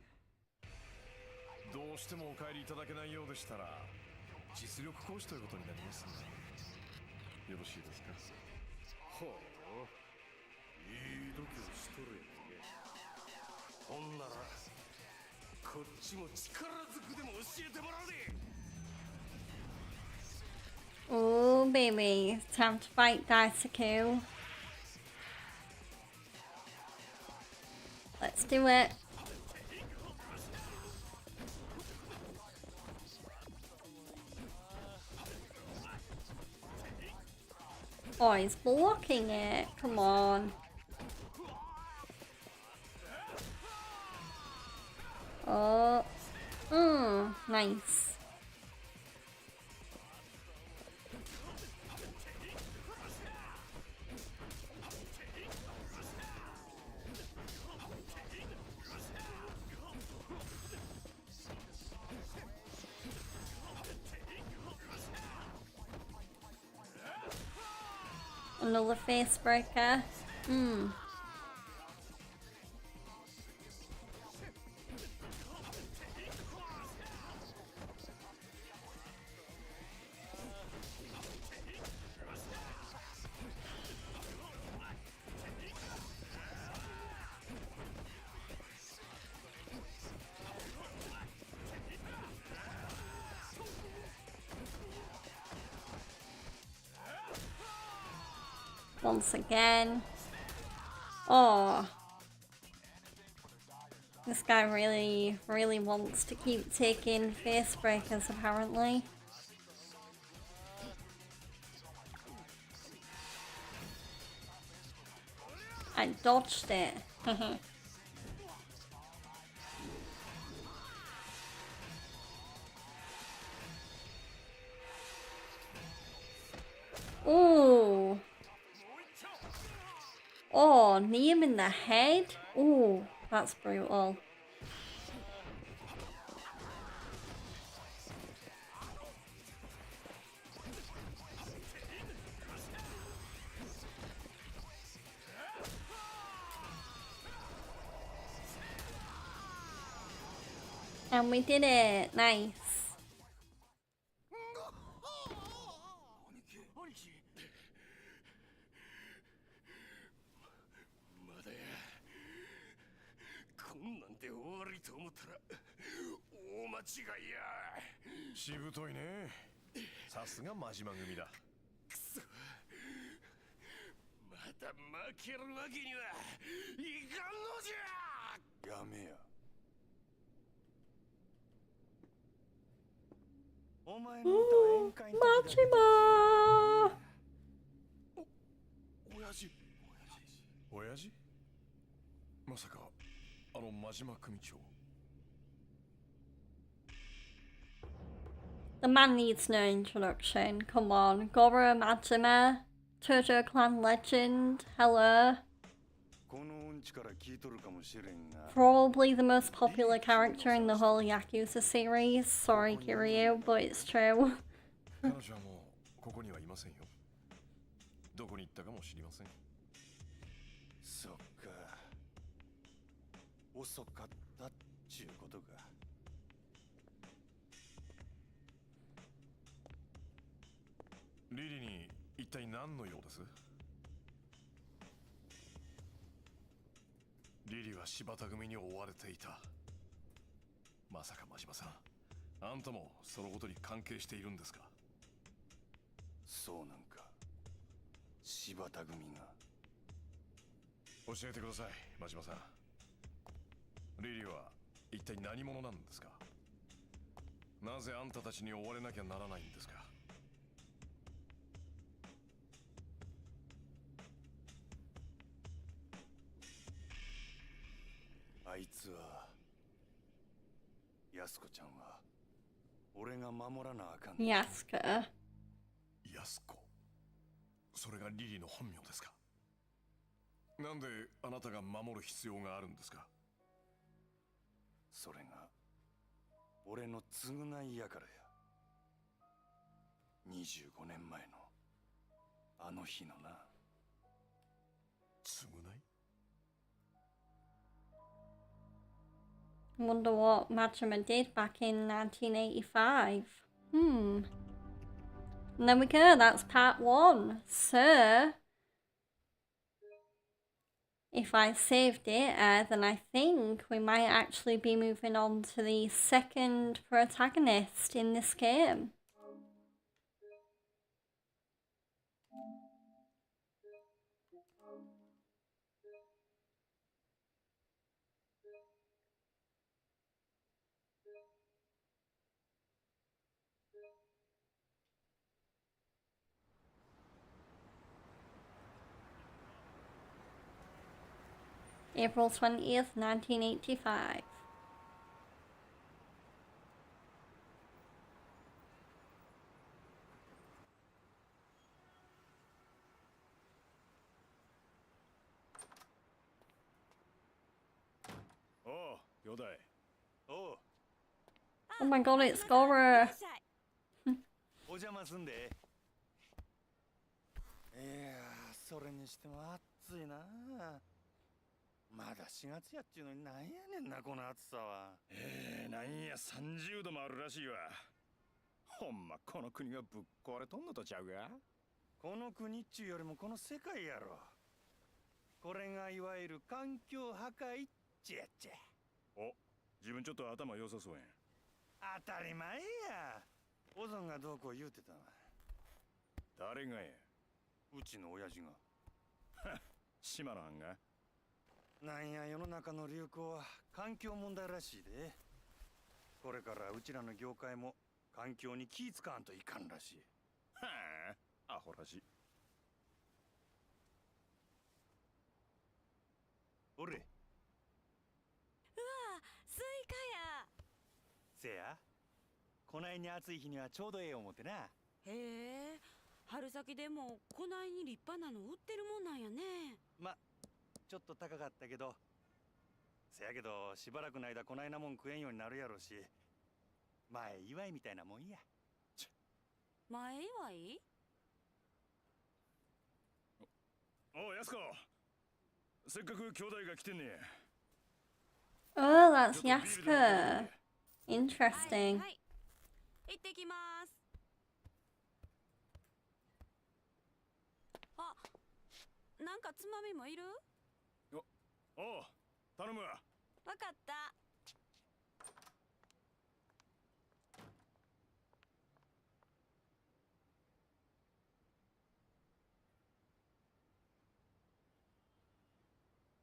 Speaker 5: や。
Speaker 3: どうしてもお帰りいただけないようでしたら実力行使ということになりますね。よろしいですか？
Speaker 5: ほう、いい度胸しとるやんけ。ほんならこっちも力ずくでも教えてもらうで。
Speaker 1: Oh, baby. Time to fight Daisuke. Let's do it. Oh, he's blocking it. Come on. Oh. Nice. Another face breaker. Once again. Oh. This guy really wants to keep taking face breakers, apparently. I dodged it. Ooh. Oh, knee him in the head? Ooh, that's brutal. And we did it. Nice.
Speaker 5: まだやこんなんで終わりと思ったら大間違いや。
Speaker 3: しぶといね。さすが真島組だ。
Speaker 5: くそまた負けるわけにはいかんのじゃ。
Speaker 3: やめや。
Speaker 6: お前の歌は宴会の時だけ
Speaker 1: Majima!
Speaker 3: 親父。親父？まさかあの真島組長。
Speaker 1: The man needs no introduction. Come on. Goro Majima. Tojo Clan legend. Hello.
Speaker 6: このうんちから聞いとるかもしれんが
Speaker 1: Probably the most popular character in the whole Yakuza series. Sorry, Kiryu, but it's true.
Speaker 3: 彼女はもうここにはいませんよ。どこに行ったかも知りません。
Speaker 6: そっか遅かったっちゅうことか。
Speaker 3: リリに一体何の用です？リリは柴田組に追われていた。まさか真島さん、あんたもそのことに関係しているんですか？
Speaker 6: そうなんか。柴田組が。
Speaker 3: 教えてください、真島さん。リリは一体何者なんですか？なぜあんたたちに追われなきゃならないんですか？
Speaker 6: あいつは安子ちゃんは俺が守らなあかん。
Speaker 1: Yasuka.
Speaker 3: 安子。それがリリの本名ですか？なんであなたが守る必要があるんですか？
Speaker 6: それが俺の償いやからや。25年前のあの日のな。
Speaker 3: 償い？
Speaker 1: Wonder what Majima did back in 1985. And there we go, that's part 1. So, if I saved it, then I think we might actually be moving on to the second protagonist in this game. April 20th, 1985.
Speaker 3: Oh, 兄弟。
Speaker 6: おう、
Speaker 1: Oh my god, it's
Speaker 4: いら
Speaker 1: Gora.
Speaker 4: っしゃい。
Speaker 6: お邪魔すんで。いやー、それにしても暑いな。まだ4月やっちゅうのになんやねんな、この暑さは。
Speaker 3: なんや30度もあるらしいわ。ほんまこの国がぶっ壊れとんのとちゃうが。
Speaker 6: この国っちゅうよりもこの世界やろ。これがいわゆる環境破壊っちやっちゃ。
Speaker 3: お、自分ちょっと頭良さそうやん。
Speaker 6: 当たり前や。オゾンがどうこう言うてたわ。
Speaker 3: 誰がや。
Speaker 6: うちの親父が。
Speaker 3: 島の藩が。
Speaker 6: なんや世の中の流行は環境問題らしいで。これからうちらの業界も環境に気ぃ使わんといかんらしい。
Speaker 3: はあ、アホらしい。
Speaker 6: おれ。
Speaker 4: うわ、スイカや。
Speaker 6: せや。こないに暑い日にはちょうどええ思ってな。
Speaker 4: へえ、春先でもこないに立派なの売ってるもんなんやね。
Speaker 6: ま、ちょっと高かったけど。せやけどしばらくの間こないなもん食えんようになるやろし。前祝いみたいなもんや。
Speaker 4: 前祝い？
Speaker 3: おう、やすこ。せっかく兄弟が来てんねや。
Speaker 1: Oh, that's
Speaker 3: ちょっとビールでも飲んで
Speaker 1: Yaska.
Speaker 3: け。
Speaker 4: はい
Speaker 1: Interesting.
Speaker 4: はい。行ってきます。あ、なんかつまみもいる？
Speaker 3: おう、頼むわ。
Speaker 4: わかった。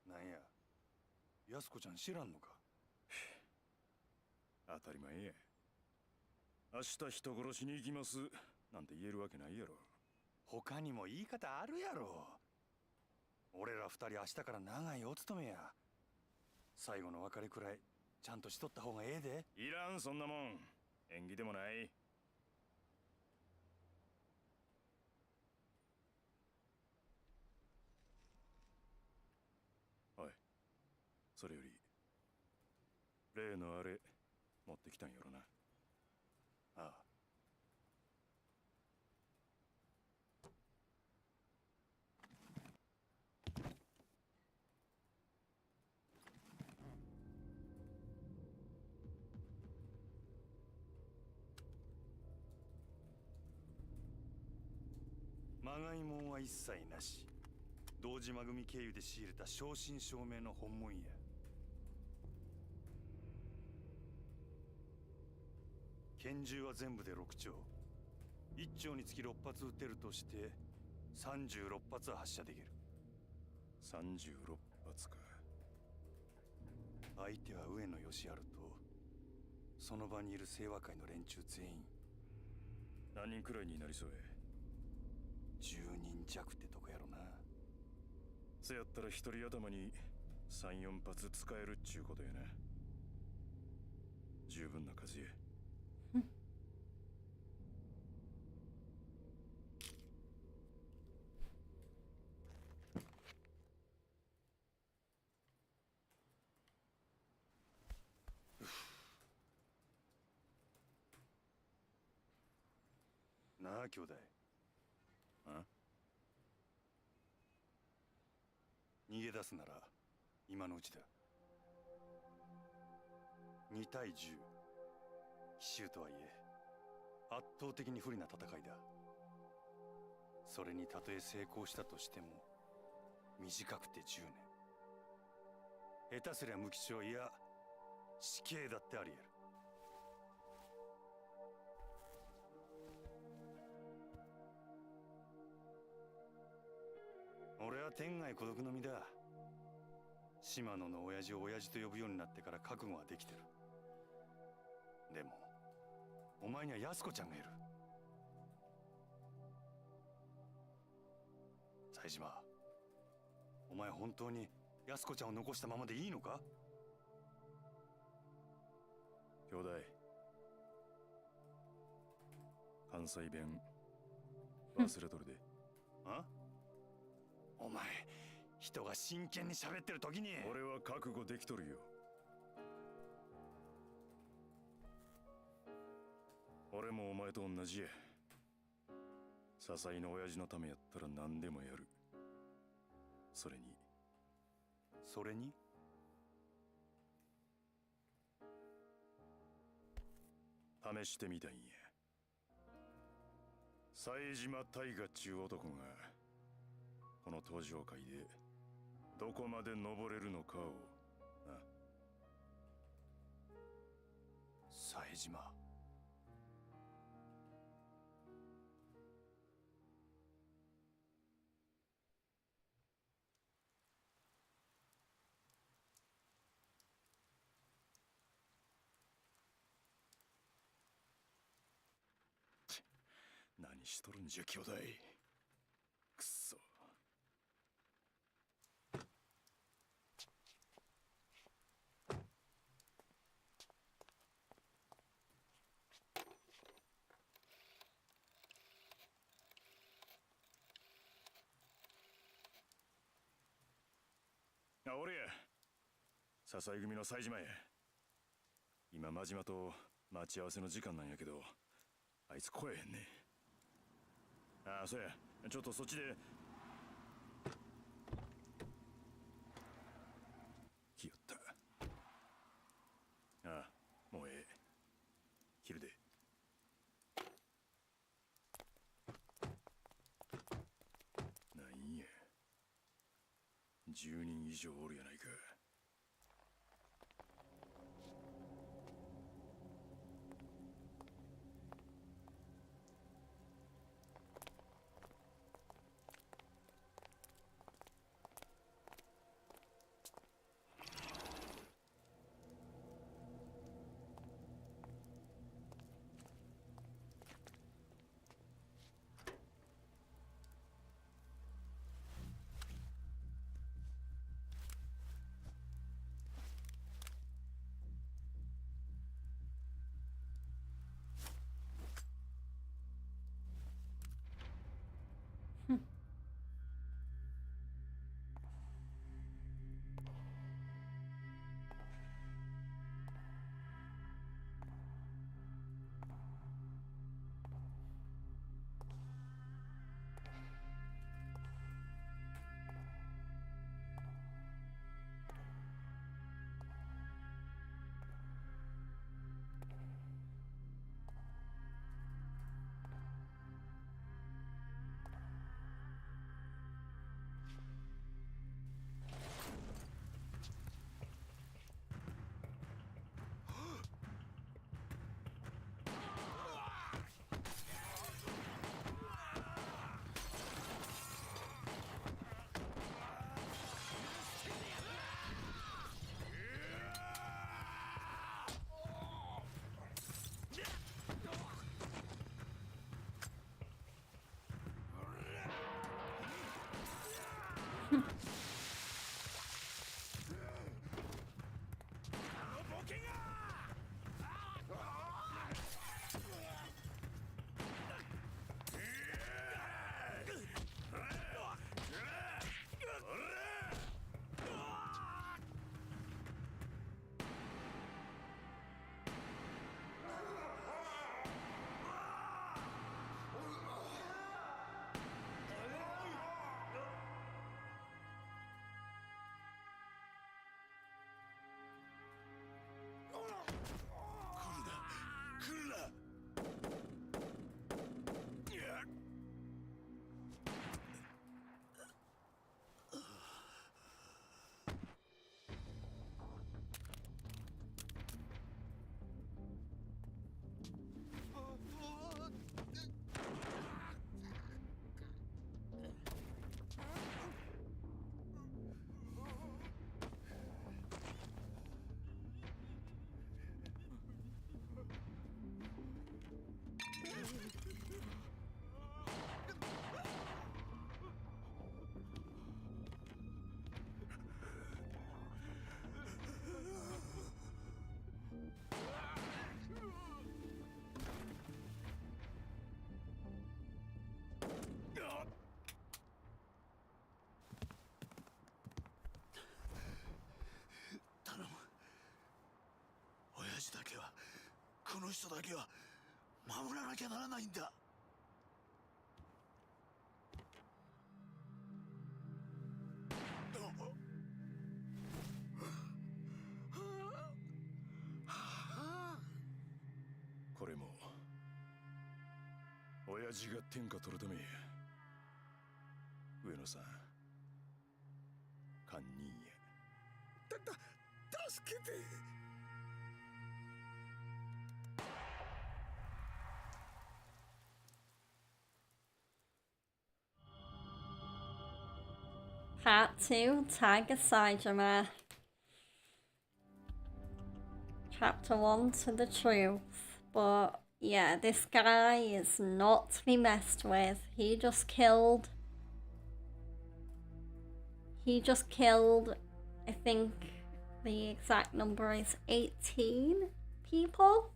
Speaker 6: なんや、やすこちゃん知らんのか。
Speaker 3: 当たり前や。明日人殺しに行きますなんて言えるわけないやろ。
Speaker 6: 他にも言い方あるやろ。俺ら二人明日から長いお勤めや。最後の別れくらいちゃんとしとった方がええで。
Speaker 3: いらん、そんなもん。縁起でもない。おい、それより例のあれ持ってきたんやろな。
Speaker 6: ああ。まがいもんは一切なし。堂島組経由で仕入れた正真正銘の本物や。拳銃は全部で6丁。1丁につき6発撃てるとして36発は発射できる。
Speaker 3: 36発か。
Speaker 6: 相手は上野義治とその場にいる清和会の連中全員。
Speaker 3: 何人くらいになりそうや。
Speaker 6: 10人弱ってとこやろな。
Speaker 3: せやったら一人頭に3、4発使えるっちゅうことやな。十分な数や。
Speaker 6: なあ兄弟。
Speaker 3: あ？
Speaker 6: 逃げ出すなら今のうちだ。2対10。奇襲とはいえ圧倒的に不利な戦いだ。それにたとえ成功したとしても短くて10年。下手すりゃ無期懲、いや死刑だってあり得る。俺はは天涯孤独の身だ。島野の親父を親父と呼ぶようになってから覚悟はできてる。でもお前には安子ちゃんがいる。冴島、お前本当に安子ちゃんを残したままでいいのか？
Speaker 3: 兄弟、関西弁忘れとるで。
Speaker 6: あ？お前、人が真剣に喋ってる時に。
Speaker 3: 俺は覚悟できとるよ。俺もお前と同じや。笹井の親父のためやったら何でもやる。それに試してみたいんや。冴島大河っちゅう男がこの登場界でどこまで登れるのかをな。
Speaker 6: 冴島、
Speaker 3: 何しとるんじゃ兄弟。くっそ。あ、俺や。笹井組の冴島や。今真島と待ち合わせの時間なんやけど、あいつ来えへんね。ああ、そうや。ちょっとそっちで。来よった。ああ、もうええ。切るで。なんや。10人以上おるやないか。頼む。親父だけは、この人だけは守らなきゃならないんだ。これも親父が天下取るため。上野さん、堪忍や。助けて。
Speaker 1: Part 2, Tiger Saijima. Chapter 1, To the Truth. But yeah, this guy is not to be messed with. He just killed, I think the exact number is 18 people.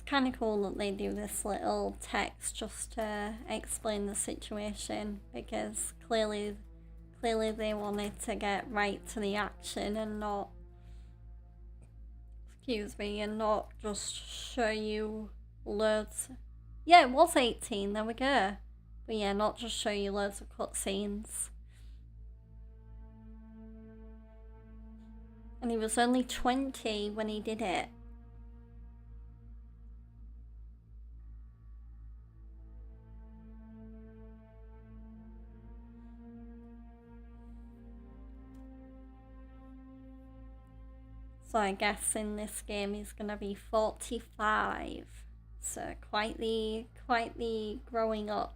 Speaker 1: Kind of cool that they do this little text just to explain the situation, because clearly they wanted to get right to the action and not, and not just show you loads. Yeah, it was 18, there we go. But yeah, not just show you loads of cutscenes. And he was only 20 when he did it. So I guess in this game he's gonna be 45. So quite the growing up.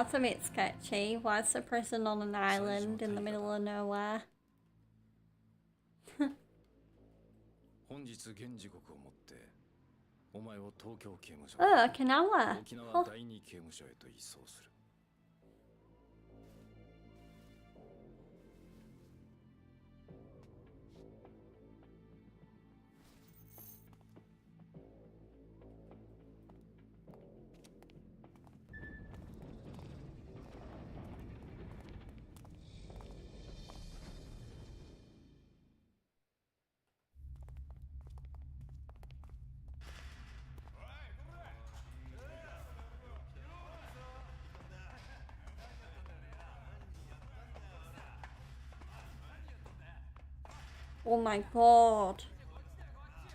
Speaker 1: That's a bit sketchy. Why is the prison on an island in the middle of nowhere?
Speaker 6: 本日現時刻をもってお前を東京刑務所
Speaker 1: Oh, Okinawa.
Speaker 6: 沖縄第二刑務所へと移送する。
Speaker 1: Oh my god.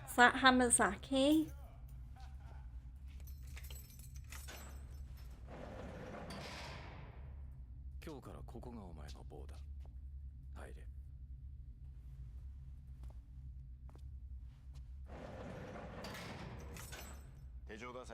Speaker 1: Is that Hamazaki?
Speaker 6: 今日からここがお前の棒だ。入れ。
Speaker 3: 手錠出せ。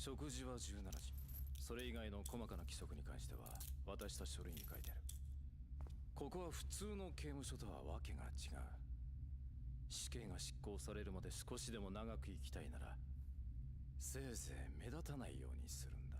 Speaker 6: 食事は17時。それ以外の細かな規則に関しては渡した書類に書いてある。ここは普通の刑務所とはわけが違う。死刑が執行されるまで少しでも長く生きたいなら
Speaker 3: せいぜい目立たないようにするんだな。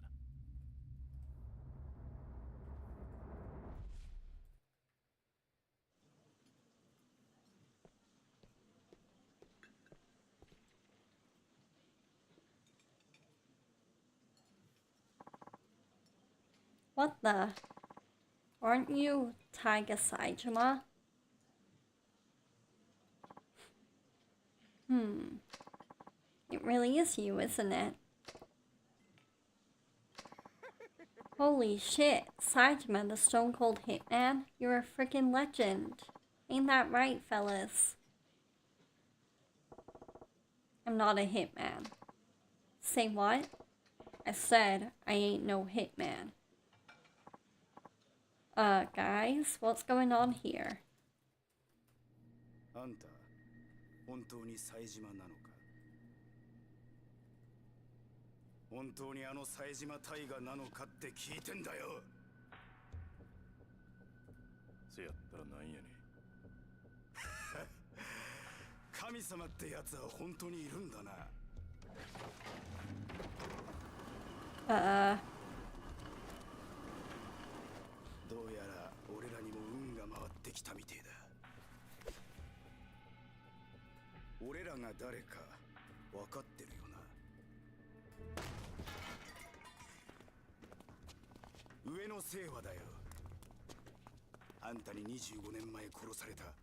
Speaker 1: What the? Aren't you Tiger Saitama? It really is you, isn't it? Holy shit, Saitama, the Stone Cold Hitman? You're a freaking legend. Ain't that right, fellas? I'm not a hitman. Say what? I said I ain't no hitman. Guys, what's going on here?
Speaker 6: あんた本当に冴島なのか？本当にあの冴島大河なのかって聞いてんだよ。
Speaker 3: せやったらなんやねん。
Speaker 6: 神様ってやつは本当にいるんだな。どうやら俺らにも運が回ってきたみてえだ。俺らが誰か分かってるよな。上野清和だよ。あんたに25年前殺された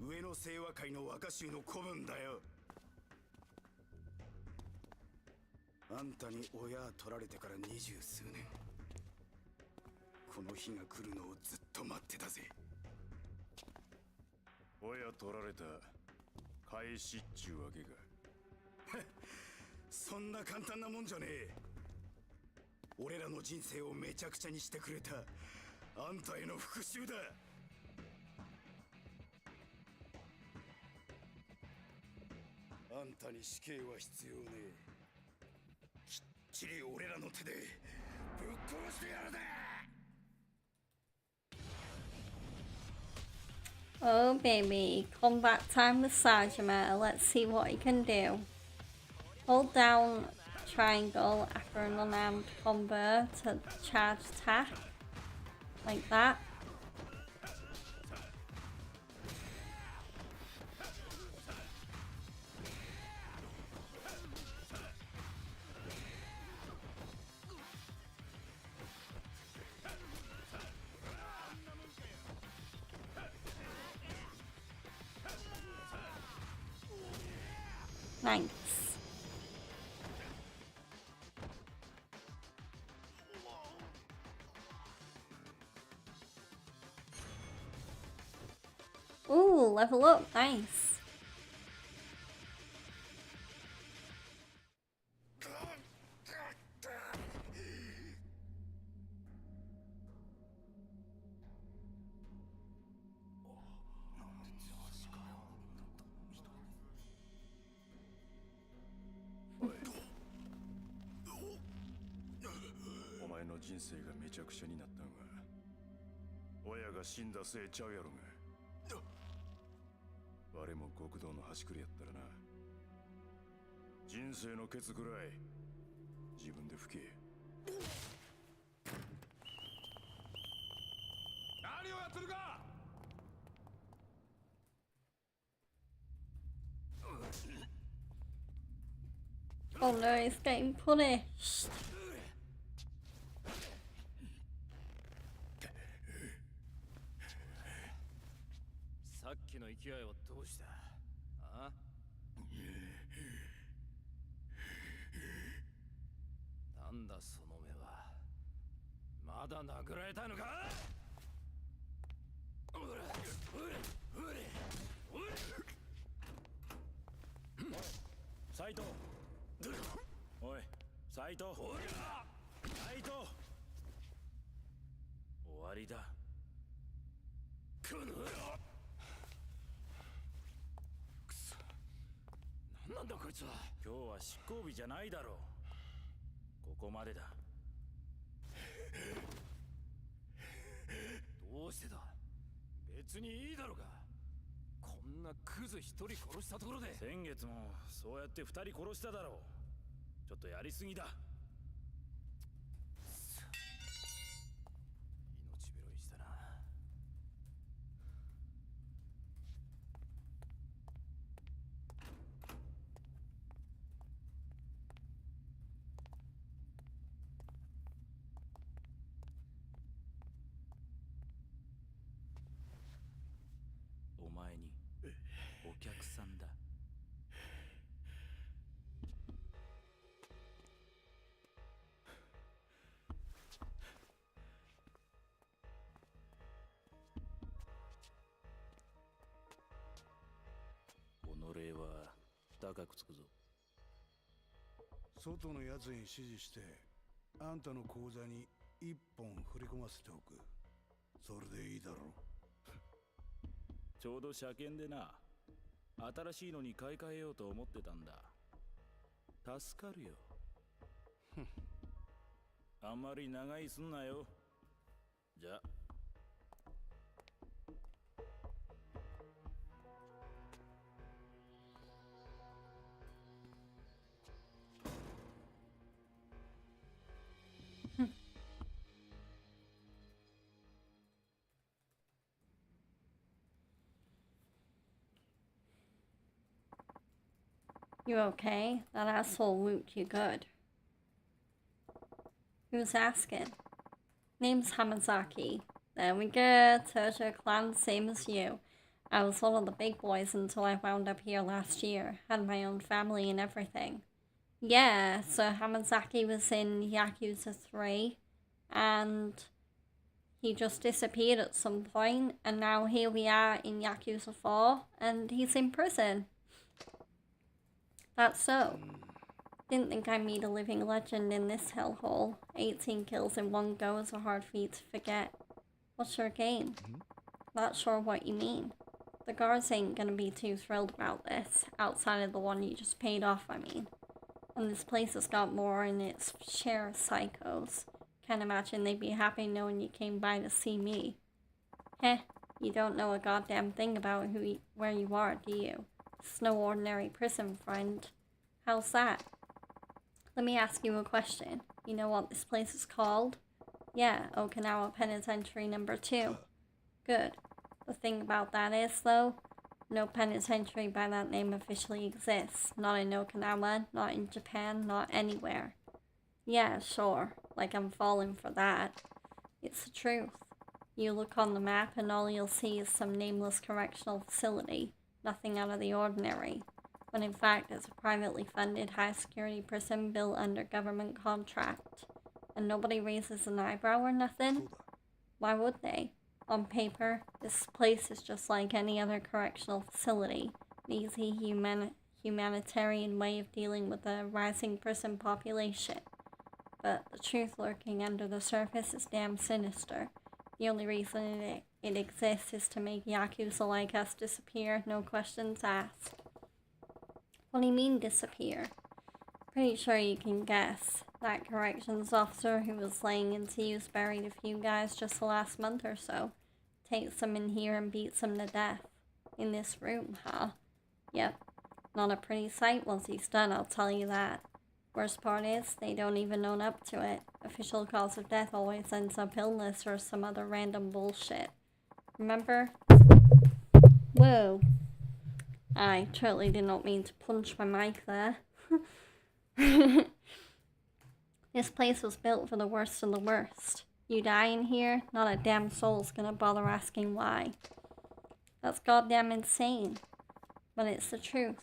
Speaker 6: 上野清和会の若衆の子分だよ。あんたに親取られてから20数年、この日が来るのをずっと待ってたぜ。
Speaker 3: 親取られた返しっちゅうわけか。
Speaker 6: そんな簡単なもんじゃねえ。俺らの人生をめちゃくちゃにしてくれたあんたへの復讐だ。あんたに死刑は必要ねえ。きっちり俺らの手でぶっ殺してやるぜ。
Speaker 1: Oh baby, combat time with Sajima. Let's see what he can do. Hold down triangle after an unarmed combo to charge attack. Like that. Nice. Ooh, level up, nice.
Speaker 3: お前の人生がめちゃくちゃになったんは親が死んだせいちゃうやろが。我も極道の端くれやったらな、人生のケツくらい自分で吹け。何をやってるか。
Speaker 1: Oh no, he's getting punished.
Speaker 3: さっきの勢いはどうした？あ？なんだその目は。まだ殴られたのか？斉藤。おい、斉藤。斉藤。終わりだ。この野郎。くそ。なんなんだこいつは。今日は執行日じゃないだろう。ここまでだ。どうしてだ。別にいいだろうが。こんなクズ一人殺したところで。先月もそうやって二人殺しただろちょっとやりすぎだ。命拾いしたな。
Speaker 7: お前にお客さんだ。己は高くつくぞ。
Speaker 8: 外のやつに指示してあんたの口座に1本振り込ませておく。それでいいだろう。
Speaker 7: ちょうど車検でな、新しいのに買い替えようと思ってたんだ。助かるよ。あんまり長居すんなよ。じゃ。
Speaker 1: You okay? That asshole looped you good. Who's asking? Name's Hamazaki. There we go. Tojo clan, same as you. I was one of the big boys until I wound up here last year. Had my own family and everything. Yeah, so Hamazaki was in Yakuza 3 and he just disappeared at some point, and now here we are in Yakuza 4 and he's in prison. That's so. Didn't think I'd meet a living legend in this hellhole. 18 kills in one go is a hard feat to forget. What's your game? Not sure what you mean. The guards ain't gonna be too thrilled about this, outside of the one you just paid off, I mean. And this place has got more in its share of psychos. Can't imagine they'd be happy knowing you came by to see me. Heh, you don't know a goddamn thing about where you are, do you? It's no ordinary prison, friend. How's that? Let me ask you a question. You know what this place is called? Yeah, Okinawa Penitentiary number 2. Good. The thing about that is, though, no penitentiary by that name officially exists. Not in Okinawa, not in Japan, not anywhere. Yeah, sure. Like I'm falling for that. It's the truth. You look on the map and all you'll see is some nameless correctional facility. Nothing out of the ordinary. When in fact it's a privately funded high-security prison built under government contract. And nobody raises an eyebrow or nothing? Why would they? On paper, this place is just like any other correctional facility. An easy humanitarian way of dealing with a rising prison population. But the truth lurking under the surface is damn sinister. The only reason it exists is to make Yakuza like us disappear, no questions asked. What do you mean disappear? Pretty sure you can guess. That corrections officer who was laying into use buried a few guys just the last month or so. Takes them in here and beats them to death. In this room, huh? Yep. Not a pretty sight once he's done, I'll tell you that. Worst part is, they don't even own up to it. Official cause of death always ends up illness or some other random bullshit. Remember? Whoa. I totally did not mean to punch my mic there. This place was built for the worst of the worst. You die in here, not a damn soul's gonna bother asking why. That's goddamn insane. But it's the truth.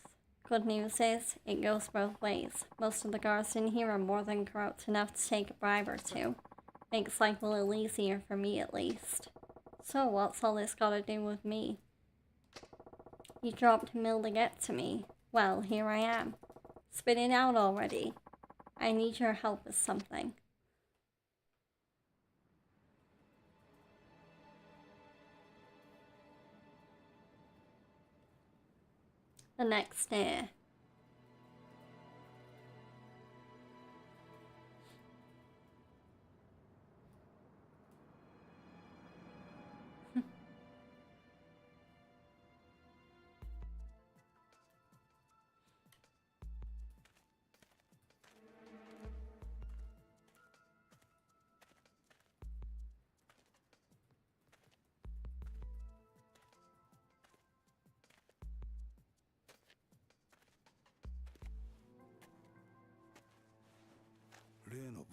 Speaker 1: Good news is, it goes both ways. Most of the guards in here are more than corrupt enough to take a bribe or two. Makes life a little easier for me at least. So what's all this gotta do with me? You dropped a mill to get to me. Well, here I am. Spit it out already. I need your help with something. The next day.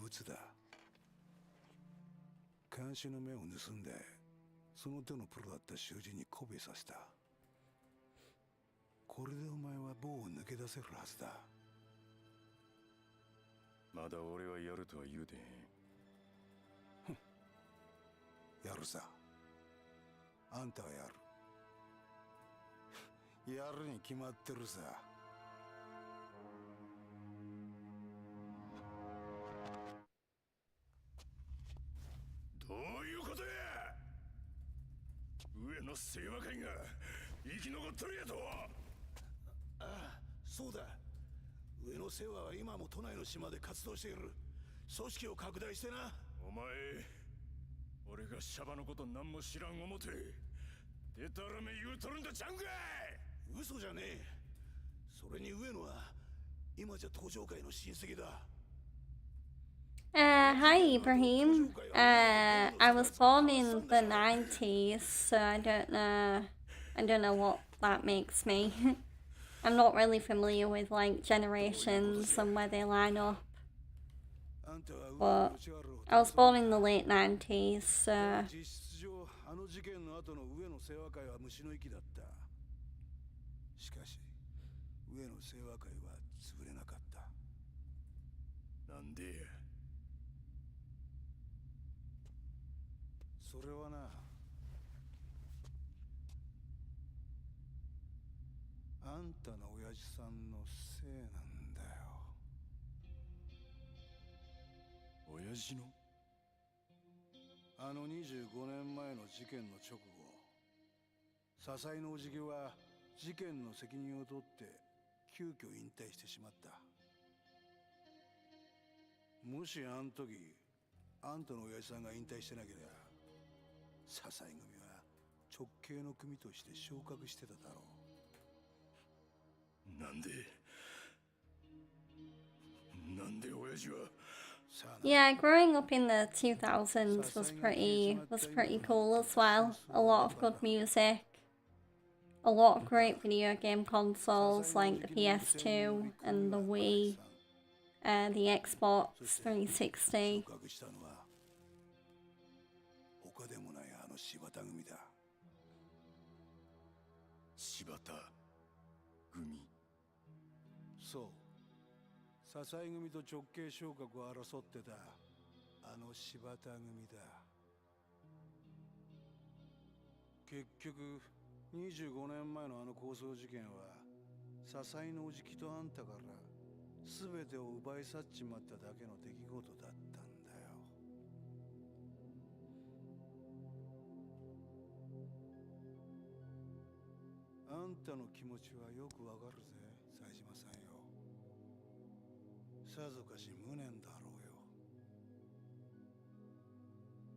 Speaker 8: 物だ。監視の目を盗んで、その手のプロだった囚人に媚びさせた。これでお前は棒を抜け出せるはずだ。
Speaker 3: まだ俺はやるとは言うてへん。
Speaker 8: やるさ。あんたはやる。やるに決まってるさ。
Speaker 3: どういうことや。上の清和会が生き残っとるやと。
Speaker 8: ああ、そうだ。上野清和は今も都内の島で活動している。組織を拡大してな。
Speaker 3: お前、俺がシャバのこと何も知らん思てでたらめ言うとるんだちゃうんかい。
Speaker 8: 嘘じゃねえ。それに上野は今じゃ登場界の親戚だ。
Speaker 1: Hi Ibrahim. I was born in the 90s, so I don't know what that makes me. I'm not really familiar with like generations and where they line up. But I was born in the late 90s, so
Speaker 8: 実質上あの事件の後の上野清和会は虫の息だった。しかし上野清和会は潰れなかった。
Speaker 3: なんでや。
Speaker 8: それはな、あんたの親父さんのせいなんだよ。
Speaker 3: 親父の。
Speaker 8: あの25年前の事件の直後、笹井のおじぎは事件の責任を取って急遽引退してしまった。もしあん時あんたの親父さんが引退してなければ、笹井組は直系の組として昇格してただろ
Speaker 3: う。なんで親父は。
Speaker 1: Yeah, growing up in the 2000s was pretty cool as well. A lot of good music, a lot of great video game consoles like the PS2 and the Wii, the Xbox 360.
Speaker 8: 他でもないあの柴田組だ。
Speaker 3: 柴田組。
Speaker 8: そう。笹井組と直系昇格を争ってたあの柴田組だ。結局25年前のあの抗争事件は笹井のおじきとあんたから全てを奪い去っちまっただけの出来事だったんだよ。あんたの気持ちはよくわかるぜ、冴島さんよ。さぞかし無念だろうよ。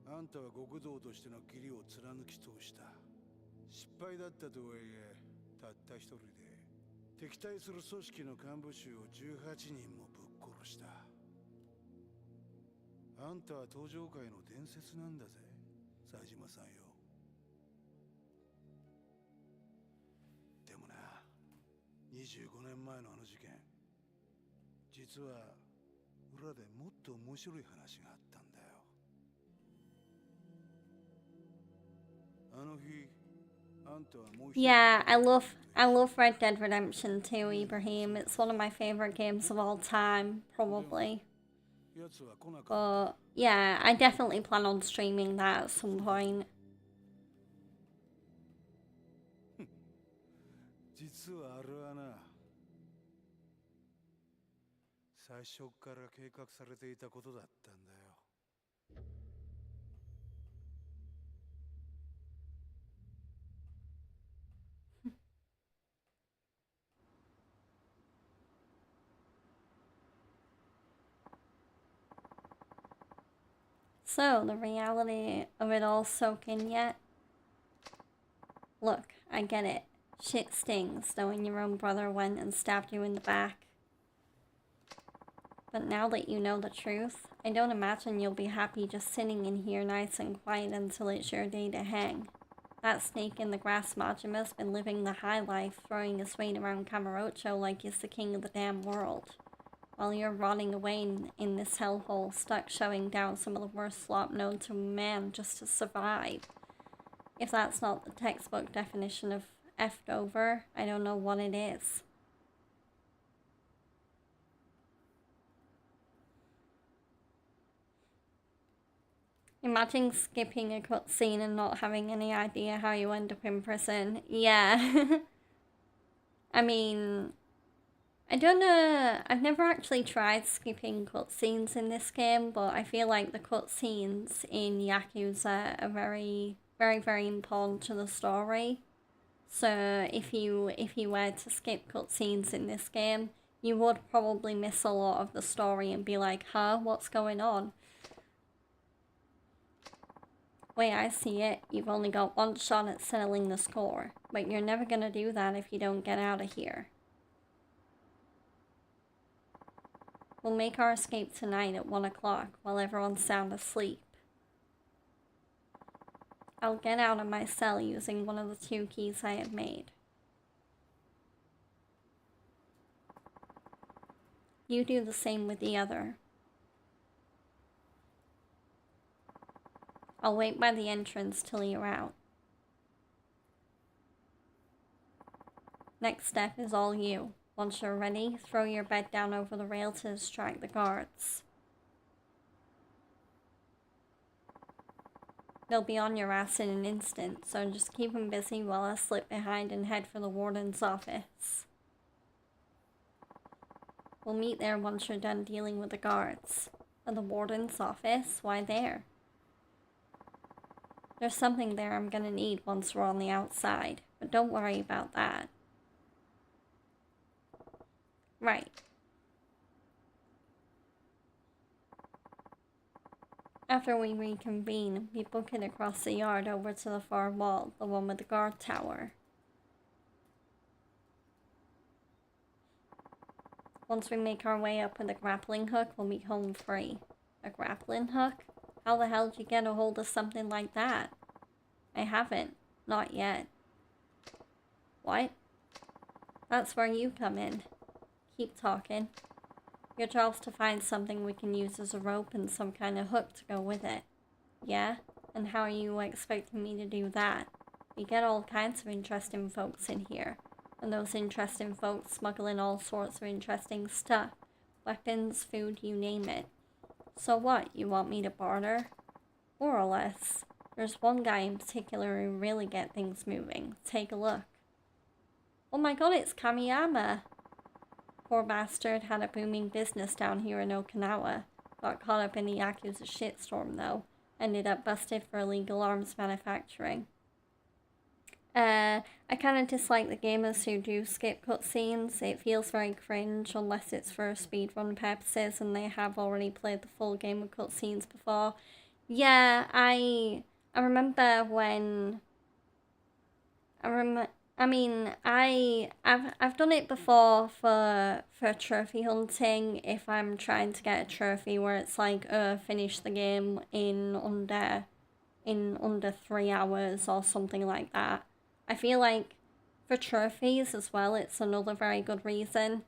Speaker 8: あんたは極道としての義理を貫き通した。失敗だったとはいえ、たった一人で敵対する組織の幹部衆を18人もぶっ殺した。あんたは登場界の伝説なんだぜ、冴島さんよ。でもな、25年前のあの事件、実は裏でもっと面白い話があったんだよ。あの日、あんたはもう一人。
Speaker 1: Yeah, I love Red Dead Redemption 2, Ibrahim. It's one of my favorite games of all time, probably. But yeah, I definitely plan on streaming that at some point.
Speaker 8: 実はあれはな、最初から計画されていたことだったんだよ。
Speaker 1: So, the reality of it all soak in yet? Look, I get it. Shit stings knowing your own brother went and stabbed you in the back. But now that you know the truth, I don't imagine you'll be happy just sitting in here nice and quiet until it's your day to hang. That snake in the grass Majima's been living the high life, throwing his weight around Kamurocho like he's the king of the damn world. while you're rotting away in this hellhole, stuck showing down some of the worst slop known to man just to survive. If that's not the textbook definition of effed over, I don't know what it is. Imagine skipping a cutscene and not having any idea how you end up in prison. Yeah. I mean, I don't know. I've never actually tried skipping cutscenes in this game, but I feel like the cutscenes in Yakuza are very, very, very important to the story. So if you were to skip cutscenes in this game, you would probably miss a lot of the story and be like, huh, what's going on? Way I see it, you've only got one shot at settling the score, but you're never gonna do that if you don't get out of here. We'll make our escape tonight at 1 o'clock while everyone's sound asleep. I'll get out of my cell using one of the 2 keys I have made. You do the same with the other. I'll wait by the entrance till you're out. Next step is all you. Once you're ready, throw your bed down over the rail to distract the guards. They'll be on your ass in an instant, so just keep them busy while I slip behind and head for the warden's office. We'll meet there once you're done dealing with the guards. At the warden's office? Why there? There's something there I'm gonna need once we're on the outside, but don't worry about that. Right. After we reconvene, we book it across the yard over to the far wall, the one with the guard tower. Once we make our way up with a grappling hook, we'll be home free. A grappling hook? How the hell did you get a hold of something like that? I haven't. Not yet. What? That's where you come in. Keep talking. Your job's to find something we can use as a rope and some kind of hook to go with it. Yeah? And how are you expecting me to do that? We get all kinds of interesting folks in here. And those interesting folks smuggle in all sorts of interesting stuff. Weapons, food, you name it. So what, you want me to barter? More or less. There's one guy in particular who really get things moving. Take a look. Oh my god, it's Kamiyama! Poor bastard had a booming business down here in Okinawa. Got caught up in the Yakuza shitstorm though. Ended up busted for illegal arms manufacturing. I kinda dislike the gamers who do skip cutscenes. It feels very cringe unless it's for speedrun purposes and they have already played the full game with cutscenes before. Yeah, I remember when... I've done it before for trophy hunting. If I'm trying to get a trophy where it's like, finish the game in under 3 hours or something like that. I feel like for trophies as well, it's another very good reason.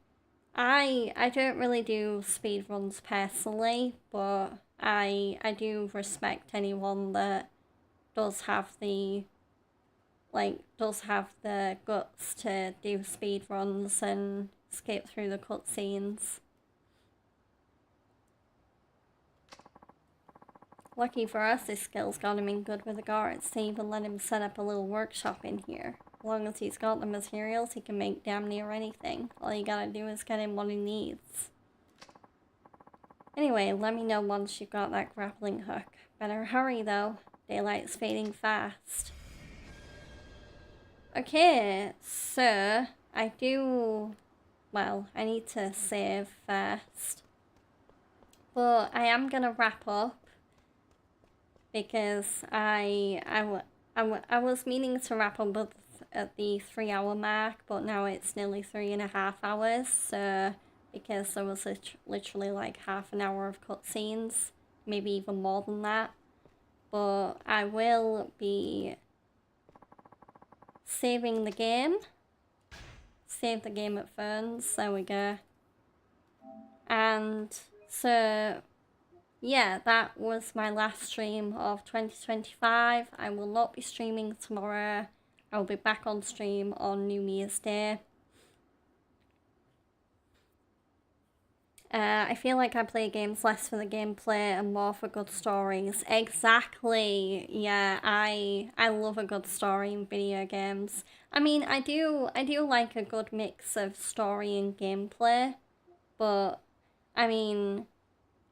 Speaker 1: I don't really do speedruns personally, but I do respect anyone that does have the guts to do speedruns and skip through the cutscenes. Lucky for us, his skills got him in good with the guards. They even let him set up a little workshop in here. As long as he's got the materials, he can make damn near anything. All you gotta do is get him what he needs. Anyway, let me know once you've got that grappling hook. Better hurry though. Daylight's fading fast. Okay, so I need to save first. But I am gonna wrap up because I was meaning to wrap up at the 3 hour mark, but now it's nearly 3.5 hours, so because there was literally like half an hour of cutscenes, maybe even more than that. But I will be saving the game. Save the game at Ferns, there we go. And so, yeah, that was my last stream of 2025. I will not be streaming tomorrow. I will be back on stream on New Year's Day. I feel like I play games less for the gameplay and more for good stories. Exactly. Yeah, I love a good story in video games. I mean, I do like a good mix of story and gameplay, but I mean,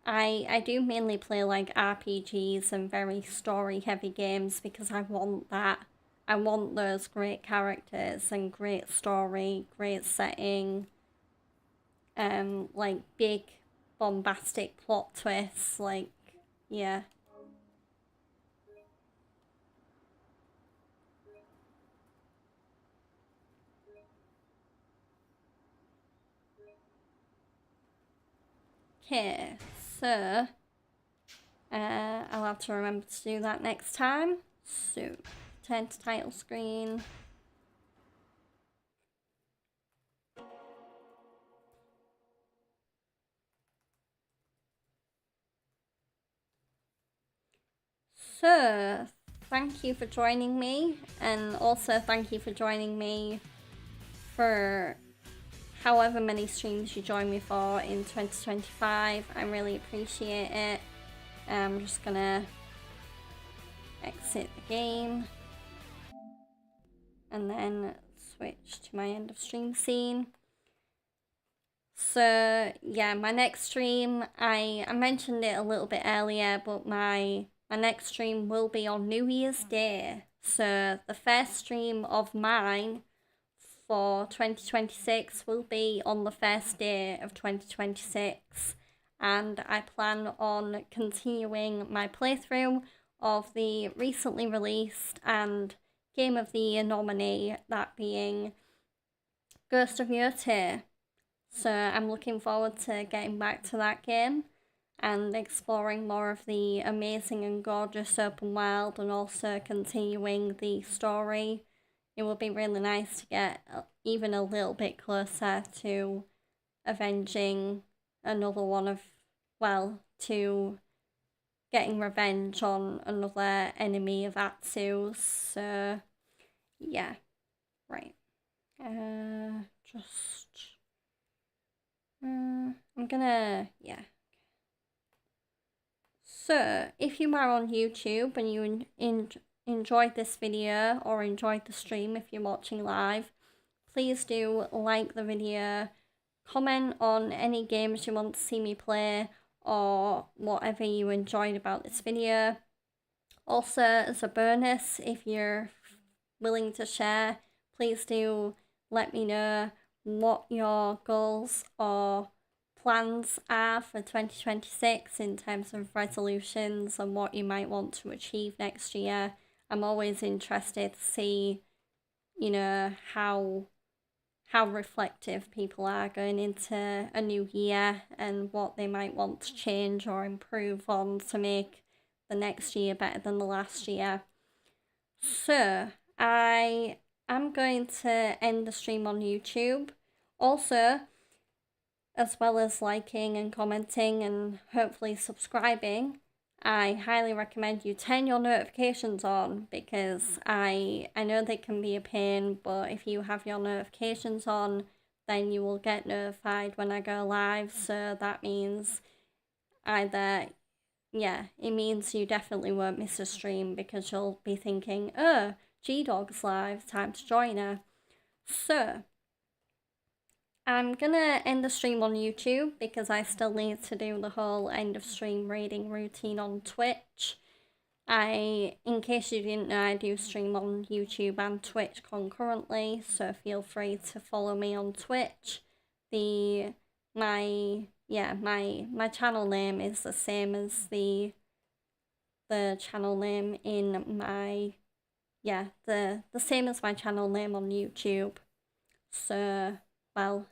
Speaker 1: I do mainly play like RPGs and very story heavy games because I want that. I want those great characters and great story, great setting, like big bombastic plot twists, like, yeah. Okay, so I'll have to remember to do that next time. So, turn to title screen. So, thank you for joining me, and also thank you for joining me for however many streams you join me for in 2025. I really appreciate it. I'm just gonna exit the game and then switch to my end of stream scene. So yeah, my next stream, I mentioned it a little bit earlier, but my next stream will be on New Year's Day. So the first stream of mine for 2026 will be on the first day of 2026, and I plan on continuing my playthrough of the recently released and Game of the Year nominee, that being Ghost of Yotei. So I'm looking forward to getting back to that game and exploring more of the amazing and gorgeous open world, and also continuing the story. It would be really nice to get even a little bit closer to avenging another one of, well, to getting revenge on another enemy of Atsu's. So yeah, right. I'm gonna, yeah. So, if you are on YouTube and you enjoyed this video or enjoyed the stream if you're watching live, please do like the video, comment on any games you want to see me play, or whatever you enjoyed about this video. Also, as a bonus, if you're willing to share, please do let me know what your goals or plans are for 2026 in terms of resolutions and what you might want to achieve next year. I'm always interested to see, you know, how reflective people are going into a new year and what they might want to change or improve on to make the next year better than the last year. So, I am going to end the stream on YouTube. Also, as well as liking and commenting and hopefully subscribing, I highly recommend you turn your notifications on, because I know they can be a pain, but if you have your notifications on, then you will get notified when I go live. So that means either, yeah, it means you definitely won't miss a stream, because you'll be thinking, oh, G-Dog's live, time to join her. So, I'm gonna end the stream on YouTube because I still need to do the whole end of stream raiding routine on Twitch. In case you didn't know, I do stream on YouTube and Twitch concurrently, so feel free to follow me on Twitch. My channel name is the same as the channel name in my, the same as my channel name on YouTube. So, well,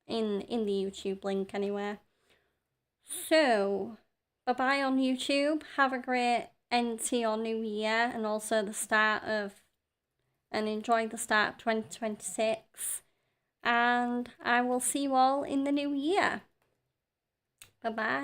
Speaker 1: in the YouTube link anyway. So, bye-bye on YouTube. Have a great end to your new year, and also enjoy the start of 2026. And I will see you all in the new year. Bye bye.